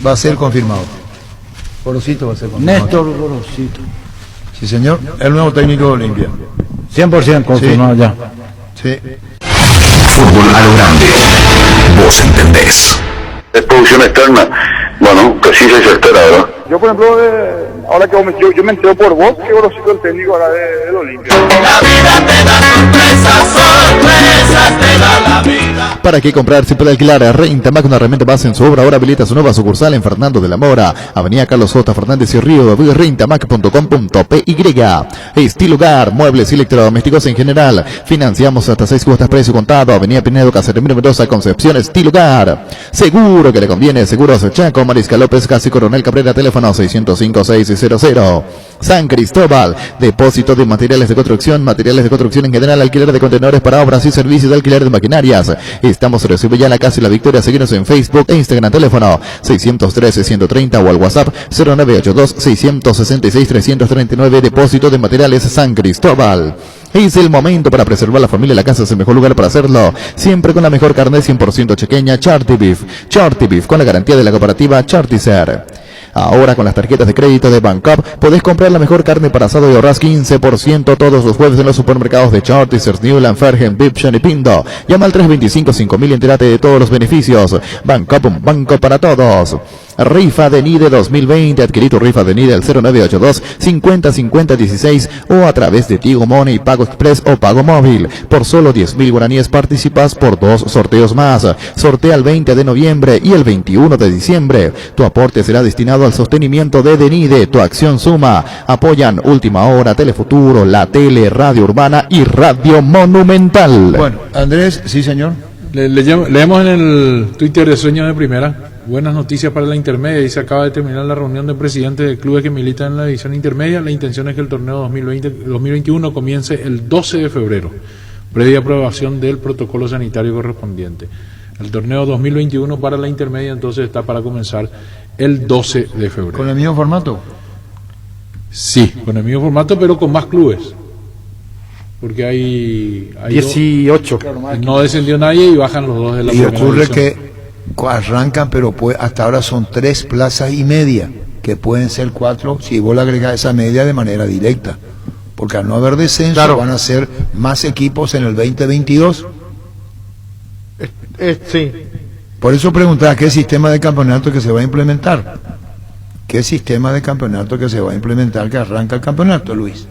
Va a ser confirmado. Gorosito va a ser confirmado. Néstor Gorosito. Sí, señor. El nuevo técnico de Olimpia. 100% confirmado ya. Sí. Fútbol a lo grande. Vos vos entendés. Es producción externa, bueno, precisa y certera, ¿verdad? Yo, por ejemplo, ahora que yo me entero por vos, que Gorosito el técnico ahora del Olimpia. La vida te da sorpresas te da la vida. ¿Para qué comprar si puede alquilar? Rentamac, una herramienta base en su obra. Ahora habilita su nueva sucursal en Fernando de la Mora, Avenida Carlos J. Fernández y Río. Rentamac.com.py. Estilo Hogar, muebles y electrodomésticos en general. Financiamos hasta 6 cuotas precio contado. Avenida Pinedo, Caserimiro Mendoza, Concepción. Estilo Hogar. Seguro que le conviene. Seguros Chaco, Mariscal López, Casi Coronel Cabrera. Teléfono 605-600. San Cristóbal, depósito de materiales de construcción en general, alquiler de contenedores para obras y servicios de alquiler de maquinarias. Estamos en Recibe ya la Casa y la Victoria. Seguimos en Facebook e Instagram. Teléfono 613-130 o al WhatsApp 0982-666-339. Depósito de materiales San Cristóbal. Es el momento para preservar la familia. La casa es el mejor lugar para hacerlo. Siempre con la mejor carne 100% chequeña, Charty Beef. Charty Beef con la garantía de la cooperativa Charticer. Ahora con las tarjetas de crédito de Bancopp podés comprar la mejor carne para asado y ahorrás 15% todos los jueves en los supermercados de Charticer, Newland, Fergen, Bipshan y Pindo. Llama al 325-5000 y entérate de todos los beneficios. Bancopp, un banco para todos. Rifa de NIDE 2020. Adquirí tu rifa de NIDE al 0982-505016 o a través de Tigo Money, Pago Express o Pago Móvil. Por solo 10.000 guaraníes participas por 2 sorteos más. Sortea el 20 de noviembre y el 21 de diciembre. Tu aporte será destinado al sostenimiento de DENIDE. Tu acción suma. Apoyan Última Hora, Telefuturo, La Tele, Radio Urbana y Radio Monumental. Bueno, Andrés, sí señor. Leemos en el Twitter de Sueños de Primera. Buenas noticias para la intermedia. Dice: acaba de terminar la reunión de presidentes de clubes que militan en la división intermedia. La intención es que el torneo 2020-2021 comience el 12 de febrero, previa aprobación del protocolo sanitario correspondiente. El torneo 2021 para la intermedia entonces está para comenzar el 12 de febrero. ¿Con el mismo formato? Sí, con el mismo formato, pero con más clubes. Porque hay 18. No descendió nadie y bajan los dos de la y primera ocurre división. que arrancan, pero hasta ahora son 3 plazas y media, que pueden ser 4 si vos le agregás esa media de manera directa. Porque al no haber descenso, claro, van a ser más equipos en el 2022. Sí. Por eso preguntaba qué sistema de campeonato que se va a implementar. ¿Qué sistema de campeonato que se va a implementar que arranca el campeonato, Luis?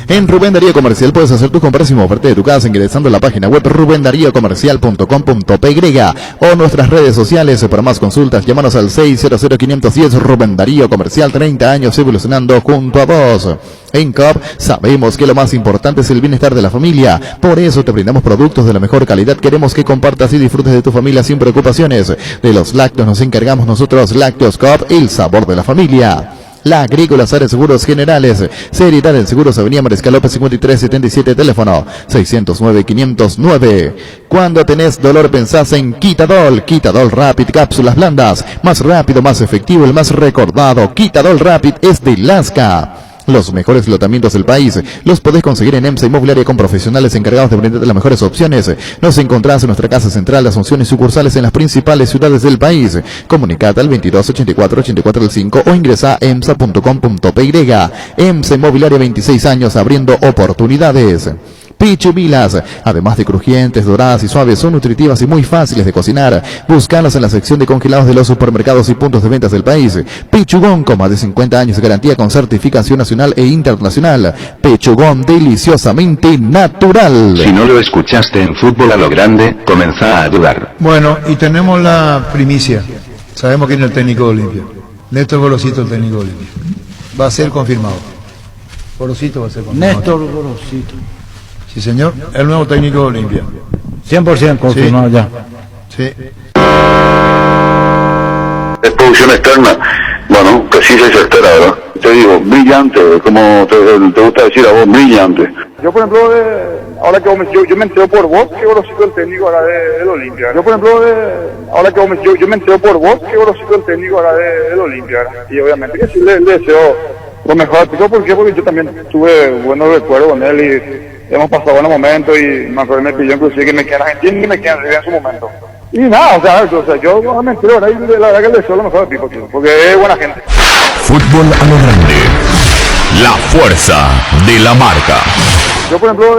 En Rubén Darío Comercial puedes hacer tus compras sin moverte de tu casa ingresando a la página web rubendariocomercial.com.py o nuestras redes sociales. Para más consultas, llámanos al 600-510. Rubén Darío Comercial, 30 años evolucionando junto a vos. En COP sabemos que lo más importante es el bienestar de la familia. Por eso te brindamos productos de la mejor calidad. Queremos que compartas y disfrutes de tu familia sin preocupaciones. De los lácteos nos encargamos nosotros. Lácteos COP, el sabor de la familia. La Agrícola Sare Seguros Generales, Seriedad en Seguros, Avenida Mariscal López 5377, teléfono 609-509. Cuando tenés dolor pensás en Quitadol, Quitadol Rapid, cápsulas blandas, más rápido, más efectivo, el más recordado. Quitadol Rapid es de Lasca. Los mejores lotamientos del país los podés conseguir en EMSA Inmobiliaria con profesionales encargados de brindarte las mejores opciones. Nos encontrás en nuestra casa central de Asunción y sucursales en las principales ciudades del país. Comunicate al 2284-8405 o ingresa a emsa.com.py. EMSA Inmobiliaria, 26 años abriendo oportunidades. Pichumilas, además de crujientes, doradas y suaves, son nutritivas y muy fáciles de cocinar. Búscalas en la sección de congelados de los supermercados y puntos de ventas del país. Pichugón, con más de 50 años de garantía con certificación nacional e internacional. Pichugón, deliciosamente natural. Si no lo escuchaste en Fútbol a lo Grande, comenzá a dudar. Bueno, y tenemos la primicia. Sabemos quién es el técnico de Olimpia. Néstor Gorosito, el técnico de Olimpia. Va a ser confirmado. Gorosito va a ser confirmado. Néstor Gorosito. Sí, señor, el nuevo técnico de Olimpia. 100% confirmado, sí. Ya. Sí. Es producción externa, bueno, precisa y certera, ¿verdad? Te digo, brillante, como te gusta decir a vos, brillante. Yo, por ejemplo, ahora que yo me entero por vos que Gorosito el técnico ahora del Olimpia. Yo, por ejemplo, ahora que yo me entero por vos que Gorosito el técnico ahora del Olimpia. Y obviamente que sí le deseo lo mejor. ¿Por qué? Porque yo también tuve buenos recuerdos con él y hemos pasado buenos momentos y me acuerdo me pidió inclusive que me quede en Argentina y que me quede en su momento. Y nada, o sea yo me entero ahora y la verdad que le deseo lo mejor al Pipo, porque es buena gente. Fútbol a lo grande. La fuerza de la marca. Yo, por ejemplo,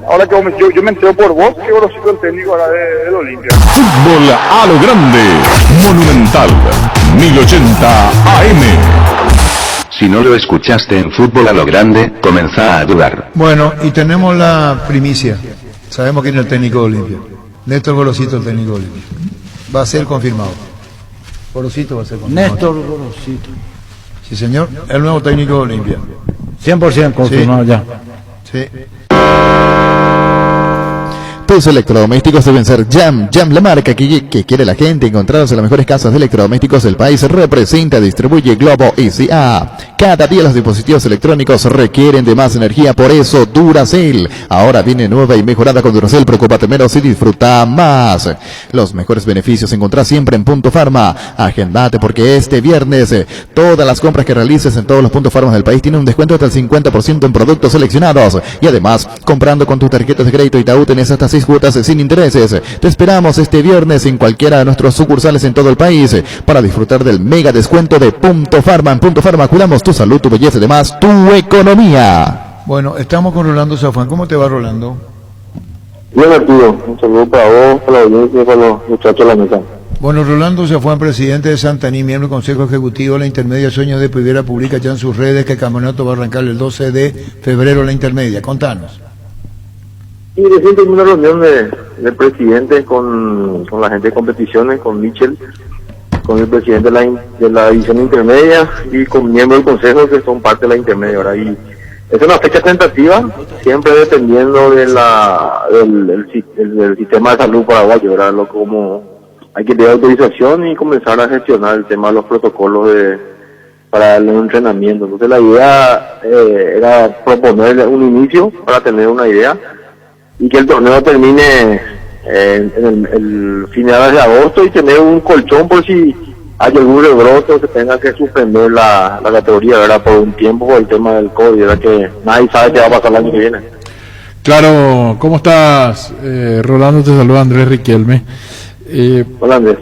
ahora que yo me entero por vos que Gorosito el técnico ahora del Olimpia. Fútbol a lo grande. Monumental 1080 AM. Si no lo escuchaste en Fútbol a lo grande, comenzá a dudar. Bueno, y tenemos la primicia. Sabemos quién es el técnico de Olimpia. Néstor Gorosito, el técnico de Olimpia. Va a ser confirmado. Gorosito va a ser confirmado. Néstor Gorosito. Sí, señor. El nuevo técnico de Olimpia. 100% confirmado Sí. ya. Sí. Tus electrodomésticos deben ser Jam. Jam, la marca que quiere la gente. Encontrados en las mejores casas de electrodomésticos del país. Representa, distribuye Globo SA. Cada día los dispositivos electrónicos requieren de más energía. Por eso Duracell. Ahora viene nueva y mejorada con Duracell. Preocúpate menos y disfruta más. Los mejores beneficios encontrás siempre en Punto Farma. Agendate porque este viernes todas las compras que realices en todos los puntos farmas del país tienen un descuento hasta el 50% en productos seleccionados. Y además, comprando con tus tarjetas de crédito Itaú tenés hasta 6 cuotas sin intereses. Te esperamos este viernes en cualquiera de nuestros sucursales en todo el país para disfrutar del mega descuento de Punto Farma. En Punto Farma cuidamos tu salud, tu belleza y además tu economía. Bueno, estamos con Rolando Zafán. ¿Cómo te va, Rolando? Bien, Arturo. Un saludo para vos, para la audiencia y para los muchachos de la mesa. Bueno, Rolando Zafán, presidente de Santaní, miembro del Consejo Ejecutivo de la Intermedia Sueños de Primera, publica ya en sus redes que el campeonato va a arrancar el 12 de febrero la Intermedia. Contanos. Y recién tuvimos una reunión del presidente con la gente de competiciones, con Michel, con el presidente de la división intermedia y con miembros del consejo que son parte de la intermedia. Ahora, y es una fecha tentativa, siempre dependiendo de del sistema de salud paraguayo, ¿verdad? Como hay que pedir autorización y comenzar a gestionar el tema de los protocolos para el entrenamiento. Entonces la idea era proponer un inicio para tener una idea y que el torneo termine en el final de agosto y tener un colchón por si hay algún rebrote o que tenga que suspender la categoría, ¿verdad? Por un tiempo por el tema del COVID, ¿verdad? Que nadie sabe qué va a pasar el año que viene. Claro, ¿cómo estás? Rolando, te saluda Andrés Riquelme. Hola, Andrés.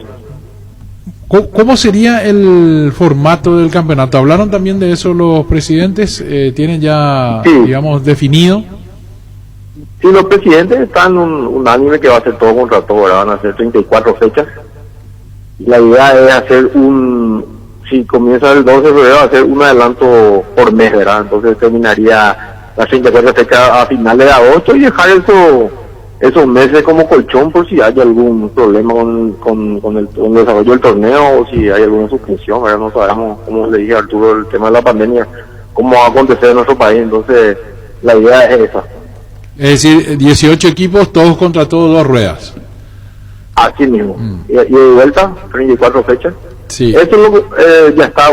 ¿Cómo sería el formato del campeonato? ¿Hablaron también de eso los presidentes? ¿Tienen ya, digamos, definido? Sí, los presidentes están unánime que va a ser todo contra todo, ¿verdad? Van a ser 34 fechas. Y la idea es hacer si comienza el 12 de febrero, va a hacer un adelanto por mes, ¿verdad? Entonces terminaría las 34 fechas a finales de agosto y dejar esos meses como colchón por si hay algún problema con el desarrollo del torneo o si hay alguna suspensión, ¿verdad? No sabemos, como le dije a Arturo, el tema de la pandemia, cómo va a acontecer en nuestro país. Entonces, la idea es esa. Es decir, 18 equipos, todos contra todos, 2 ruedas. Así mismo. Y de vuelta, 34 fechas. Sí. Esto es lo que ya está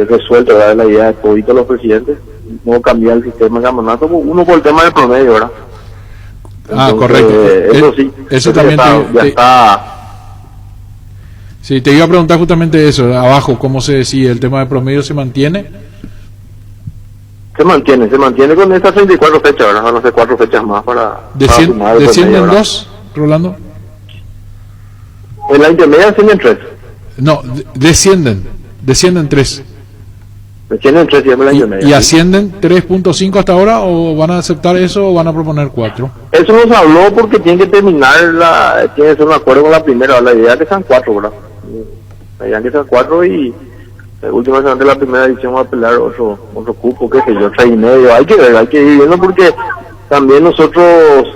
resuelto, ¿verdad? La idea de todos los presidentes. No cambiar el sistema de campeonato, uno por el tema del promedio, ¿verdad? Entonces, correcto. Eso sí. Eso también ya está. Sí, te iba a preguntar justamente eso, abajo, ¿cómo se decide? ¿El tema de promedio se mantiene? Se mantiene con estas 34 fechas, ¿verdad? Van a ser 4 fechas más para sumar el ¿Descienden promedio, 2, Rolando? En la intermedia ascienden 3. No, descienden 3. Descienden 3 siempre en la intermedia. ¿Y ascienden 3.5 hasta ahora o van a aceptar eso o van a proponer 4? Eso nos habló porque tiene que terminar tiene que ser un acuerdo con la primera, la idea es que sean 4, ¿verdad? La idea es que sean 4 y últimamente la primera edición va a pelear otro cupo, qué sé yo, 3,5. Hay que ir viendo porque también nosotros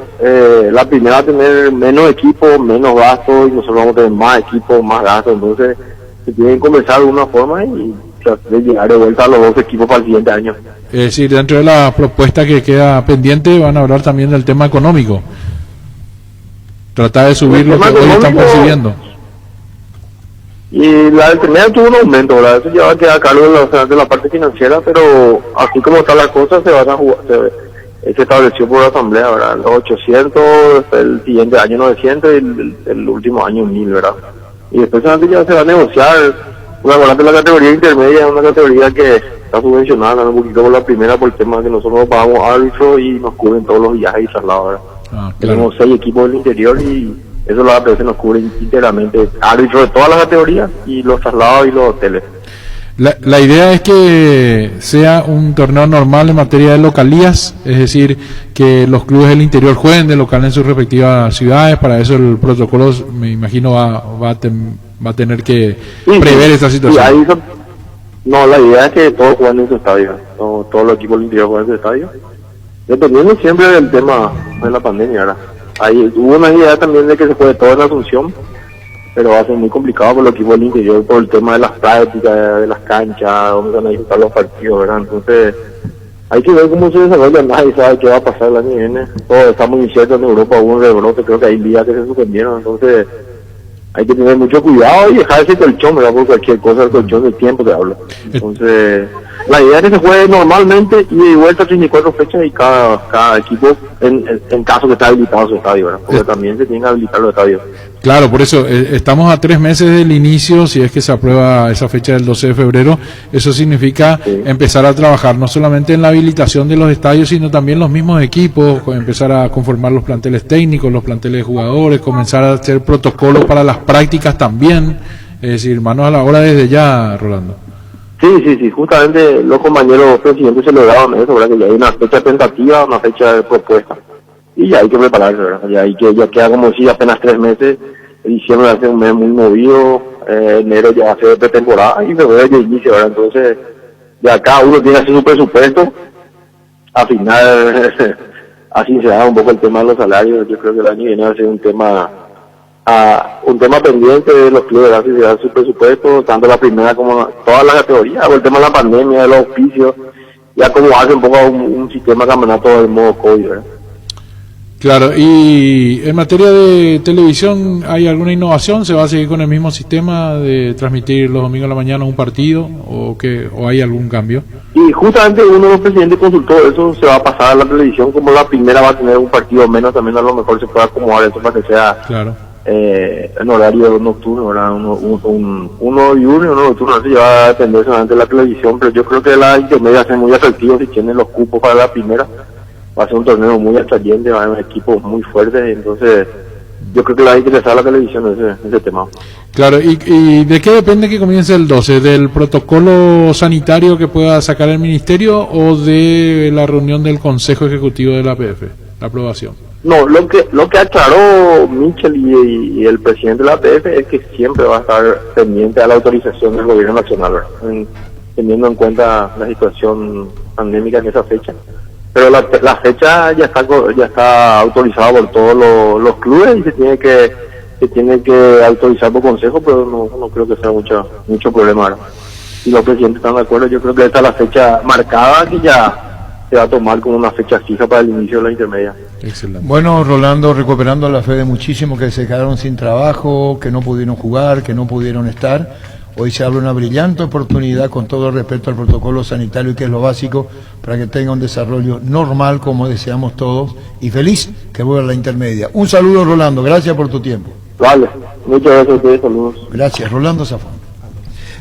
la primera va a tener menos equipos, menos gastos y nosotros vamos a tener más equipos, más gastos. Entonces se tiene que comenzar de una forma y tratar de llegar de vuelta a los 2 equipos para el siguiente año. Es decir, dentro de la propuesta que queda pendiente van a hablar también del tema económico, tratar de subir lo que hoy están percibiendo. Y la intermedia tuvo un aumento, ¿verdad? Eso ya va a quedar a cargo de la parte financiera, pero así como están las cosas, se van a jugar, se estableció por la asamblea, ¿verdad? Los 800, el siguiente año 900 y el último año 1000, ¿verdad? Y después ya se va a negociar. La categoría intermedia es una categoría que está subvencionada un poquito por la primera por el tema que nosotros pagamos árbitros y nos cubren todos los viajes y traslados, ¿verdad? Claro. Tenemos 6 equipos del interior y eso lo nos cubre íntegramente árbitros de todas las categorías y los traslados y los hoteles. La idea es que sea un torneo normal en materia de localías, es decir, que los clubes del interior jueguen de local en sus respectivas ciudades. Para eso el protocolo, me imagino, va a tener que prever esta situación. No, la idea es que todos jueguen en su estadio, todos los equipos del interior jueguen en su estadio, dependiendo siempre del tema de la pandemia. ¿Verdad? Ahí hubo una idea también de que se juegue todo en Asunción, pero va a ser muy complicado por los equipos del interior por el tema de las prácticas, de las canchas, donde van a disputar los partidos, ¿verdad? Entonces, hay que ver cómo se desarrolla, nadie sabe qué va a pasar el año que viene. Todo está muy incierto en Europa, hubo un rebrote, creo que hay días que se suspendieron, entonces hay que tener mucho cuidado y dejar ese colchón, ¿verdad? Por cualquier cosa, el colchón del tiempo te hablo. Entonces, la idea es que se juegue normalmente y de vuelta 34 fechas y cada equipo en caso que esté habilitado su estadio, ¿verdad? Porque también se tienen que habilitar los estadios. Claro, por eso estamos a 3 meses del inicio, si es que se aprueba esa fecha del 12 de febrero, eso significa empezar a trabajar no solamente en la habilitación de los estadios, sino también los mismos equipos, empezar a conformar los planteles técnicos, los planteles de jugadores, comenzar a hacer protocolos para las prácticas también, es decir, manos a la obra desde ya, Rolando. Sí, justamente los compañeros presidentes se lograron eso, ¿verdad? Que ya hay una fecha tentativa, una fecha propuesta. Y ya hay que prepararse, ¿verdad? Ya queda como si apenas 3 meses, diciembre va a ser un mes muy movido, enero ya va a ser de pretemporada y febrero ya inicio, ¿verdad? Entonces, ya cada uno tiene que hacer su presupuesto, al final, así se da un poco el tema de los salarios. Yo creo que el año viene va a ser un tema pendiente de los clubes, así se da su presupuesto, tanto la primera como todas las categorías, o el tema de la pandemia, de los auspicios, ya como hace un poco un sistema de campeonato de modo COVID, ¿verdad? Claro, y en materia de televisión, ¿hay alguna innovación? ¿Se va a seguir con el mismo sistema de transmitir los domingos a la mañana un partido o hay algún cambio? Y justamente uno de los presidentes consultó eso, se va a pasar a la televisión, como la primera va a tener un partido menos, también a lo mejor se puede acomodar eso para que sea en horario nocturno, ¿verdad? Uno diurno y uno nocturno, así ya va a depender solamente de la televisión, pero yo creo que la intermedia va a ser muy atractiva si tienen los cupos para la primera. Va a ser un torneo muy atrayente, va a haber equipos muy fuertes, entonces yo creo que le va a interesar a la televisión ese tema. Claro, ¿y de qué depende que comience el 12? ¿Del protocolo sanitario que pueda sacar el ministerio o de la reunión del Consejo Ejecutivo de la APF, la aprobación? No, lo que aclaró Michel y el presidente de la APF es que siempre va a estar pendiente a la autorización del gobierno nacional, ¿verdad? Teniendo en cuenta la situación pandémica en esa fecha. Pero la fecha ya está autorizada por todos los clubes y se tiene que autorizar por consejo, pero no creo que sea mucho problema ahora. Si los presidentes están de acuerdo, yo creo que esta es la fecha marcada que ya se va a tomar como una fecha fija para el inicio de la intermedia. Excelente. Bueno, Rolando, recuperando la fe de muchísimos que se quedaron sin trabajo, que no pudieron jugar, que no pudieron estar. Hoy se abre una brillante oportunidad con todo respecto al protocolo sanitario, que es lo básico, para que tenga un desarrollo normal como deseamos todos y feliz que vuelva a la intermedia. Un saludo, Rolando, gracias por tu tiempo. Vale, muchas gracias a ustedes, saludos. Gracias, Rolando Zafón.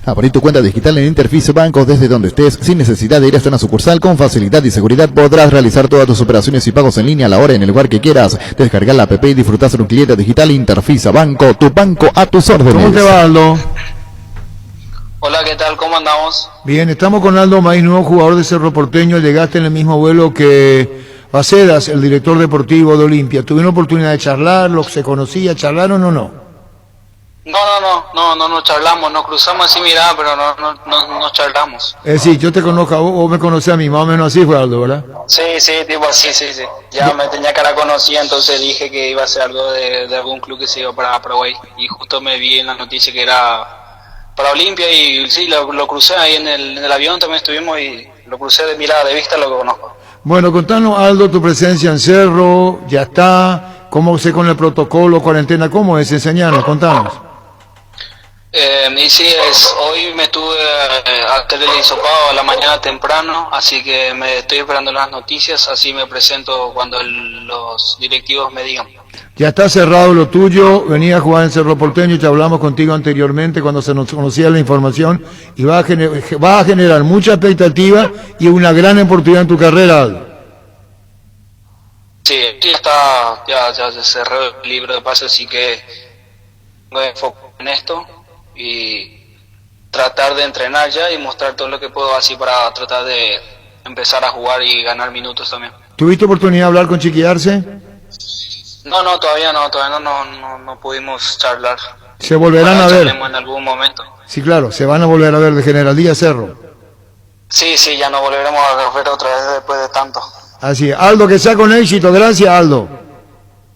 Abrir tu cuenta digital en Interfis Banco desde donde estés, sin necesidad de ir hasta una sucursal. Con facilidad y seguridad podrás realizar todas tus operaciones y pagos en línea a la hora y en el lugar que quieras. Descargar la app y disfrutar de un cliente digital. Interfis Banco, tu banco a tus órdenes. ¿Cómo te va, Aldo? Hola, ¿qué tal? ¿Cómo andamos? Bien, estamos con Aldo Maíz, nuevo jugador de Cerro Porteño. Llegaste en el mismo vuelo que Bacedas, el director deportivo de Olimpia. ¿Tuvieron oportunidad de charlar? ¿Se conocía? ¿Charlaron o no? No nos charlamos, nos cruzamos así mirada, pero no charlamos. Es decir, yo te conozco a vos, vos me conocés a mí, más o menos así fue, Aldo, ¿verdad? Sí, tipo así, sí. Ya me tenía cara conocida, entonces dije que iba a ser algo de algún club que se iba para Paraguay. Y justo me vi en la noticia que era para Olimpia y sí, lo crucé ahí en el avión, también estuvimos y lo crucé de mirada, de vista, lo que conozco. Bueno, contanos, Aldo, tu presencia en Cerro, ya está, cómo sé con el protocolo, cuarentena, cómo es, enseñanos, contanos. Y sí, hoy me estuve a hacer el hisopado a la mañana temprano, así que me estoy esperando las noticias, así me presento cuando los directivos me digan. Ya está cerrado lo tuyo, venía a jugar en Cerro Porteño, ya hablamos contigo anteriormente cuando se nos conocía la información, y va a generar mucha expectativa y una gran oportunidad en tu carrera, Aldo. Sí, ya se cerró el libro de pases, así que me enfoco en esto y tratar de entrenar ya y mostrar todo lo que puedo así para tratar de empezar a jugar y ganar minutos también. ¿Tuviste oportunidad de hablar con Chiqui-Arce? No, todavía no pudimos charlar. Se volverán a ver. En algún momento. Sí, claro, se van a volver a ver de General Díaz Cerro. Sí, ya nos volveremos a ver otra vez después de tanto. Así es. Aldo, que sea con éxito. Gracias, Aldo.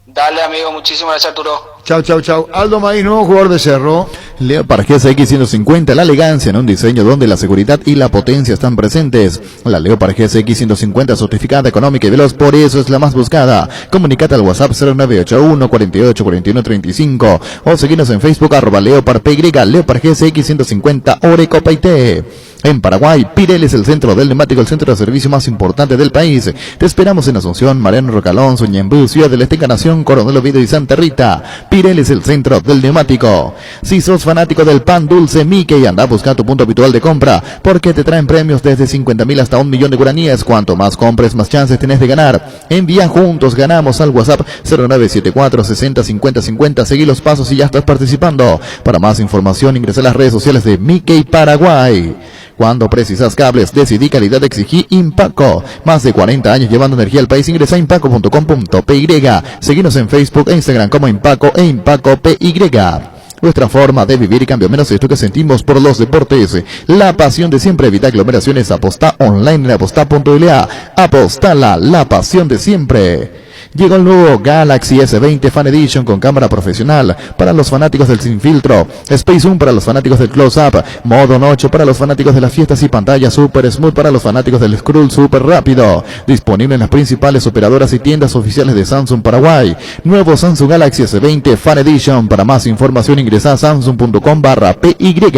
Dale, amigo, muchísimas gracias, Arturo. Chau. Aldo Maíz, nuevo jugador de Cerro. Leopard GSX 150, la elegancia en un diseño donde la seguridad y la potencia están presentes. La Leopard GSX 150 certificada, económica y veloz, por eso es la más buscada. Comunicate al WhatsApp 0981 48 41 35 o seguinos en Facebook @LeopardPY, Leopard GSX 150 Oreco Paité. En Paraguay, Pirelli es el centro del neumático, el centro de servicio más importante del país. Te esperamos en Asunción, Mariano Rocalón, Ñembú, Ciudad del Este, Encarnación, Coronel Oviedo y Santa Rita. Pirelli es el centro del neumático. Si sos fanático del pan dulce Mickey, anda a buscar tu punto habitual de compra, porque te traen premios desde 50.000 hasta 1 millón de guaraníes. Cuanto más compres, más chances tenés de ganar. Envía juntos, ganamos al WhatsApp 0974 60 50 50. Seguí los pasos y ya estás participando. Para más información, ingresa a las redes sociales de Mickey Paraguay. Cuando precisas cables, decidí calidad, exigí Impaco. Más de 40 años llevando energía al país. Ingresa a impaco.com.py. Seguinos en Facebook e Instagram como Impaco e Impaco PY. Nuestra forma de vivir cambió, menos esto que sentimos por los deportes. La pasión de siempre, evita aglomeraciones. Apostá online en apostá.la. Apostala, la pasión de siempre. Llegó el nuevo Galaxy S20 Fan Edition con cámara profesional para los fanáticos del sin filtro, Space Zoom para los fanáticos del close-up, modo noche para los fanáticos de las fiestas y pantalla super smooth para los fanáticos del scroll super rápido. Disponible en las principales operadoras y tiendas oficiales de Samsung Paraguay. Nuevo Samsung Galaxy S20 Fan Edition. Para más información ingresa a samsung.com/PY.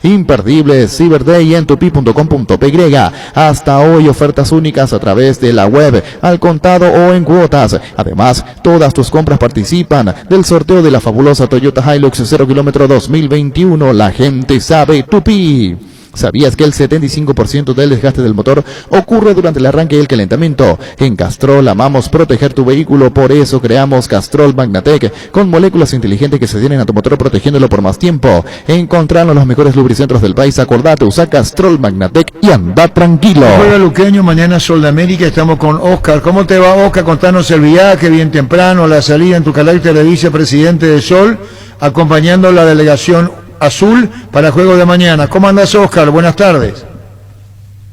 Imperdible Cyber Day en tupi.com.py. Hasta hoy ofertas únicas a través de la web, al contado o en cuotas. Además, todas tus compras participan del sorteo de la fabulosa Toyota Hilux 0 km 2021. La gente sabe, Tupi. ¿Sabías que el 75% del desgaste del motor ocurre durante el arranque y el calentamiento? En Castrol amamos proteger tu vehículo, por eso creamos Castrol Magnatec, con moléculas inteligentes que se adhieren a tu motor protegiéndolo por más tiempo. Encontrarlo en los mejores lubricentros del país. Acordate, usa Castrol Magnatec y anda tranquilo. Juega Luqueño, mañana Sol de América. Estamos con Oscar. ¿Cómo te va, Oscar? Contanos el viaje, bien temprano, la salida en tu carácter de vicepresidente de Sol, acompañando a la delegación azul para el juego de mañana. ¿Cómo andas, Oscar? Buenas tardes.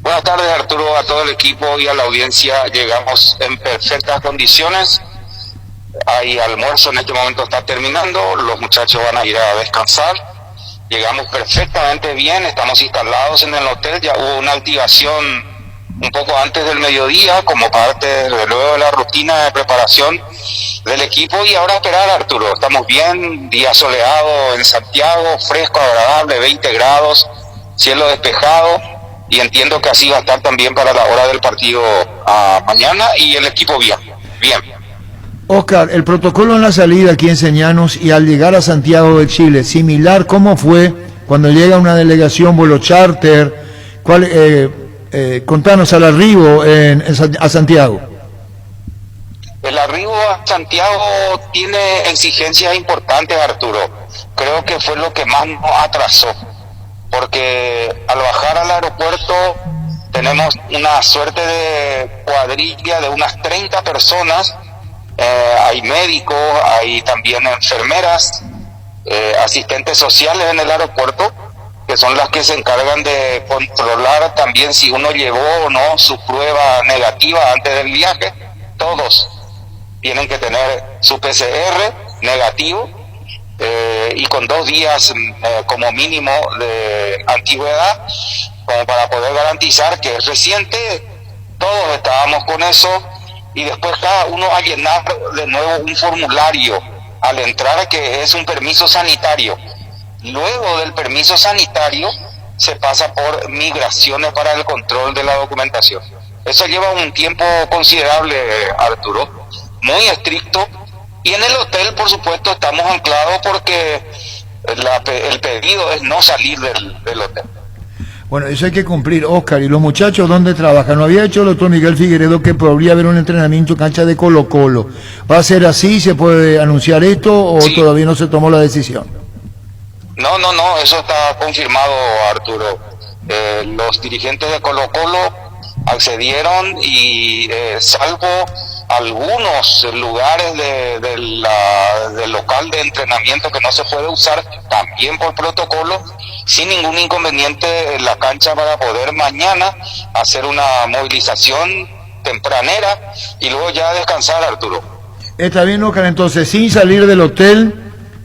Buenas tardes, Arturo, a todo el equipo y a la audiencia. Llegamos en perfectas condiciones. Hay almuerzo, en este momento está terminando, los muchachos van a ir a descansar. Llegamos perfectamente bien, estamos instalados en el hotel, ya hubo una activación un poco antes del mediodía como parte de luego de la rutina de preparación del equipo, y ahora esperar, Arturo. Estamos bien, día soleado en Santiago, fresco, agradable, 20 grados, cielo despejado, y entiendo que así va a estar también para la hora del partido mañana, y el equipo bien. Oscar, el protocolo en la salida aquí en Señanos y al llegar a Santiago de Chile, similar, ¿cómo fue cuando llega una delegación vuelo charter? Contanos al arribo a Santiago. El arribo a Santiago tiene exigencias importantes, Arturo. Creo que fue lo que más nos atrasó, porque al bajar al aeropuerto tenemos una suerte de cuadrilla de unas 30 personas. Hay médicos, hay también enfermeras, asistentes sociales en el aeropuerto, que son las que se encargan de controlar también si uno llevó o no su prueba negativa antes del viaje. Todos tienen que tener su PCR negativo y con 2 días como mínimo de antigüedad, como para poder garantizar que es reciente. Todos estábamos con eso, y después cada uno a llenar de nuevo un formulario al entrar, que es un permiso sanitario. Luego del permiso sanitario se pasa por migraciones para el control de la documentación. Eso lleva un tiempo considerable, Arturo, muy estricto, y en el hotel, por supuesto, estamos anclados porque el pedido es no salir del hotel. Bueno, eso hay que cumplir, Oscar. ¿Y los muchachos dónde trabajan? ¿No había hecho el doctor Miguel Figueredo que podría haber un entrenamiento en cancha de Colo-Colo? ¿Va a ser así? ¿Se puede anunciar esto o sí, todavía no se tomó la decisión? No, eso está confirmado, Arturo. Los dirigentes de Colo-Colo accedieron y salvo algunos lugares del local de entrenamiento que no se puede usar, también por protocolo, sin ningún inconveniente en la cancha para poder mañana hacer una movilización tempranera y luego ya descansar, Arturo. Está bien, Oscar, entonces sin salir del hotel,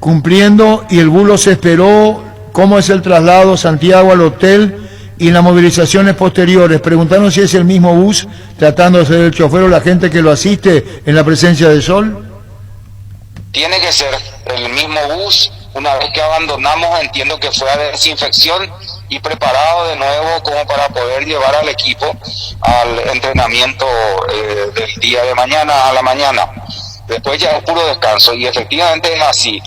cumpliendo, y el bulo se esperó, ¿cómo es el traslado Santiago al hotel? Y en las movilizaciones posteriores, preguntaron si es el mismo bus, tratando de ser el chofer o la gente que lo asiste en la presencia del sol. Tiene que ser el mismo bus. Una vez que abandonamos, entiendo que fue a desinfección y preparado de nuevo como para poder llevar al equipo al entrenamiento del día de mañana a la mañana. Después ya es puro descanso, y efectivamente es así.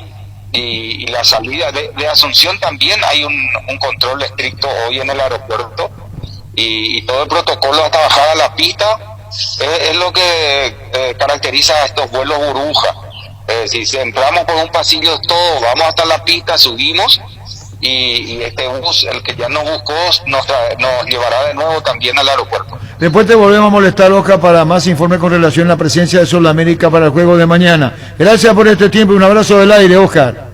Y la salida de Asunción también hay un control estricto hoy en el aeropuerto, y todo el protocolo hasta bajar a la pista es lo que caracteriza a estos vuelos burbuja. Si entramos por un pasillo todos, vamos hasta la pista, subimos, y este bus, el que ya nos buscó, nos llevará de nuevo también al aeropuerto. Después te volvemos a molestar, Oscar, para más informe con relación a la presencia de Sol América para el juego de mañana. Gracias por este tiempo y un abrazo del aire, Oscar.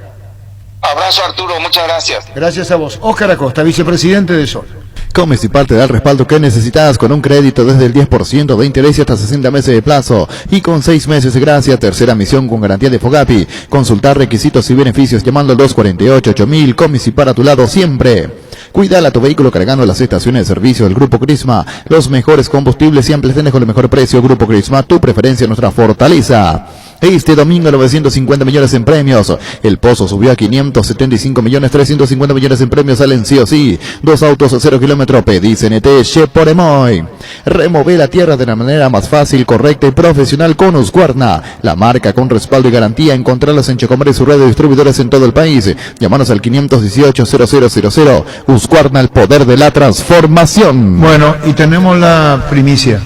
Abrazo, Arturo, muchas gracias. Gracias a vos. Oscar Acosta, vicepresidente de Sol. Comecipar te da el respaldo que necesitas con un crédito desde el 10% de interés y hasta 60 meses de plazo y con 6 meses de gracia. Tercera misión con garantía de Fogapi. Consultar requisitos y beneficios llamando al 248-8000. Comecipar a tu lado siempre. Cuidala tu vehículo cargando las estaciones de servicio del Grupo Crisma. Los mejores combustibles y ampliaciones con el mejor precio. Grupo Crisma, tu preferencia, nuestra fortaleza. Este domingo 950 millones en premios. El Pozo subió a 575 millones, 350 millones en premios salen sí o sí. 2 autos 0 kilómetros, pedí CNT, Cheporemoy. Remove la tierra de la manera más fácil, correcta y profesional con Husqvarna. La marca con respaldo y garantía. Encontrarlas en Chocomar y su red de distribuidores en todo el país. Llámanos al 518-0000. Husqvarna, el poder de la transformación. Bueno, y tenemos la primicia.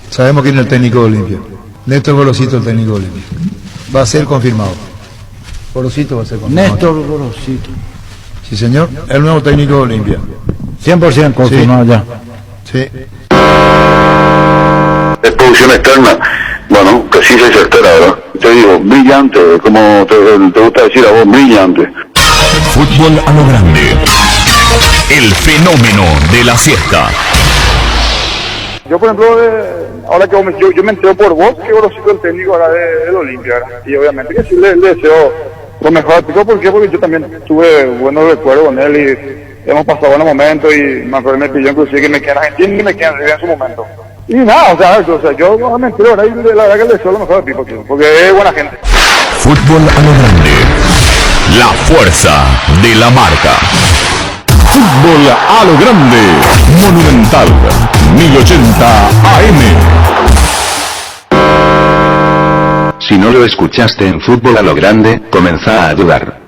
Sabemos quién es el técnico de Olimpia. Néstor Gorosito, el técnico de Olimpia. Va a ser confirmado. Gorosito va a ser confirmado. Néstor Gorosito. Sí, señor. El nuevo técnico de Olimpia. 100% confirmado, sí. Ya. Sí. Es producción externa. Bueno, precisa y certera, ¿verdad? Te digo, brillante, como te gusta decir a vos, brillante. Fútbol a lo grande. El fenómeno de la siesta. Yo, por ejemplo, ahora que yo me entero por vos que Gorosito es el técnico ahora del Olimpia, y obviamente que sí le deseo lo mejor. ¿Por qué? Porque yo también tuve buenos recuerdos con él y hemos pasado buenos momentos, y me acuerdo me pidió inclusive que me quede en Argentina y me quede en su momento. Y nada, o sea yo me entero ahora y la verdad que le deseo lo mejor a Pipo, porque es buena gente. Fútbol a lo grande. La fuerza de la marca. Fútbol a lo grande. Monumental 1080 AM. Si no lo escuchaste en Fútbol a lo grande, comenzá a dudar.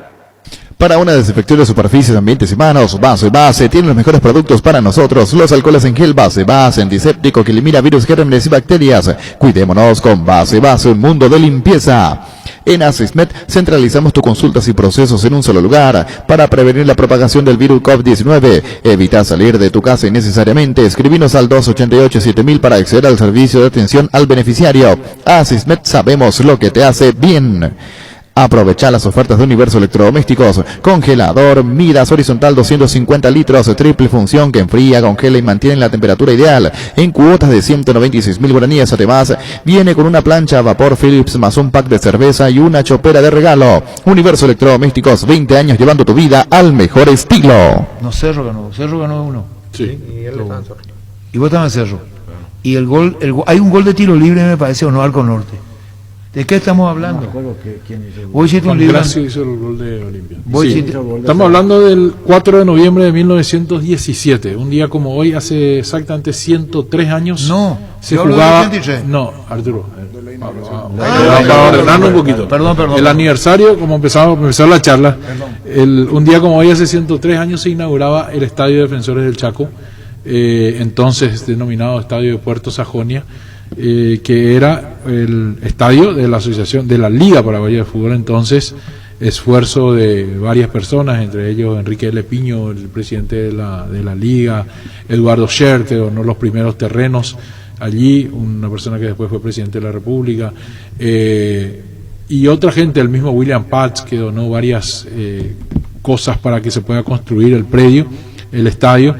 Para una desinfección de superficies, ambientes y manos, Base tiene los mejores productos para nosotros. Los alcoholes en gel Base, antiséptico que elimina virus, gérmenes y bacterias. Cuidémonos con Base, un mundo de limpieza. En Asismed centralizamos tus consultas y procesos en un solo lugar para prevenir la propagación del virus COVID-19. Evita salir de tu casa innecesariamente. Escribinos al 288-7000 para acceder al servicio de atención al beneficiario. Asismed, sabemos lo que te hace bien. Aprovecha las ofertas de Universo Electrodomésticos. Congelador Midas horizontal 250 litros, triple función que enfría, congela y mantiene la temperatura ideal en cuotas de 196.000 guaraníes. Además, viene con una plancha a vapor Philips más un pack de cerveza y una chopera de regalo. Universo Electrodomésticos, 20 años llevando tu vida al mejor estilo. No, Cerro ganó 1. Sí. Y él está en Cerro. Y vos estás en Cerro. Y el gol, hay un gol de tiro libre, me parece, o no, Arco Norte. ¿De qué estamos hablando? Vos hiciste un libro. Gracias hizo el gol de Olimpia. Sí, estamos hablando del 4 de noviembre de 1917. Un día como hoy, hace exactamente 103 años. No, se jugaba. No, Arturo. Para ordenarnos un poquito. Perdón. El aniversario, como empezó la charla, un día como hoy, hace 103 años, se inauguraba el Estadio de Defensores del Chaco, entonces denominado Estadio de Puerto Sajonia. Que era el estadio de la asociación de la Liga Paraguaya de Fútbol, entonces esfuerzo de varias personas, entre ellos Enrique L. Piño, el presidente de la Liga, Eduardo Scher, que donó los primeros terrenos allí, una persona que después fue presidente de la República, y otra gente, el mismo William Patz, que donó varias cosas para que se pueda construir el predio, el estadio,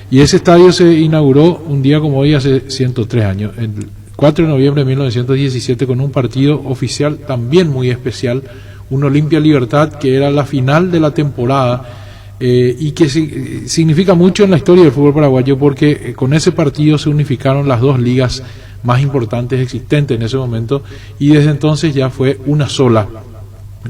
y ese estadio se inauguró un día como hoy hace 103 años, el 4 de noviembre de 1917, con un partido oficial también muy especial, un Olimpia Libertad, que era la final de la temporada, y que significa mucho en la historia del fútbol paraguayo, porque con ese partido se unificaron las dos ligas más importantes existentes en ese momento, y desde entonces ya fue una sola,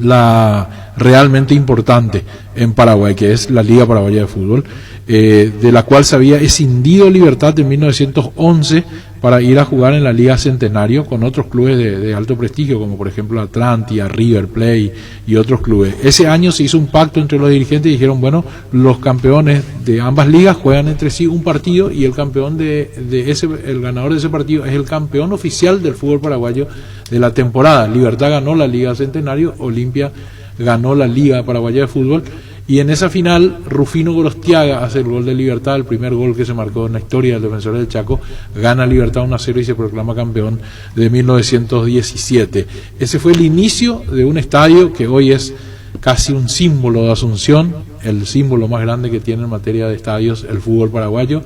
la realmente importante en Paraguay, que es la Liga Paraguaya de Fútbol, de la cual se había escindido Libertad en 1911 para ir a jugar en la Liga Centenario con otros clubes de alto prestigio, como por ejemplo Atlántida, River Plate y otros clubes. Ese año se hizo un pacto entre los dirigentes y dijeron, bueno, los campeones de ambas ligas juegan entre sí un partido, y el campeón el ganador de ese partido es el campeón oficial del fútbol paraguayo de la temporada. Libertad ganó la Liga Centenario, Olimpia ganó la Liga Paraguaya de Fútbol, y en esa final Rufino Gorostiaga hace el gol de Libertad, el primer gol que se marcó en la historia del Defensor del Chaco. Gana Libertad 1-0 y se proclama campeón de 1917. Ese fue el inicio de un estadio que hoy es casi un símbolo de Asunción, el símbolo más grande que tiene en materia de estadios el fútbol paraguayo,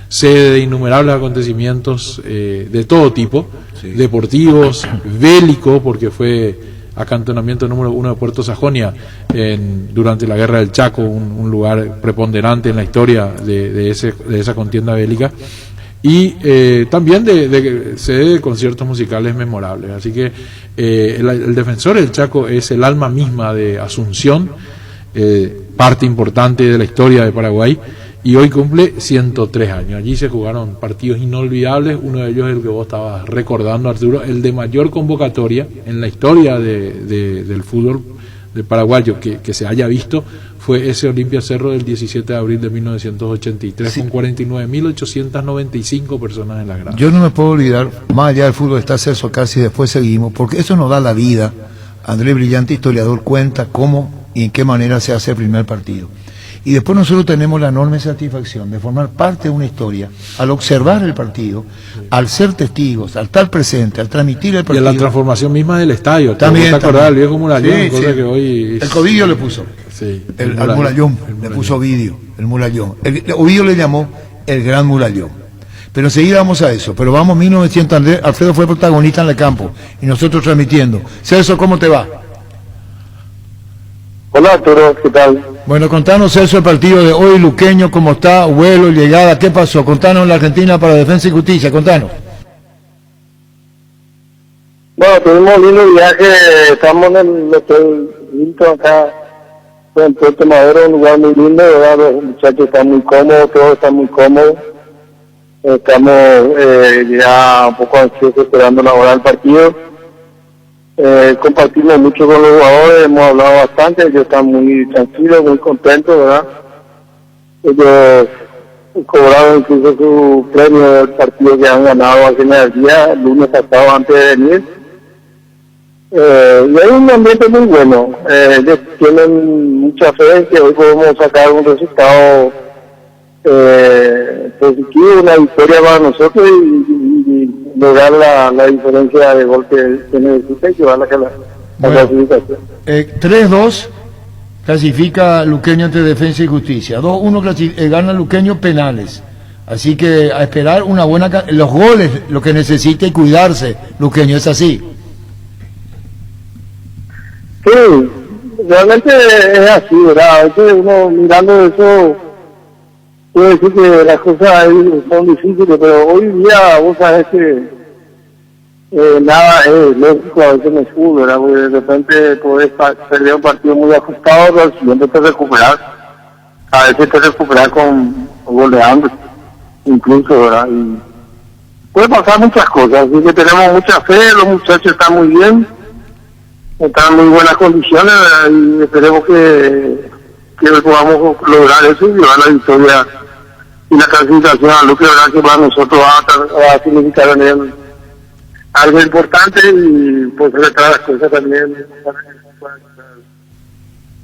sede de innumerables acontecimientos de todo tipo, deportivos, bélicos, porque fue acantonamiento número 1 de Puerto Sajonia durante la Guerra del Chaco, un lugar preponderante en la historia de esa contienda bélica, y también de sede de conciertos musicales memorables. Así que el Defensor del Chaco es el alma misma de Asunción, parte importante de la historia de Paraguay, y hoy cumple 103 años. Allí se jugaron partidos inolvidables, uno de ellos es el que vos estabas recordando, Arturo, el de mayor convocatoria en la historia del fútbol de paraguayo que se haya visto, fue ese Olimpia Cerro del 17 de abril de 1983, con 49.895 personas en la grada. Yo no me puedo olvidar, más allá del fútbol está Celso Casi, después seguimos, porque eso nos da la vida. Andrés Brillante, historiador, cuenta cómo y en qué manera se hace el primer partido. Y después nosotros tenemos la enorme satisfacción de formar parte de una historia, al observar el partido, al ser testigos, al estar presente, al transmitir el partido. Y a la transformación misma del estadio. También. ¿Te acordás del viejo Murallón? Sí, sí. Que hoy... El Covidio le puso. Sí. Al Murallón le puso Ovidio, el Murallón. Ovidio le llamó el Gran Murallón. Pero enseguida vamos a eso. Pero vamos 1900, Alfredo fue protagonista en el campo y nosotros transmitiendo. Celso, ¿cómo te va? Hola Arturo, ¿qué tal? Bueno, contanos, Celso, el partido de hoy, luqueño, cómo está, vuelo, llegada, ¿qué pasó? Contanos la Argentina para Defensa y Justicia, contanos. Bueno, tuvimos un lindo viaje, estamos en el Hotel Hilton acá en Puerto Madero, un lugar muy lindo, ¿verdad? Los muchachos están muy cómodos, todos están muy cómodos. Estamos ya un poco ansiosos esperando la hora del partido. Compartimos mucho con los jugadores, hemos hablado bastante, ellos están muy tranquilos, muy contentos, ¿verdad? Ellos cobraron incluso su premio del partido que han ganado hace el día, el lunes pasado antes de venir. Y hay un ambiente muy bueno, ellos tienen mucha fe en que hoy podemos sacar un resultado positivo, una victoria para nosotros y lograr la diferencia de gol que necesita y llevarla a la clasificación. 3-2 clasifica Luqueño ante Defensa y Justicia. 2-1 gana Luqueño penales. Así que a esperar una buena... Los goles, lo que necesita y cuidarse, Luqueño, es así. Sí, realmente es así, ¿verdad? A veces uno mirando eso puede decir que las cosas son difíciles, pero hoy día vos sabés que nada es lógico a veces en el fútbol, ¿verdad? Porque de repente podés perder un partido muy ajustado, pero al siguiente te recuperas. A veces te recuperas con goleando, incluso, ¿verdad? Y puede pasar muchas cosas, así que tenemos mucha fe, los muchachos están muy bien, están en muy buenas condiciones, ¿verdad? Y esperemos que hoy podamos lograr eso y llevar la victoria y la clasificación a lo que para nosotros va a significar también algo importante y pues tratar las cosas también.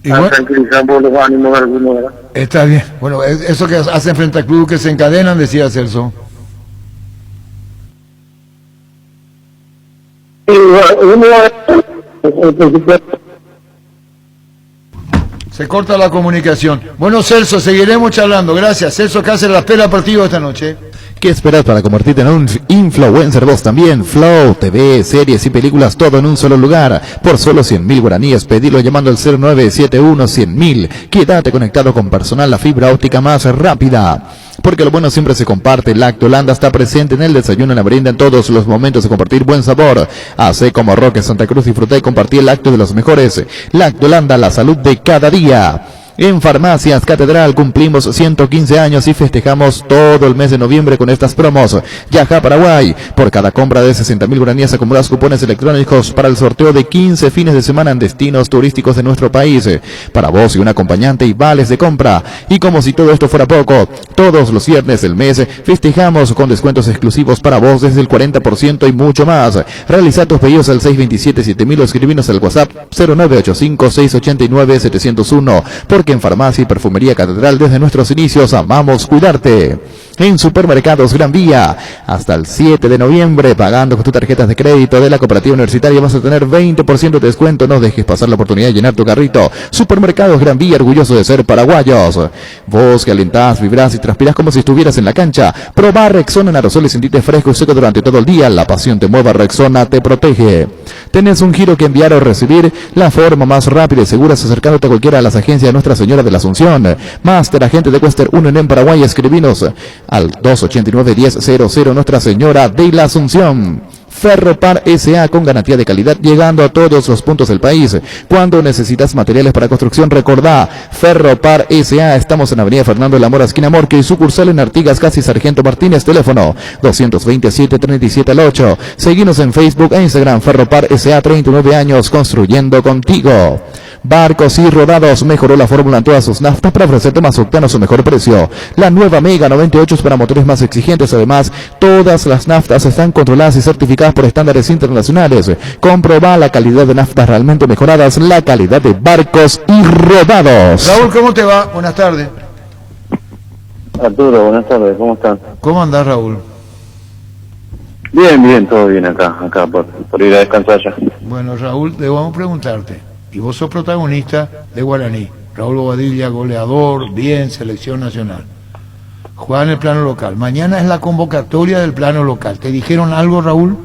Igual, tranquilizar un poco los ánimos de algunos, ¿verdad? está bien. Bueno, eso que hacen frente al club que se encadenan, decía Celso. Se corta la comunicación. Bueno, Celso, seguiremos charlando. Gracias. Celso Cáceres, la pela partido esta noche. ¿Qué esperas para convertirte en un influencer vos también? Flow, TV, series y películas, todo en un solo lugar. Por solo 100.000 guaraníes, pedilo llamando al 0971-100.000. Quédate conectado con personal, la fibra óptica más rápida. Porque lo bueno siempre se comparte. Lactolanda está presente en el desayuno, en la merienda, en todos los momentos de compartir buen sabor. Hacé como Roque Santa Cruz, disfruté y compartí el lácteo de los mejores. Lactolanda, la salud de cada día. En Farmacias Catedral cumplimos 115 años y festejamos todo el mes de noviembre con estas promos. Viaja a Paraguay. Por cada compra de 60.000 guaraníes acumulas cupones electrónicos para el sorteo de 15 fines de semana en destinos turísticos de nuestro país. Para vos y un acompañante y vales de compra. Y como si todo esto fuera poco, todos los viernes del mes festejamos con descuentos exclusivos para vos desde el 40% y mucho más. Realiza tus pedidos al 627-7000 o escribinos al WhatsApp 0985-689-701. Porque en Farmacia y Perfumería Catedral desde nuestros inicios amamos cuidarte. En Supermercados Gran Vía, hasta el 7 de noviembre, pagando con tus tarjetas de crédito de la Cooperativa Universitaria, vas a tener 20% de descuento. No dejes pasar la oportunidad de llenar tu carrito. Supermercados Gran Vía, orgulloso de ser paraguayos. Vos que alentás, vibrás y transpirás como si estuvieras en la cancha. Probá Rexona en aerosol y sentite fresco y seco durante todo el día. La pasión te mueva, Rexona te protege. ¿Tenés un giro que enviar o recibir? La forma más rápida y segura es acercándote a cualquiera de las agencias de Nuestra Señora de la Asunción. Máster agente de Western Union en Paraguay, escribinos al 289-1000 Nuestra Señora de la Asunción. Ferropar S.A. con garantía de calidad, llegando a todos los puntos del país. Cuando necesitas materiales para construcción, recordá Ferropar S.A. Estamos en Avenida Fernando de la Mora, esquina Morque, y sucursal en Artigas, casi Sargento Martínez, teléfono 227-37-8. Seguinos en Facebook e Instagram, Ferropar S.A. 39 años construyendo contigo. Barcos y Rodados mejoró la fórmula en todas sus naftas para ofrecerte más octano a su mejor precio. La nueva Mega 98 es para motores más exigentes. Además, todas las naftas están controladas y certificadas por estándares internacionales. Comprobá la calidad de naftas realmente mejoradas, la calidad de Barcos y Rodados. Raúl, ¿cómo te va? Buenas tardes. Arturo, buenas tardes, ¿cómo están? ¿Cómo andás, Raúl? Bien, todo bien acá por ir a descansar ya. Bueno, Raúl, debemos preguntarte, y vos sos protagonista de Guaraní, Raúl Bobadilla, goleador, bien, selección nacional, juega en el plano local, mañana es la convocatoria del plano local, ¿te dijeron algo, Raúl?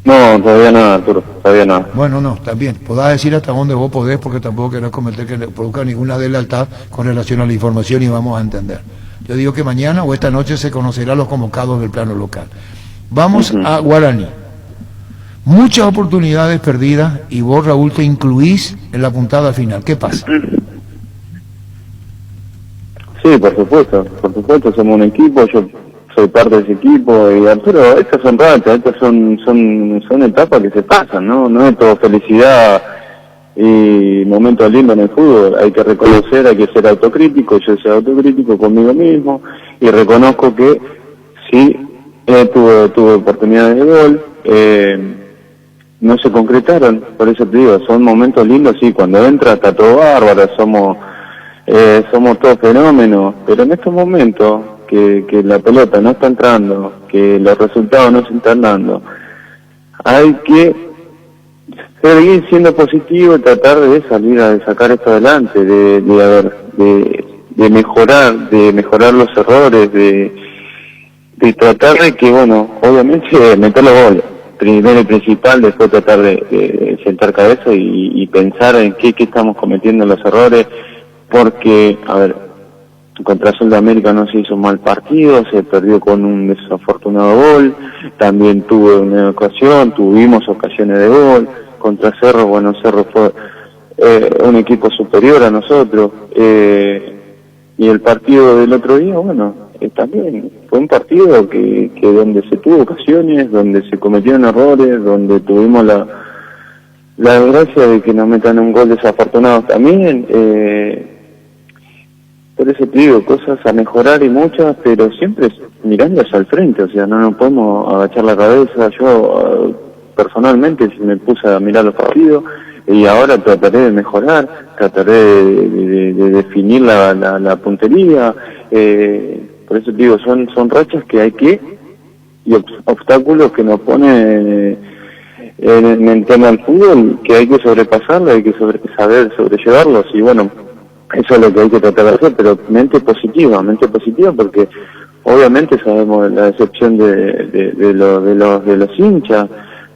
No, todavía nada, Arturo, todavía nada. Bueno, no, también, podás decir hasta dónde vos podés, porque tampoco querés cometer que produzca ninguna deslealtad con relación a la información y vamos a entender. Yo digo que mañana o esta noche se conocerán los convocados del plano local. Vamos a Guaraní. Muchas oportunidades perdidas y vos, Raúl, te incluís en la puntada final. ¿Qué pasa? Sí, por supuesto, somos un equipo, yo soy parte de ese equipo y Arturo, estas son rachas, estas son etapas que se pasan, no es todo felicidad y momentos lindos en el fútbol, hay que reconocer, hay que ser autocrítico, yo soy autocrítico conmigo mismo y reconozco que sí, tuve oportunidades de gol, no se concretaron, por eso te digo, son momentos lindos, sí, cuando entra está todo bárbaro, somos todos fenómenos, pero en estos momentos que la pelota no está entrando, que los resultados no se están dando, hay que seguir siendo positivo y tratar de salir a sacar esto adelante, de mejorar los errores, de tratar de que, bueno, obviamente meter los goles, primero y principal, después tratar de sentar cabeza y pensar en qué estamos cometiendo los errores, porque, a ver, contra Sudamérica no se hizo un mal partido, se perdió con un desafortunado gol, también tuvimos ocasiones de gol, contra Cerro, bueno, Cerro fue un equipo superior a nosotros, y el partido del otro día, bueno, también fue un partido que donde se tuvo ocasiones, donde se cometieron errores, donde tuvimos la desgracia de que nos metan un gol desafortunado también, por eso te digo, cosas a mejorar y muchas, pero siempre mirando hacia el frente, o sea, no nos podemos agachar la cabeza. Yo personalmente me puse a mirar los partidos, y ahora trataré de mejorar, trataré de definir la puntería, por eso digo, son rachas que hay que, y obstáculos que nos ponen en el tema del fútbol, que hay que sobrepasarlo, hay que saber sobrellevarlos, y bueno, eso es lo que hay que tratar de hacer, pero mente positiva, porque obviamente sabemos la decepción de los hinchas,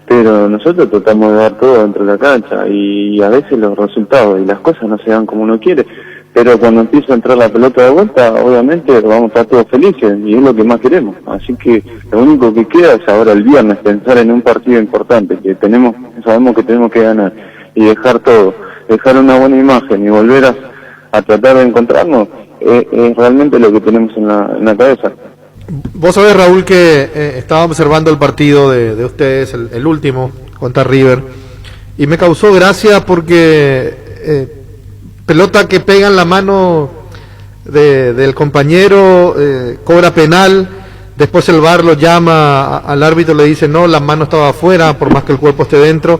pero nosotros tratamos de dar todo dentro de la cancha, y a veces los resultados y las cosas no se dan como uno quiere, pero cuando empieza a entrar la pelota de vuelta, obviamente vamos a estar todos felices, y es lo que más queremos. Así que lo único que queda es ahora el viernes pensar en un partido importante, que sabemos que tenemos que ganar, y dejar todo, dejar una buena imagen y volver a tratar de encontrarnos, es realmente lo que tenemos en la cabeza. Vos sabés, Raúl, que estaba observando el partido de ustedes, el último, contra River, y me causó gracia porque pelota que pega en la mano del compañero, cobra penal, después el VAR lo llama al árbitro, le dice no, la mano estaba afuera, por más que el cuerpo esté dentro,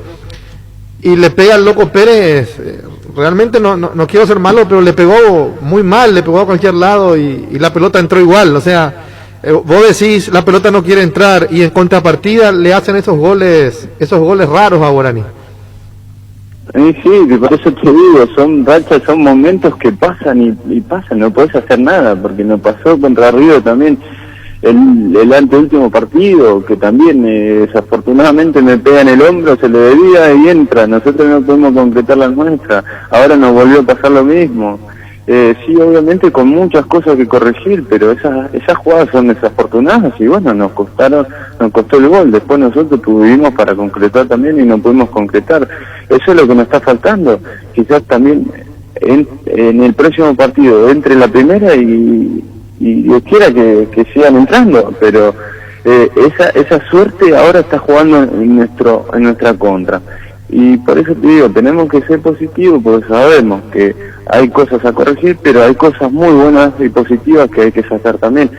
y le pega al Loco Pérez, realmente no quiero ser malo, pero le pegó muy mal, le pegó a cualquier lado y la pelota entró igual, o sea, vos decís la pelota no quiere entrar y en contrapartida le hacen esos goles raros a Guaraní. Sí, por eso te digo, son rachas, son momentos que pasan y pasan, no podés hacer nada, porque nos pasó contra River también el anteúltimo partido, que también desafortunadamente me pega en el hombro, se le debía y entra, nosotros no podemos concretar la nuestra, ahora nos volvió a pasar lo mismo. Sí, obviamente con muchas cosas que corregir, pero esas jugadas son desafortunadas y bueno, nos costó el gol, después nosotros tuvimos para concretar también y no pudimos concretar, eso es lo que nos está faltando, quizás también en el próximo partido entre la primera y Dios quiera que sigan entrando, pero esa suerte ahora está jugando en nuestra contra. Y por eso te digo, tenemos que ser positivos, porque sabemos que hay cosas a corregir, pero hay cosas muy buenas y positivas que hay que sacar también.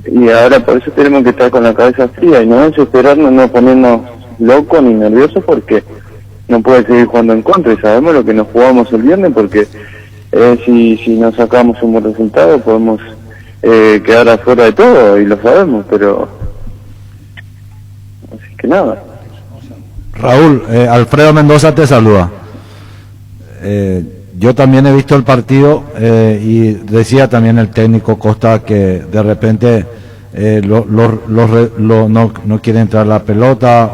Y ahora por eso tenemos que estar con la cabeza fría y no desesperarnos, no ponernos locos ni nerviosos, porque no puede seguir jugando en contra. Y sabemos lo que nos jugamos el viernes, porque si no sacamos un buen resultado podemos quedar afuera de todo, y lo sabemos, pero... Así que nada. Raúl, Alfredo Mendoza te saluda. Yo también he visto el partido y decía también el técnico Costa que de repente no quiere entrar la pelota,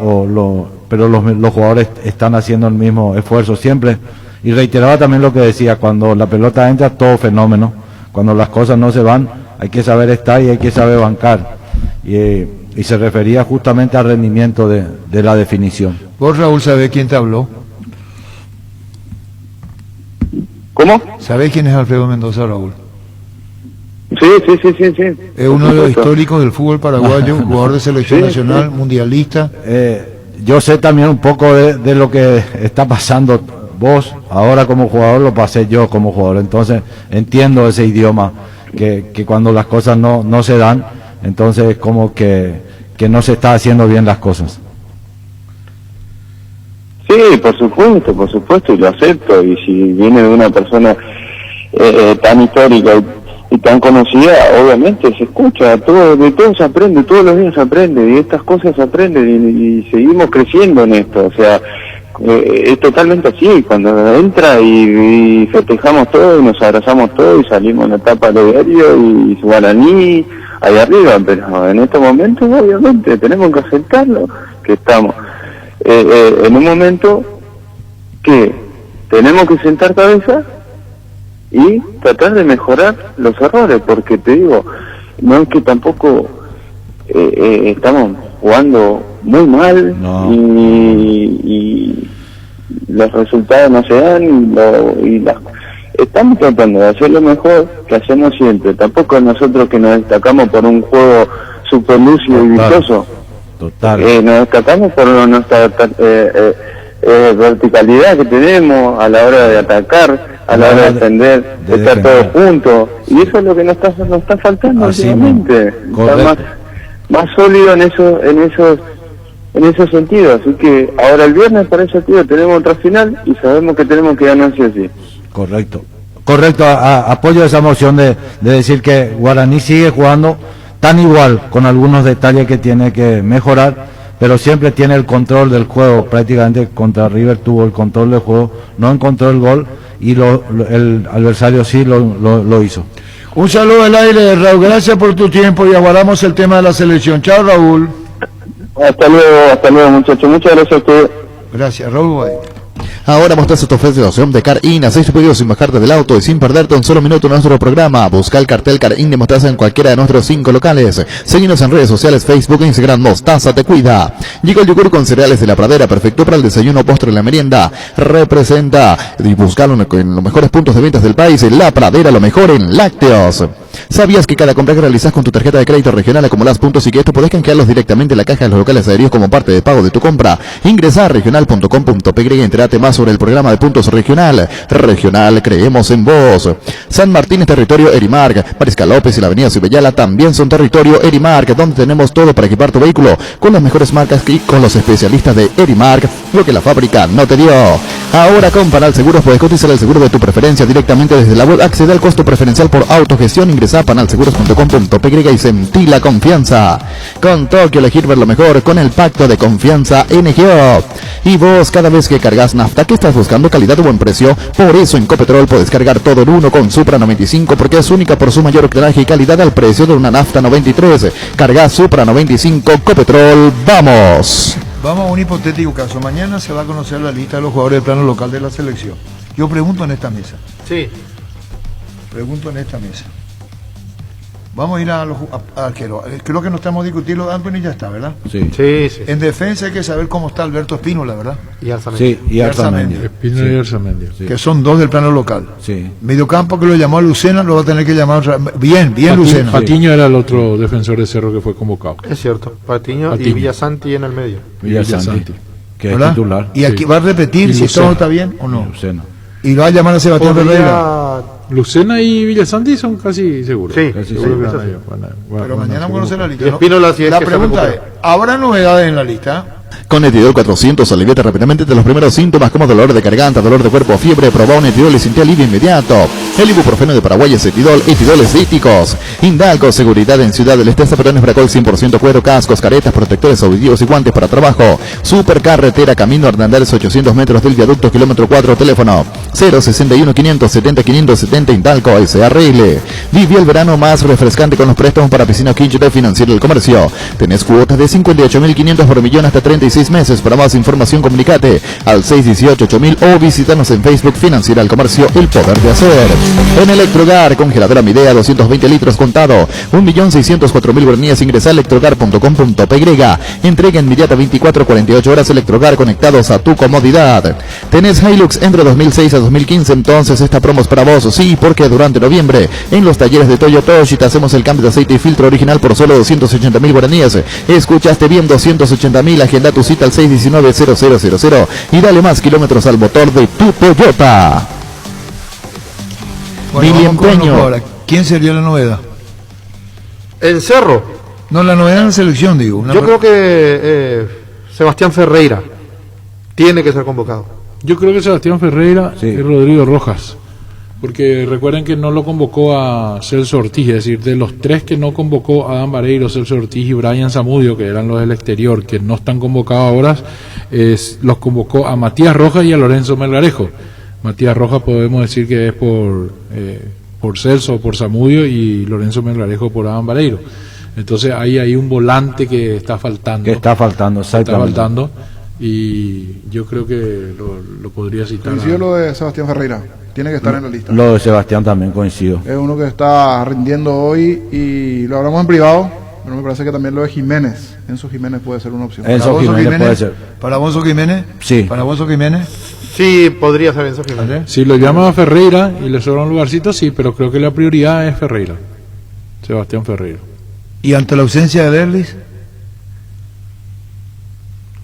pero los jugadores están haciendo el mismo esfuerzo siempre. Y reiteraba también lo que decía, cuando la pelota entra todo fenómeno, cuando las cosas no se van hay que saber estar y hay que saber bancar. Y se refería justamente al rendimiento de la definición. ¿Vos, Raúl, sabés quién te habló? ¿Cómo? ¿Sabés quién es Alfredo Mendoza, Raúl? Sí. Es uno de los históricos del fútbol paraguayo, jugador de selección nacional, mundialista. Yo sé también un poco de lo que está pasando vos ahora como jugador, lo pasé yo como jugador, entonces entiendo ese idioma, que cuando las cosas no se dan, entonces como que no se está haciendo bien las cosas. Sí, por supuesto, y lo acepto, y si viene de una persona tan histórica y tan conocida, obviamente se escucha, de todo se aprende, todos los días se aprende, y estas cosas se aprenden, y seguimos creciendo en esto, o sea, es totalmente así, cuando entra y festejamos todo, y nos abrazamos todo, y salimos en la tapa de diario, y Guaraní ahí arriba, pero en estos momentos obviamente tenemos que aceptarlo, que estamos en un momento que tenemos que sentar cabeza y tratar de mejorar los errores, porque te digo, no es que tampoco estamos jugando muy mal, no. y los resultados no se dan, estamos tratando de hacer lo mejor que hacemos siempre, tampoco nosotros que nos destacamos por un juego super lúcido y vistoso. Total. Nos destacamos por nuestra verticalidad que tenemos a la hora de atacar, a la hora de defender, de estar todos juntos, y eso es lo que nos está faltando últimamente, estar más sólido en esos en ese sentido. Así que ahora el viernes para ese sentido tenemos otra final y sabemos que tenemos que ganar sí o sí. Correcto. Correcto, apoyo esa moción de decir que Guaraní sigue jugando tan igual, con algunos detalles que tiene que mejorar, pero siempre tiene el control del juego. Prácticamente contra River tuvo el control del juego, no encontró el gol y el adversario sí lo hizo. Un saludo al aire, Raúl, gracias por tu tiempo y aguardamos el tema de la selección. Chao, Raúl. Hasta luego muchachos, muchas gracias a ustedes. Gracias, Raúl. Ahora mostrás tu opción de Car-In, 6 pedidos sin bajarte del auto y sin perderte un solo minuto en nuestro programa. Busca el cartel Car-In de Mostaza en cualquiera de nuestros 5 locales. Seguinos en redes sociales, Facebook e Instagram. Mostaza te cuida. Llegó el yogur con cereales de La Pradera, perfecto para el desayuno, postre y la merienda. Representa y buscalo en los mejores puntos de ventas del país. La Pradera, lo mejor en lácteos. ¿Sabías que cada compra que realizas con tu tarjeta de crédito regional acumulas puntos y que esto podés canjearlos directamente en la caja de los locales adheridos como parte de pago de tu compra? Ingresa a regional.com.py y entérate más sobre el programa de puntos regional. Regional, creemos en vos. San Martín es territorio Erimark. Mariscal López y la avenida Cibellala también son territorio Erimark, donde tenemos todo para equipar tu vehículo con las mejores marcas y con los especialistas de Erimark, lo que la fábrica no te dio. Ahora con Panal Seguros puedes cotizar el seguro de tu preferencia directamente desde la web. Accede al costo preferencial por autogestión. Ingresa a panalseguros.com.py y sentí la confianza. Con Tokio elegir ver lo mejor con el pacto de confianza NGO. Y vos, cada vez que cargas nafta, que estás buscando calidad o buen precio, por eso en Copetrol puedes cargar todo en uno con Supra 95, porque es única por su mayor octanaje y calidad al precio de una nafta 93. Carga Supra 95 Copetrol. ¡Vamos! Vamos a un hipotético caso. Mañana se va a conocer la lista de los jugadores del plano local de la selección. Yo pregunto en esta mesa. Sí. Pregunto en esta mesa. Vamos a ir a los arqueros. Creo que no estamos discutiendo. Anthony ya está, ¿verdad? Sí. En defensa hay que saber cómo está Alberto Espínola, ¿verdad? Y Arzamendi. Sí, y Arzamendi. Espínola y Arzamendi. Sí. Que son dos del plano local. Sí. Mediocampo que lo llamó a Lucena, lo va a tener que llamar otra. Bien, Lucena. Patiño era el otro defensor de Cerro que fue convocado. Es cierto. Patiño y Villasanti en el medio. Villasanti, que es ¿verdad? titular. Y aquí va a repetir si todo está bien o no. Lucena. Y va a llamar a Sebastián Ferreira. Lucena y Villasanti son casi seguros. Sí, casi seguro. Pero mañana vamos a conocer la lista. Y Espínola, si es la que pregunta es, ¿habrá novedades en la lista? Con Etidol 400 aliviate rápidamente de los primeros síntomas como dolor de garganta, dolor de cuerpo, fiebre. Probá un Etidol y siente alivio inmediato. El ibuprofeno de Paraguay es Etidol, Etidoles díticos. Indalco, seguridad en Ciudad del Este, zapatones Bracol 100% cuero, cascos, caretas, protectores auditivos y guantes para trabajo. Supercarretera, camino Hernandez, 800 metros del viaducto, kilómetro 4, teléfono 061 570 570 Indalco SRL. Viví el verano más refrescante con los préstamos para piscina Quincho de Financiero del Comercio. Tenés cuotas de 58.500 por millón hasta 36 meses. Para más información comunicate al 618-8000 o visítanos en Facebook. Financiera al Comercio, el poder de hacer. En Electrogar, congeladora Midea 220 litros contado, 1.604.000 guaraníes. Ingresa a electrogar.com.py. Entrega inmediata 24-48 horas. Electrogar, conectados a tu comodidad. Tenés Hilux entre 2006 a 2015, entonces esta promo es para vos. Sí, porque durante noviembre en los talleres de Toyotoshi te hacemos el cambio de aceite y filtro original por solo 280.000 guaraníes. Escuchaste bien, 280.000. Agenda tu cita al 619-0000 y dale más kilómetros al motor de tu Toyota. Bueno, empeño. ¿Quién sería la novedad? En Cerro. No, la novedad en la selección, digo. Yo creo que Sebastián Ferreira tiene que ser convocado. Yo creo que Sebastián Ferreira y Rodrigo Rojas. Porque recuerden que no lo convocó a Celso Ortiz, es decir, de los tres que no convocó a Adán Vareiro, Celso Ortiz y Brian Zamudio, que eran los del exterior, que no están convocados ahora, los convocó a Matías Rojas y a Lorenzo Melgarejo. Matías Rojas podemos decir que es por Celso o por Zamudio, y Lorenzo Melgarejo por Adán Vareiro. Entonces ahí hay un volante que está faltando. Que está faltando, exactamente. Está faltando, y yo creo que lo podría citar. Coincido lo de Sebastián Ferreira. Tiene que estar en la lista. Lo de Sebastián también coincido. Es uno que está rindiendo hoy y lo hablamos en privado, pero me parece que también lo de Jiménez. Enzo Jiménez puede ser una opción. Enzo Jiménez puede ser. ¿Para Alonso Jiménez? Sí. ¿Para Alonso Jiménez? Sí, podría ser Enzo Jiménez. Si lo llama a Ferreira y le sobra un lugarcito, sí, pero creo que la prioridad es Ferreira. Sebastián Ferreira. ¿Y ante la ausencia de Derlis?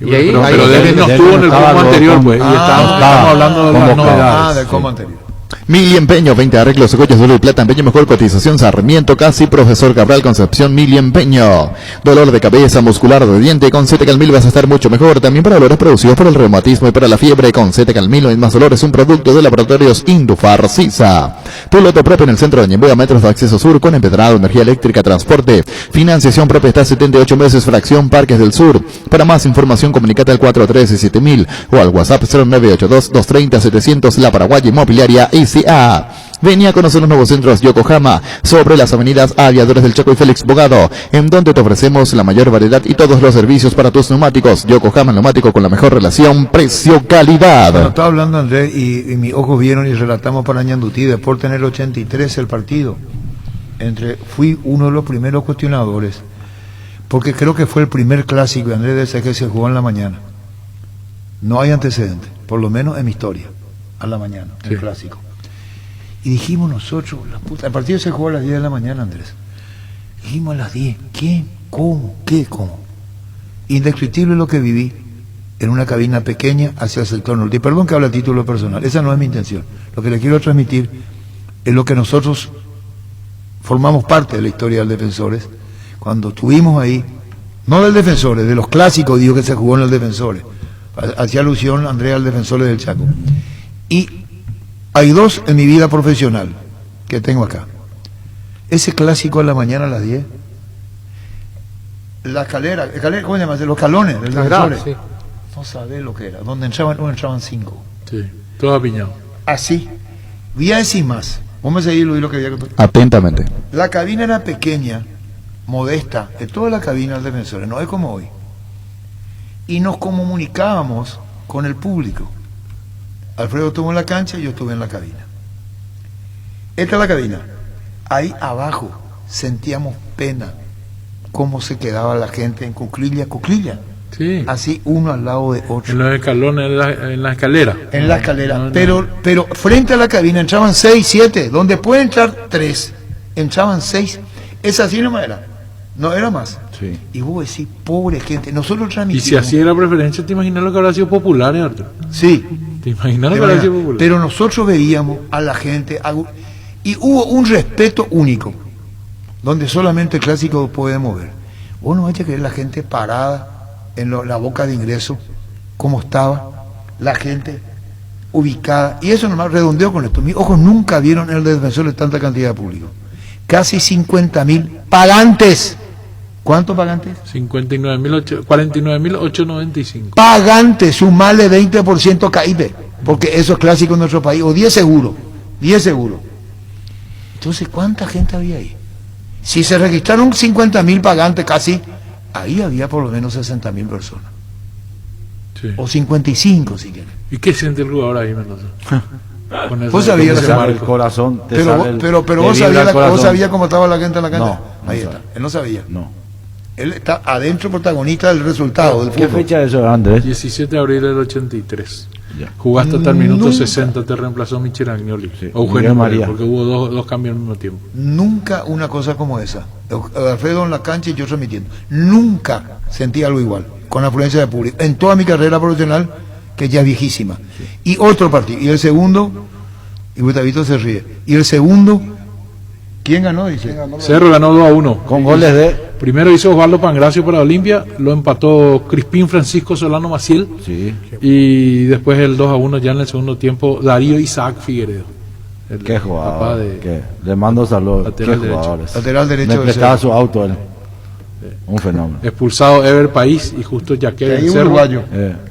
Y ahí, pero Derlis no estuvo en el combo anterior, pues, y estamos hablando de las novedades. Del combo anterior. Mili Empeño, 20 arreglos, joyas de oro y plata, empeño mejor cotización, Sarmiento, Casi, Profesor Cabral, Concepción, Mili Empeño. Dolor de cabeza, muscular, de diente, con Zetecalmil vas a estar mucho mejor. También para dolores producidos por el reumatismo y para la fiebre, con Zetecalmil, no hay más dolores, un producto de Laboratorios Indufar Sisa. Piloto propio en el centro de Ñembuea, metros de acceso sur, con empedrado, energía eléctrica, transporte. Financiación propia está 78 meses, fracción Parques del Sur. Para más información, comunicate al 413-7000 o al WhatsApp 0982-230-700, La Paraguaya Inmobiliaria ICA. Venía a conocer los nuevos centros Yokohama, sobre las avenidas Aviadores del Chaco y Félix Bogado, en donde te ofrecemos la mayor variedad y todos los servicios para tus neumáticos. Yokohama, neumático con la mejor relación precio-calidad. Bueno, estaba hablando Andrés y mis ojos vieron y relatamos para Ñandutí, después de tener 83 el partido. Fui uno de los primeros cuestionadores, porque creo que fue el primer clásico de Andrés de ese que se jugó en la mañana. No hay antecedente, por lo menos en mi historia, a la mañana, el clásico. Y dijimos nosotros, el partido se jugó a las 10 de la mañana, Andrés. Dijimos a las 10, ¿quién? ¿Cómo? ¿Qué? ¿Cómo? Indescriptible lo que viví en una cabina pequeña hacia el sector norte. Y perdón que hable a título personal, esa no es mi intención. Lo que le quiero transmitir es lo que nosotros formamos parte de la historia del Defensores, cuando estuvimos ahí, no del Defensores, de los clásicos, digo que se jugó en el Defensores. Hacía alusión Andrea al Defensores del Chaco. Y hay dos en mi vida profesional que tengo acá. Ese clásico a la mañana a las 10. La escalera, ¿cómo se llama? Los calones del Defensores. Sí. No sabés lo que era. Donde entraban 5. Sí, todo apiñado. Así. Voy a decir más. Vamos a seguir lo que había. Atentamente. La cabina era pequeña, modesta, de toda la cabina del Defensores, no es como hoy. Y nos comunicábamos con el público. Alfredo estuvo en la cancha y yo estuve en la cabina. Esta es la cabina. Ahí abajo sentíamos pena cómo se quedaba la gente en cuclilla. Sí. Así uno al lado de otro. En los escalones, en la escalera. En la escalera. Pero frente a la cabina entraban 6, 7, donde puede entrar 3, entraban 6. Esa sí no era. No era más. Sí. Y vos decís, pobre gente, nosotros transmitimos. Y si así era preferencia, ¿te imaginas lo que habrá sido popular, Arturo? Sí. ¿Te imaginas lo que habrá sido popular? Pero nosotros veíamos a la gente, y hubo un respeto único, donde solamente el clásico puede mover. Vos no vayas a creer la gente parada en la boca de ingreso, cómo estaba, la gente ubicada, y eso nomás redondeo con esto. Mis ojos nunca vieron en el Defensores tanta cantidad de público. Casi 50.000 pagantes. ¿Cuántos pagantes? 49.895. Pagantes, sumarle 20% CAIPE, porque eso es clásico en nuestro país, o 10 seguro. Entonces, ¿cuánta gente había ahí? Si se registraron 50.000 pagantes casi, ahí había por lo menos 60.000 personas. Sí. O 55, si quieren. ¿Y qué siente el jugador ahí, Mendoza? Vos sabías el corazón, pero vos sabías cómo estaba la gente en la cancha. No, ahí está. Él no sabía. No. Él está adentro protagonista del resultado del ¿Qué fútbol. fecha es eso, Andrés? 17 de abril del 83. Ya. Jugaste hasta el minuto 60, te reemplazó Michel Agnoli. Sí. Eugenio María, porque hubo dos cambios al mismo tiempo. Nunca una cosa como esa. Alfredo en la cancha y yo transmitiendo. Nunca sentí algo igual, con afluencia de público. En toda mi carrera profesional, que ya es viejísima. Sí. Y otro partido. Y el segundo, y Gustavito se ríe. Y el segundo, ¿quién ganó? Dice. Cerro ganó 2-1. Con goles de... Primero hizo Osvaldo Pangracio para Olimpia, lo empató Crispín Francisco Solano Maciel, sí. Y después el 2-1 ya en el segundo tiempo, Darío Isaac Figueredo. Qué jugador, le mando saludos. Qué jugadores. Lateral derecho. Me prestaba su auto él. Un fenómeno. Expulsado Ever País y justo Jaquel uruguayo.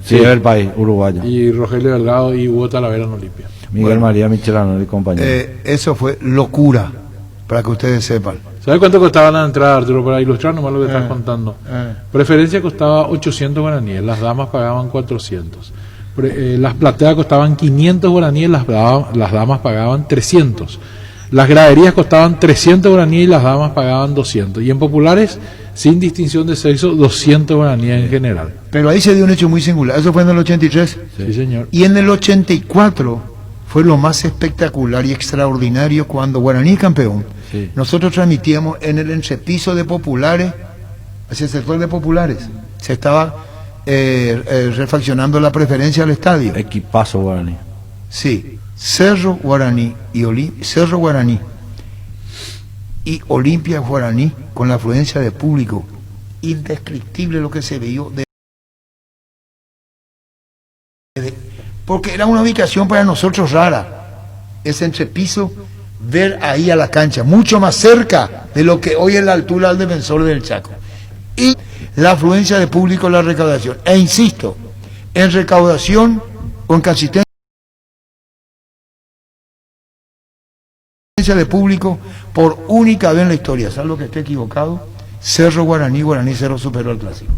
Sí, Ever País, uruguayo. Y Rogelio Delgado y Hugo Talavera en Olimpia. Miguel María Michelano y compañero. Eso fue locura, para que ustedes sepan. ¿Sabes cuánto costaba la entrada, Arturo? Para ilustrar nomás lo que estás contando. Preferencia costaba 800 guaraníes, las damas pagaban 400. Las plateas costaban 500 guaraníes, las damas pagaban 300. Las graderías costaban 300 guaraníes y las damas pagaban 200. Y en populares, sin distinción de sexo, 200 guaraníes en general. Pero ahí se dio un hecho muy singular. ¿Eso fue en el 83? Sí, señor. Y en el 84 fue lo más espectacular y extraordinario cuando Guaraní campeón. Sí. Nosotros transmitíamos en el entrepiso de populares, hacia el sector de populares. Se estaba refaccionando la preferencia al estadio. Equipazo Guaraní. Sí. Cerro Guaraní y Olimpia Guaraní, con la afluencia de público, indescriptible lo que se vio porque era una ubicación para nosotros rara, ese entrepiso, ver ahí a la cancha, mucho más cerca de lo que hoy es la altura del Defensor del Chaco, y la afluencia de público en la recaudación, e insisto, en recaudación o en consistencia de público por única vez en la historia, salvo que esté equivocado, Cerro Guaraní Cerro superó al Clásico,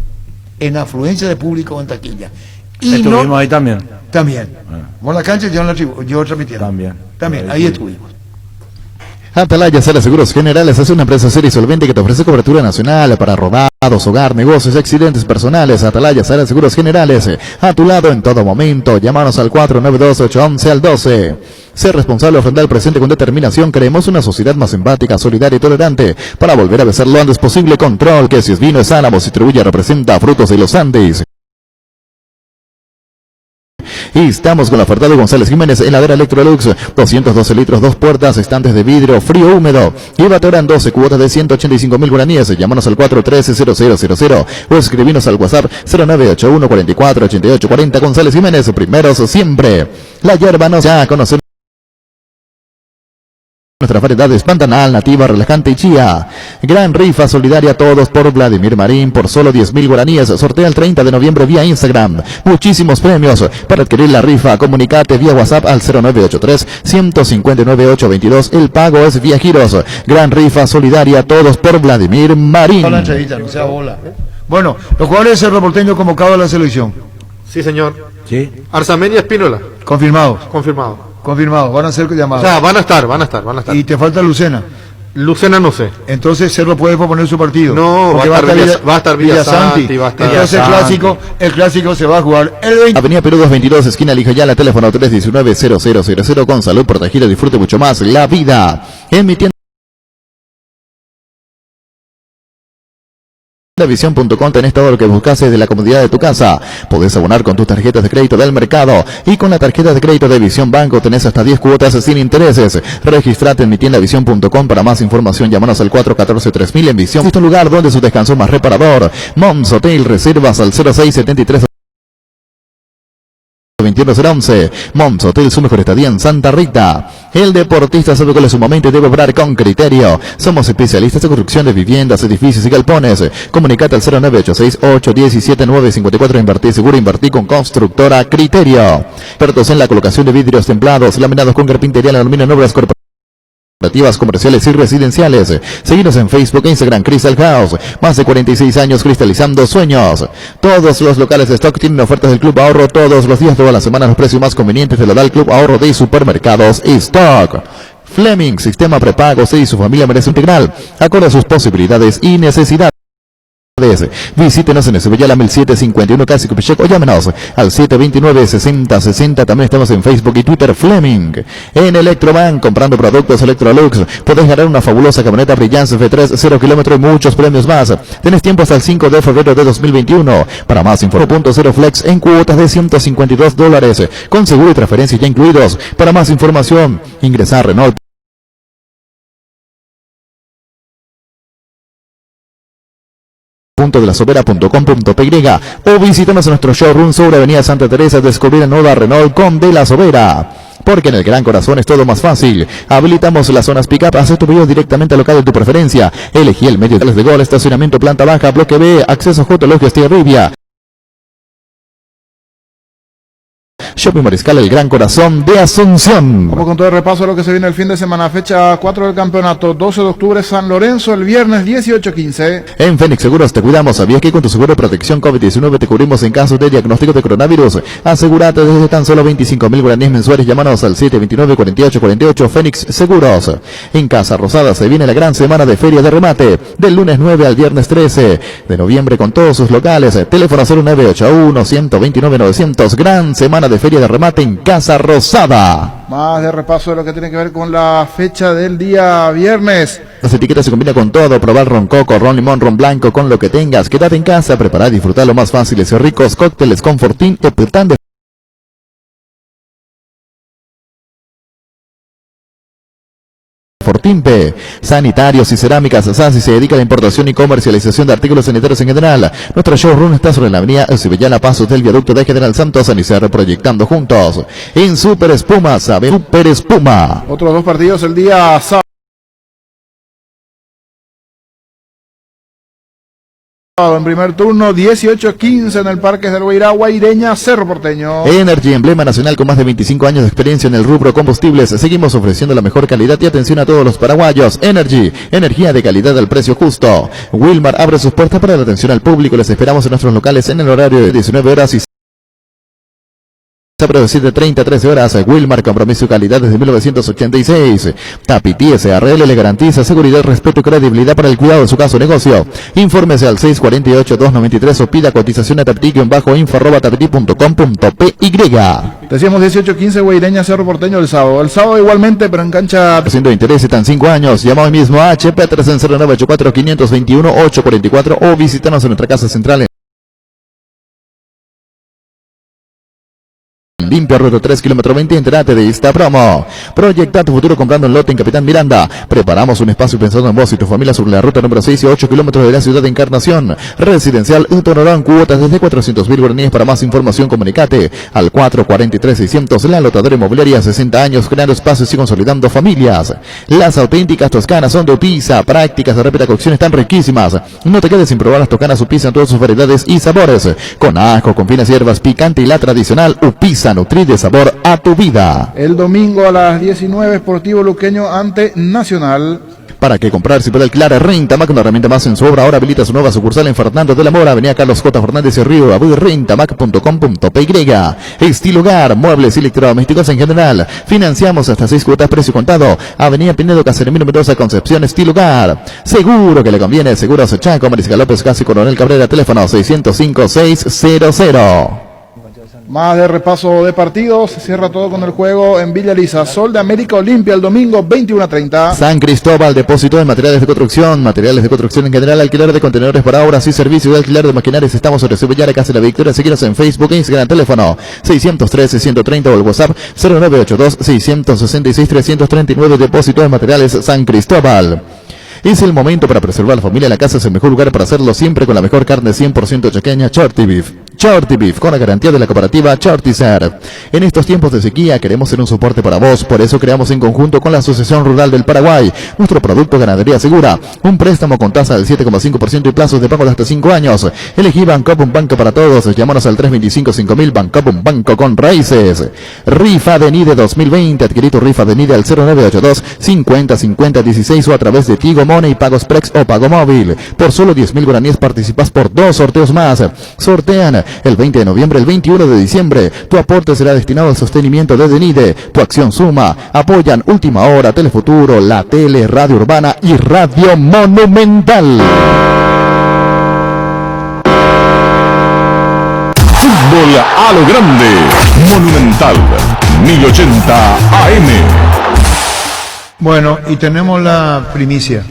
en afluencia de público en taquilla. Y estuvimos no, ahí también. Por la cancha yo transmitiendo. También, ahí estuvimos. Atalaya Sala Seguros Generales es una empresa seria y solvente que te ofrece cobertura nacional para robados, hogar, negocios y accidentes personales. Atalaya Sala Seguros Generales, a tu lado en todo momento. Llámanos al 492-811-12. Ser responsable frente al presente con determinación. Creemos una sociedad más empática, solidaria y tolerante. Para volver a besar lo antes posible, Control, que si es vino es Álamos, distribuye, representa Frutos de los Andes. Y estamos con la oferta de González Jiménez, heladera Electrolux, 212 litros, 2 puertas, estantes de vidrio, frío húmedo. Y Batorán 12 cuotas de 185.000 guaraníes. Llámanos al 413-0000 o escribinos al WhatsApp 0981 44 88 40. González Jiménez, primeros siempre. La hierba nos da a conocer nuestras variedades Pantanal, Nativa, Relajante y Chía. Gran rifa solidaria todos por Vladimir Marín por solo 10.000 guaraníes. Sortea el 30 de noviembre vía Instagram. Muchísimos premios. Para adquirir la rifa, comunicate vía WhatsApp al 0983-159-822. El pago es vía giros. Gran rifa solidaria todos por Vladimir Marín. No sea bola. Bueno, los jugadores de Cerro Porteño convocados a la selección. Sí, señor. Sí. Arzamendi y Espínola. Confirmados. Confirmado, van a ser llamados. O sea, van a estar. Y te falta Lucena. Lucena no sé. Entonces Cerro puede proponer su partido. No, va a estar Villasanti. Entonces el clásico se va a jugar el 20. Avenida Perú 222, esquina Lijayala, teléfono 319-0000. Con salud protegida, disfrute mucho más la vida. En mi tienda Visión.com tenés todo lo que buscas desde la comodidad de tu casa. Podés abonar con tus tarjetas de crédito del mercado y con la tarjeta de crédito de Visión Banco tenés hasta 10 cuotas sin intereses. Registrate en mi tienda Visión.com para más información. Llámanos al 414-3000 en Visión. Es un lugar donde su descanso más reparador. Moms Hotel, reservas al 0673 2111. Moms Hotel, su mejor estadía en Santa Rita. El deportista sabe cuál es su momento y debe obrar con criterio. Somos especialistas en construcción de viviendas, edificios y galpones. Comunicate al 0986-817-954. Invertí seguro, invertí con Constructora Criterio. Expertos en la colocación de vidrios templados, laminados con carpintería, aluminio en obras corporativas, comerciales y residenciales. Seguinos en Facebook e Instagram, Crystal House. Más de 46 años cristalizando sueños. Todos los locales de stock tienen ofertas del Club Ahorro todos los días, todas las semanas. Los precios más convenientes te lo da el Club Ahorro de Supermercados Stock. Fleming, sistema prepago, y su familia merece integral, acorde a sus posibilidades y necesidades. Visítenos en Esubellala 1751 casi Copechec o llámenos al 729-6060. También estamos en Facebook y Twitter. Fleming. En Electroban, comprando productos Electrolux, podés ganar una fabulosa camioneta Brillance F3 0 kilómetros y muchos premios más. Tenés tiempo hasta el 5 de febrero de 2021. Para más información, 0 Flex en cuotas de $152 con seguro y transferencias ya incluidos. Para más información, ingresa a Renault .delasobera.com.py o visítanos en nuestro showroom sobre Avenida Santa Teresa. Descubrir la nueva Renault con De La Sobera, porque en el Gran Corazón es todo más fácil. Habilitamos las zonas pick-up, haz tu pedido directamente al local de tu preferencia. Elegí el medio de gol, estacionamiento planta baja, bloque B, acceso J. Logios Tierribia. Shopping Mariscal, el Gran Corazón de Asunción. Vamos con todo el repaso de lo que se viene el fin de semana. Fecha 4 del campeonato, 12 de octubre, San Lorenzo, el viernes 18-15. En Fénix Seguros te cuidamos. ¿Sabías que con tu seguro de protección COVID-19 te cubrimos en casos de diagnóstico de coronavirus? Asegúrate desde tan solo 25.000 guaraníes mensuales. Llámanos al 729-4848. Fénix Seguros. En Casa Rosada se viene la gran semana de feria de remate, del lunes 9 al viernes 13 de noviembre con todos sus locales. Teléfono 0981-129-900. Gran semana de feria de remate en Casa Rosada. Más de repaso de lo que tiene que ver con la fecha del día viernes. Las etiquetas se combinan con todo. Probar ron coco, ron limón, ron blanco, con lo que tengas. Quédate en casa, preparar y disfrutar los más fáciles y ricos cócteles con Fortín o Petán de Cortimpe. Sanitarios y cerámicas Sasi se dedica a la importación y comercialización de artículos sanitarios en general. Nuestro showroom está sobre la avenida Cibellana, pasos del viaducto de General Santos, a iniciar proyectando juntos. En Super Espuma, sabe Super Espuma. Otros dos partidos el día sábado. En primer turno, 18-15 en el Parque del Guairá, Guaireña, Cerro Porteño. Energy, emblema nacional con más de 25 años de experiencia en el rubro combustibles. Seguimos ofreciendo la mejor calidad y atención a todos los paraguayos. Energy, energía de calidad al precio justo. Wilmar abre sus puertas para la atención al público. Les esperamos en nuestros locales en el horario de 19 horas y de 7:30 a 13 horas. Wilmar, compromiso y calidad desde 1986. Tapiti SRL le garantiza seguridad, respeto y credibilidad para el cuidado de su caso o negocio. Infórmese al 648-293 o pida cotización a tapiti-info@tapiti.com.py. Decíamos 18-15 Guaireña, Cerro Porteño el sábado. El sábado igualmente, pero en cancha. Haciendo interés están 5 años. Llama hoy mismo a HP 30984-521-844 o visítanos en nuestra casa central en Limpia, ruta 3, kilómetro 20, entérate de esta promo. Proyecta tu futuro comprando un lote en Capitán Miranda. Preparamos un espacio pensando en vos y tu familia sobre la ruta número 6 y 8 kilómetros de la ciudad de Encarnación. Residencial Utonorán, cuotas desde 400.000 guaraníes. Para más información, comunicate al 443-600. La Lotadora Inmobiliaria, 60 años, creando espacios y consolidando familias. Las auténticas toskanas son de Upisa. Prácticas de rápida cocción están riquísimas. No te quedes sin probar las toskanas Upisa en todas sus variedades y sabores. Con ajo, con finas hierbas, picante y la tradicional Upisa. Nutrir de sabor a tu vida. El domingo a las 19, Sportivo Luqueño ante Nacional. ¿Para qué comprar si puede alquilar? Rentamac, una herramienta más en su obra. Ahora habilita su nueva sucursal en Fernando de la Mora, avenida Carlos J. Fernández y Río, rentamac.com.py. Estilo Hogar, muebles y electrodomésticos en general. Financiamos hasta 6 cuotas, precio contado. Avenida Pinedo, Cacerimiro, Mendoza, Concepción, Estilo Hogar. Seguro que le conviene. Seguros Chaco, Mariscal López, Casi, Coronel Cabrera, teléfono 605-600. Más de repaso de partidos, se cierra todo con el juego en Villa Elisa. Sol de América Olimpia el domingo 21:30. San Cristóbal, depósito de materiales de construcción en general, alquiler de contenedores para obras y servicio de alquiler de maquinarias. Estamos sobre Cibellana, Casa de la Victoria. Seguiros en Facebook e Instagram, teléfono 603-630 o el WhatsApp 0982-666-339. Depósito de materiales San Cristóbal. Es el momento para preservar la familia. La casa es el mejor lugar para hacerlo, siempre con la mejor carne 100% chaqueña, Shorty Beef. Shorty Beef, con la garantía de la cooperativa Shorty-Ser. En estos tiempos de sequía queremos ser un soporte para vos, por eso creamos en conjunto con la Asociación Rural del Paraguay nuestro producto Ganadería Segura, un préstamo con tasa del 7,5% y plazos de pago de hasta 5 años. Elegí Bancop, un banco para todos. Llámanos al 325-5000. Bancop, un banco con raíces. Rifa de NIDE 2020. Adquirí tu rifa de NIDE al 0982-50-50-16 o a través de Tigo Money, Pagos Prex o Pago Móvil. Por solo 10.000 guaraníes participas por 2 sorteos más. Sortean el 20 de noviembre, el 21 de diciembre. Tu aporte será destinado al sostenimiento de DENIDE. Tu acción suma. Apoyan Última Hora, Telefuturo, La Tele, Radio Urbana y Radio Monumental. Fútbol a lo grande. Monumental 1080 AM. Bueno, y tenemos la primicia.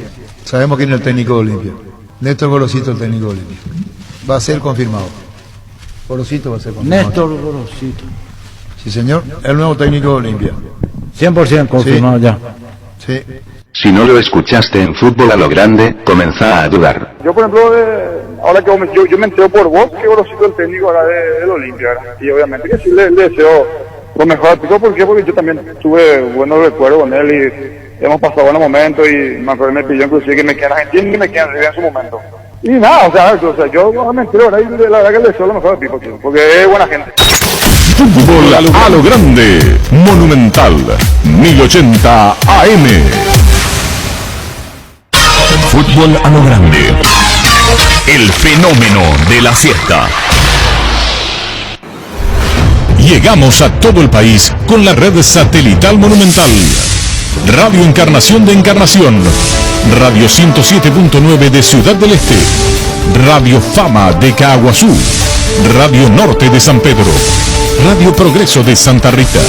Sabemos quién es el técnico de Olimpia. Néstor Gorosito, el técnico de Olimpia. Va a ser confirmado. Gorosito va a ser confirmado. Néstor Gorosito. Sí, señor. El nuevo técnico de Olimpia. 100% confirmado ya. Sí. Si no lo escuchaste en Fútbol a lo Grande, comenzá a dudar. Yo, por ejemplo, ahora que yo me entero por vos que Gorosito es el técnico ahora del Olimpia, ¿verdad? Y obviamente que sí le deseo lo mejor a Pico. ¿Por qué? Porque yo también tuve buenos recuerdos con él y hemos pasado buenos momentos y me acuerdo me pidió inclusive que me quedan argentinos y me quedan en su momento. Y nada, o sea yo me entero ahora y la verdad que le deseo lo mejor a Pico, tío, porque es buena gente. Fútbol a lo grande. Monumental 1080 AM. Fútbol a lo grande. El fenómeno de la fiesta. Llegamos a todo el país con la red satelital Monumental. Radio Encarnación de Encarnación. Radio 107.9 de Ciudad del Este. Radio Fama de Caaguazú. Radio Norte de San Pedro. Radio Progreso de Santa Rita.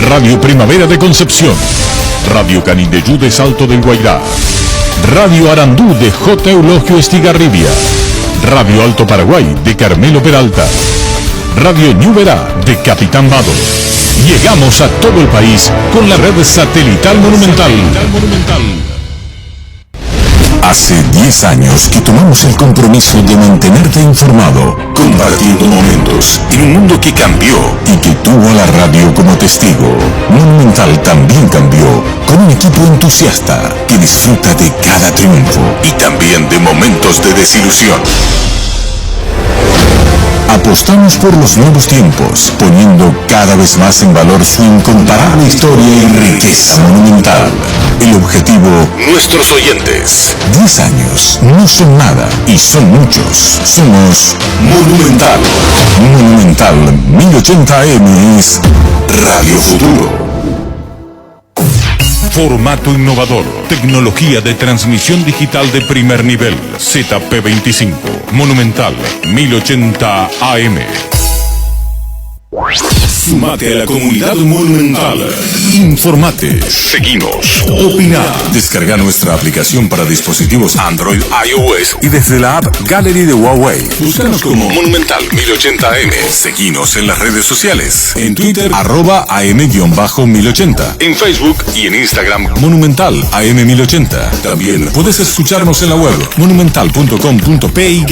Radio Primavera de Concepción. Radio Canindeyú de Salto del Guairá. Radio Arandú de J. Eulogio Estigarribia. Radio Alto Paraguay de Carmelo Peralta. Radio Ñuberá de Capitán Vado. Llegamos a todo el país con la red satelital Monumental. Hace 10 años que tomamos el compromiso de mantenerte informado, compartiendo momentos en un mundo que cambió y que tuvo a la radio como testigo. Monumental también cambió, con un equipo entusiasta que disfruta de cada triunfo y también de momentos de desilusión. Apostamos por los nuevos tiempos, poniendo cada vez más en valor su incomparable historia y riqueza monumental. El objetivo, nuestros oyentes. 10 años no son nada y son muchos. Somos Monumental. Monumental 1080 AM es Radio Futuro. Formato innovador, tecnología de transmisión digital de primer nivel, ZP25, Monumental 1080 AM. Sumate a la comunidad Monumental. Informate, seguinos, opina. Descarga nuestra aplicación para dispositivos Android, iOS y desde la app Gallery de Huawei. Búscanos como Monumental 1080M. Seguinos en las redes sociales. En Twitter, @AM_1080. En Facebook y en Instagram, Monumental AM1080. También puedes escucharnos en la web monumental.com.py.